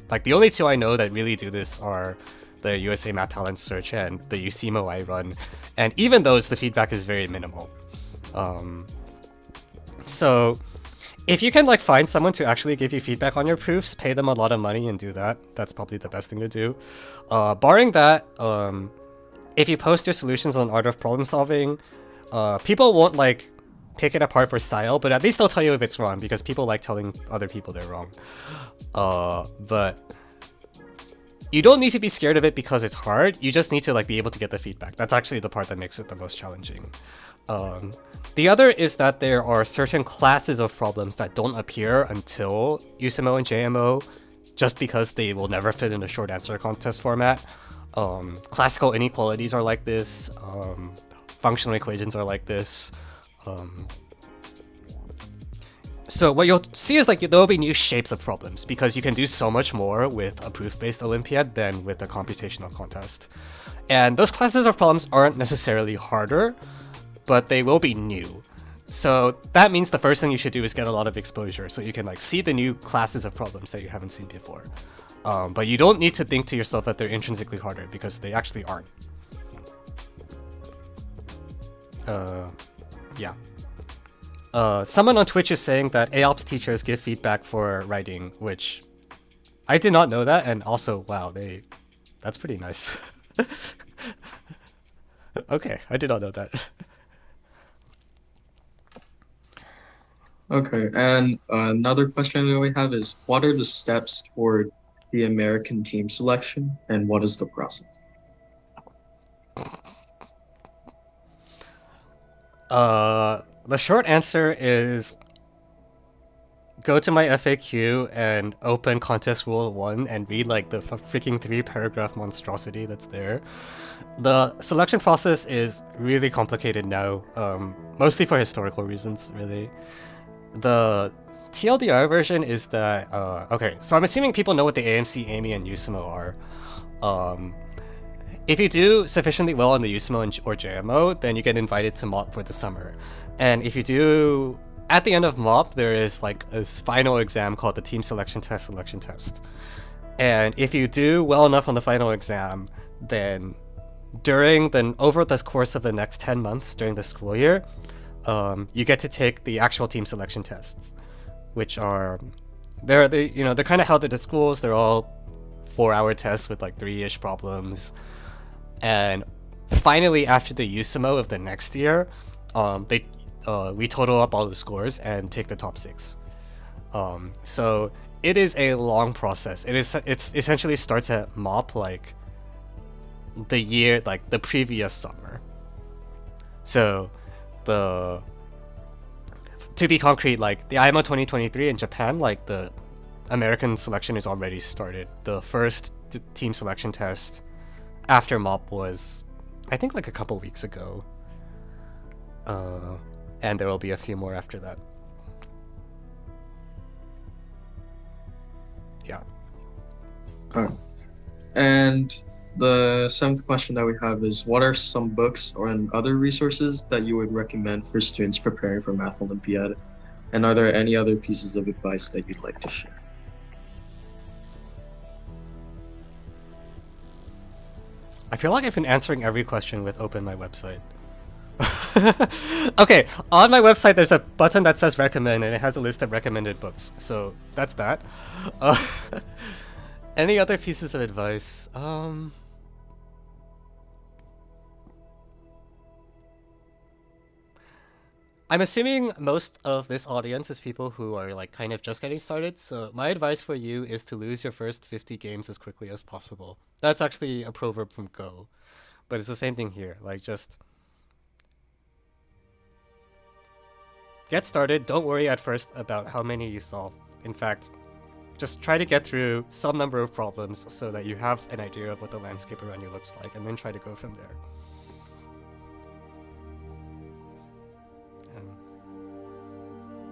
Like the only 2 I know that really do this are the USA Math Talent Search and the UCMO I run, and even those, the feedback is very minimal. So if you can like find someone to actually give you feedback on your proofs, pay them a lot of money and do that. That's probably the best thing to do. Barring that, if you post your solutions on Art of Problem Solving, people won't like pick it apart for style, but at least they'll tell you if it's wrong, because people like telling other people they're wrong. But you don't need to be scared of it because it's hard. You just need to like be able to get the feedback. That's actually the part that makes it the most challenging. The other is that there are certain classes of problems that don't appear until USMO and JMO, just because they will never fit in a short answer contest format. Classical inequalities are like this, functional equations are like this. So what you'll see is like there will be new shapes of problems, because you can do so much more with a proof-based Olympiad than with a computational contest. And those classes of problems aren't necessarily harder, but they will be new. So that means the first thing you should do is get a lot of exposure, so you can like see the new classes of problems that you haven't seen before. But you don't need to think to yourself that they're intrinsically harder, because they actually aren't. Yeah. Someone on Twitch is saying that AOPS teachers give feedback for writing, which I did not know that, and also, wow, that's pretty nice. Okay, I did not know that. Okay, and another question that we have is, what are the steps toward the American team selection, and what is the process? The short answer is go to my FAQ and open contest rule 1 and read like the freaking 3-paragraph monstrosity that's there. The selection process is really complicated now, mostly for historical reasons, really. The TLDR version is that, okay, so I'm assuming people know what the AMC, AMY, and USMO are. If you do sufficiently well on the USMO or JMO, then you get invited to MOP for the summer. And if you do, at the end of MOP, there is like this final exam called the Team Selection Test. And if you do well enough on the final exam, then over the course of the next 10 months during the school year, you get to take the actual team selection tests, which are, they're kind of held at the schools. They're all 4-hour tests with like 3-ish problems. And finally, after the USMO of the next year, we total up all the scores and take the top 6. So it is a long process. It's essentially starts at MOP like the previous summer. So to be concrete, like the IMO 2023 in Japan, like the American selection is already started. The first team selection test after MOP was, I think, like a couple weeks ago. And there will be a few more after that. Yeah. Alright. And the 7th question that we have is, what are some books or other resources that you would recommend for students preparing for Math Olympiad? And are there any other pieces of advice that you'd like to share? I feel like I've been answering every question with open my website. Okay, on my website there's a button that says recommend and it has a list of recommended books. So that's that. Any other pieces of advice? I'm assuming most of this audience is people who are like kind of just getting started, so my advice for you is to lose your first 50 games as quickly as possible. That's actually a proverb from Go, but it's the same thing here. Like, just get started. Don't worry at first about how many you solve. In fact, just try to get through some number of problems so that you have an idea of what the landscape around you looks like, and then try to go from there.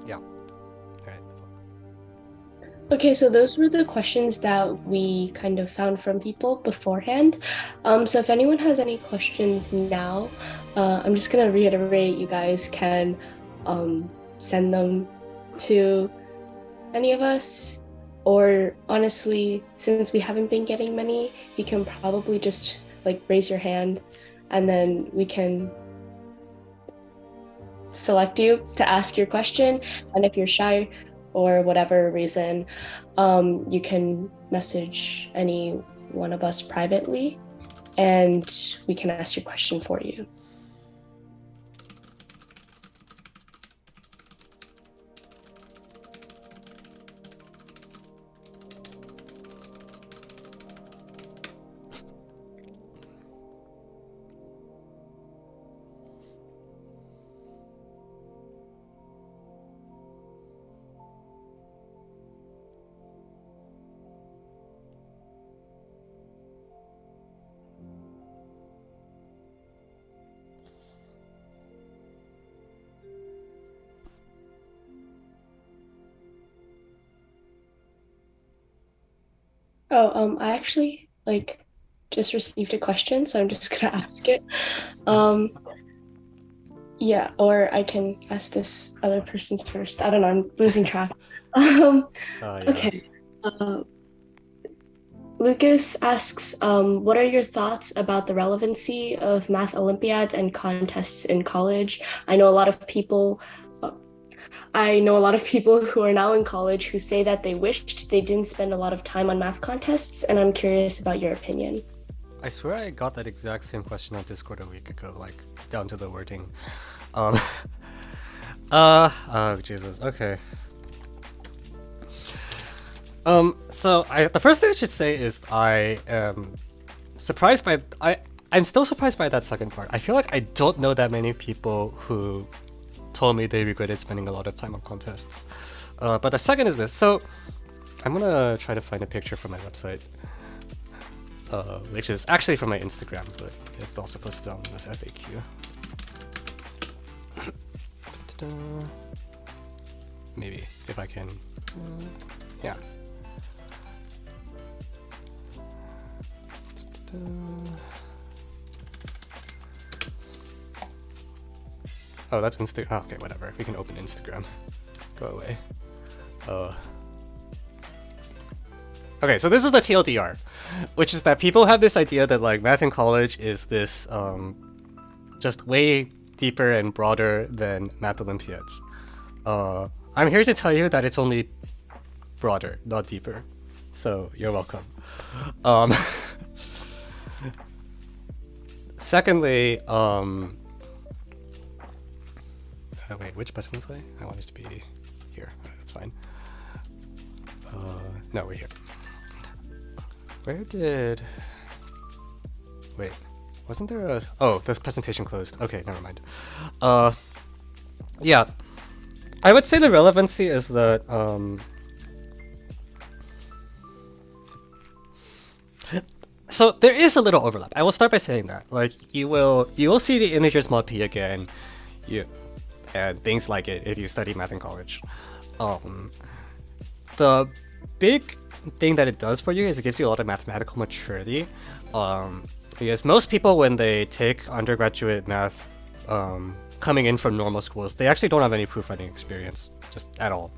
Yeah. Alright, that's all. Okay, so those were the questions that we kind of found from people beforehand. So if anyone has any questions now, I'm just gonna reiterate, you guys can send them to any of us, or honestly, since we haven't been getting many, you can probably just like raise your hand and then we can select you to ask your question. And if you're shy or whatever reason, you can message any one of us privately and we can ask your question for you. I actually just received a question, so I'm just gonna ask it. Yeah, or I can ask this other person's first. I don't know, I'm losing track. Yeah. Okay. Lucas asks, what are your thoughts about the relevancy of math Olympiads and contests in college? I know a lot of people who are now in college who say that they wished they didn't spend a lot of time on math contests, and I'm curious about your opinion. I swear I got that exact same question on Discord a week ago, like, down to the wording. Oh, Jesus, okay. So the first thing I should say is I am surprised by, I'm still surprised by that second part. I feel like I don't know that many people who told me they regretted spending a lot of time on contests. But the second is this. So I'm gonna try to find a picture from my website, which is actually from my Instagram, but it's also posted on the FAQ. Maybe if I can, yeah. Oh, that's Insta. Oh, okay, whatever. We can open Instagram. Go away. Okay, so this is the TLDR, which is that people have this idea that like math in college is this just way deeper and broader than Math Olympiads. I'm here to tell you that it's only broader, not deeper. So you're welcome. Secondly, Wait, which button was I? I want it to be here. That's fine. No, we're here. Where did... Wait, wasn't there a... Oh, this presentation closed. Okay, never mind. Yeah. I would say the relevancy is that, so there is a little overlap. I will start by saying that. Like, you will see the integers mod p again, and things like it if you study math in college. The big thing that it does for you is it gives you a lot of mathematical maturity. Because most people, when they take undergraduate math, coming in from normal schools, they actually don't have any proof-writing experience, just at all.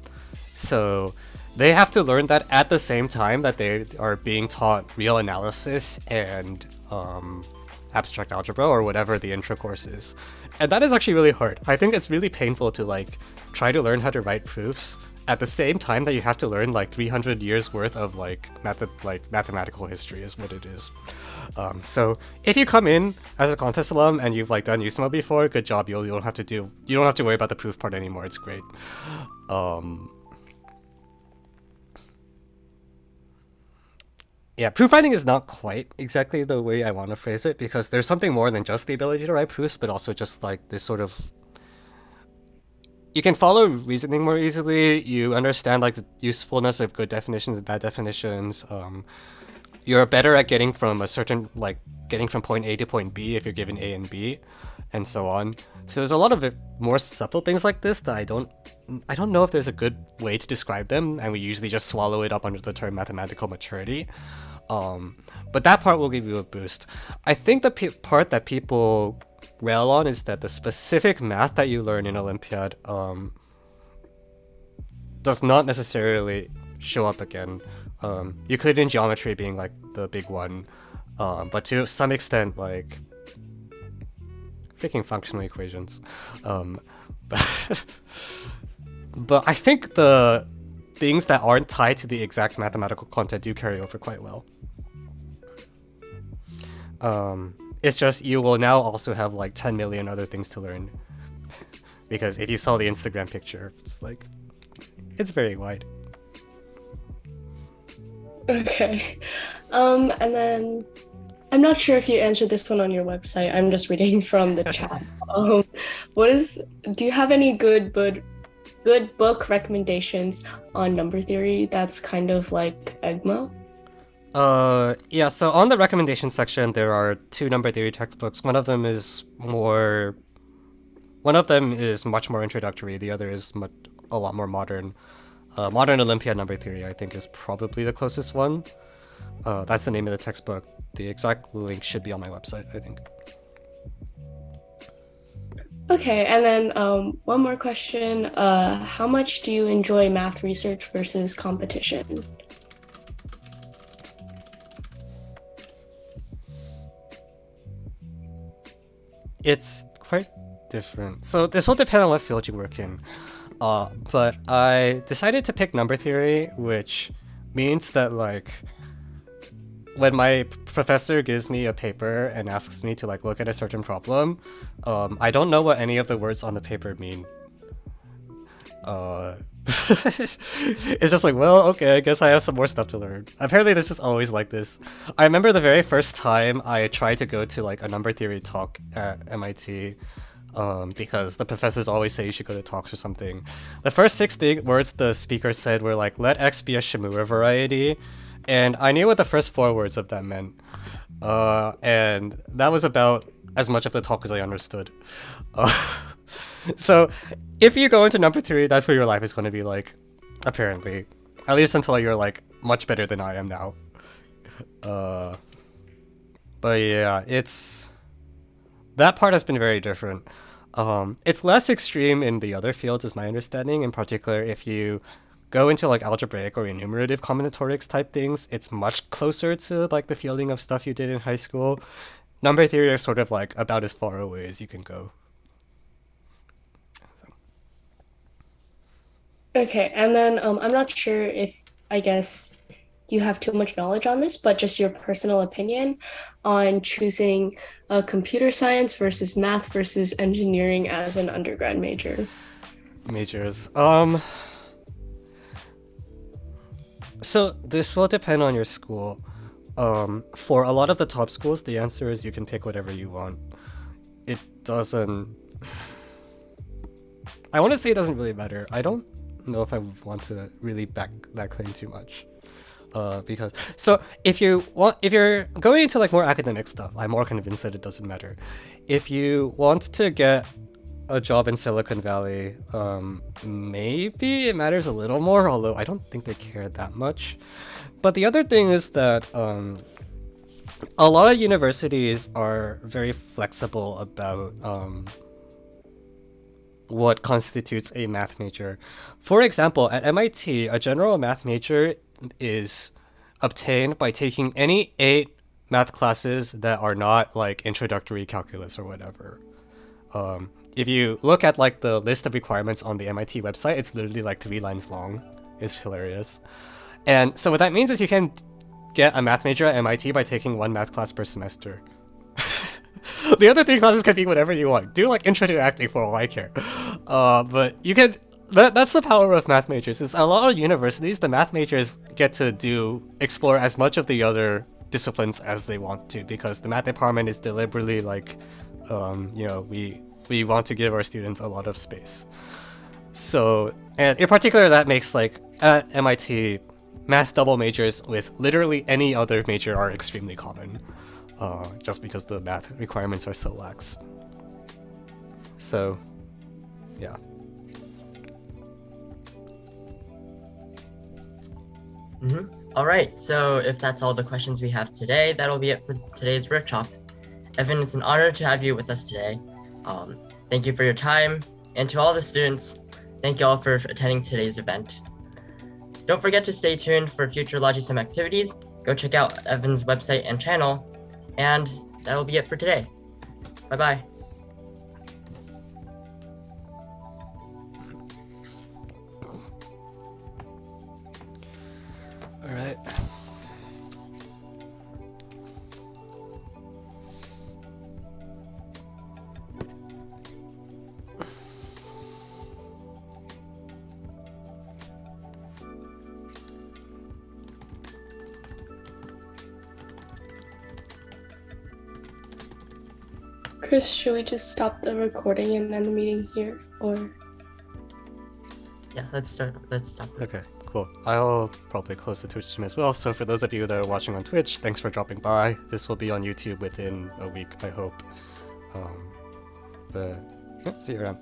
So they have to learn that at the same time that they are being taught real analysis and abstract algebra or whatever the intro course is. And that is actually really hard. I think it's really painful to like try to learn how to write proofs at the same time that you have to learn like 300 years worth of like mathematical history is what it is. So if you come in as a contest alum and you've like done USMO before, good job. You don't have to worry about the proof part anymore. It's great. Yeah, proofwriting is not quite exactly the way I want to phrase it, because there's something more than just the ability to write proofs, but also just like this sort of... You can follow reasoning more easily, you understand like the usefulness of good definitions and bad definitions, you're better at getting from getting from point A to point B if you're given A and B, and so on. So there's a lot of more subtle things like this that I don't know if there's a good way to describe them, and we usually just swallow it up under the term mathematical maturity. But that part will give you a boost. I think the part that people rail on is that the specific math that you learn in Olympiad does not necessarily show up again. Euclidean geometry being like the big one, but to some extent like freaking functional equations. But I think the things that aren't tied to the exact mathematical content do carry over quite well. It's just you will now also have like 10 million other things to learn. Because if you saw the Instagram picture, it's like, it's very wide. Okay. And then I'm not sure if you answered this one on your website. I'm just reading from the chat. Do you have any good book recommendations on number theory that's kind of like EGMA? Yeah, so on the recommendation section, there are 2 number theory textbooks. One of them is much more introductory. The other is a lot more modern. Modern Olympiad number theory, I think, is probably the closest one. That's the name of the textbook. The exact link should be on my website, I think. Okay, and then one more question. How much do you enjoy math research versus competition? It's quite different. So this will depend on what field you work in. But I decided to pick number theory, which means that like when my professor gives me a paper and asks me to like look at a certain problem, I don't know what any of the words on the paper mean. It's just like, well, okay, I guess I have some more stuff to learn. Apparently this is always like this. I remember the very first time I tried to go to like a number theory talk at MIT, because the professors always say you should go to talks or something. The first 6 words the speaker said were like, let X be a Shimura variety, and I knew what the first 4 words of that meant. And that was about as much of the talk as I understood. So if you go into number theory, that's what your life is going to be like, apparently. At least until you're like much better than I am now. But yeah, that part has been very different. It's less extreme in the other fields, is my understanding. In particular, if you go into like algebraic or enumerative combinatorics type things, it's much closer to like the fielding of stuff you did in high school. Number theory is sort of like about as far away as you can go. Okay, and then I'm not sure if, I guess, you have too much knowledge on this, but just your personal opinion on choosing computer science versus math versus engineering as an undergrad major. Majors. So this will depend on your school. For a lot of the top schools, the answer is you can pick whatever you want. It doesn't... I want to say it doesn't really matter. I don't know if I want to really back that claim too much. Because so if you're going into like more academic stuff, I'm more convinced that it doesn't matter. If you want to get a job in Silicon Valley, maybe it matters a little more, although I don't think they care that much. But the other thing is that a lot of universities are very flexible about what constitutes a math major. For example, at MIT, a general math major is obtained by taking any 8 math classes that are not like introductory calculus or whatever. If you look at like the list of requirements on the MIT website, it's literally like 3 lines long. It's hilarious. And so what that means is you can get a math major at MIT by taking 1 math class per semester. The other 3 classes can be whatever you want. Do like intro to acting for all I care. But you can... That's the power of math majors. Is a lot of universities, the math majors get to explore as much of the other disciplines as they want to, because the math department is deliberately like, we want to give our students a lot of space. So, and in particular, that makes like at MIT, math double majors with literally any other major are extremely common, just because the math requirements are so lax. So, yeah. All right, so if that's all the questions we have today, that'll be it for today's workshop. Evan, it's an honor to have you with us today. Thank you for your time, and to all the students, thank you all for attending today's event. Don't forget to stay tuned for future LOGISTEM activities. Go check out Evan's website and channel, and that'll be it for today. Bye-bye. All right. Chris, should we just stop the recording and end the meeting here, or? Yeah, let's stop. Okay, cool. I'll probably close the Twitch stream as well. So for those of you that are watching on Twitch, thanks for dropping by. This will be on YouTube within a week, I hope. But yeah, see you around.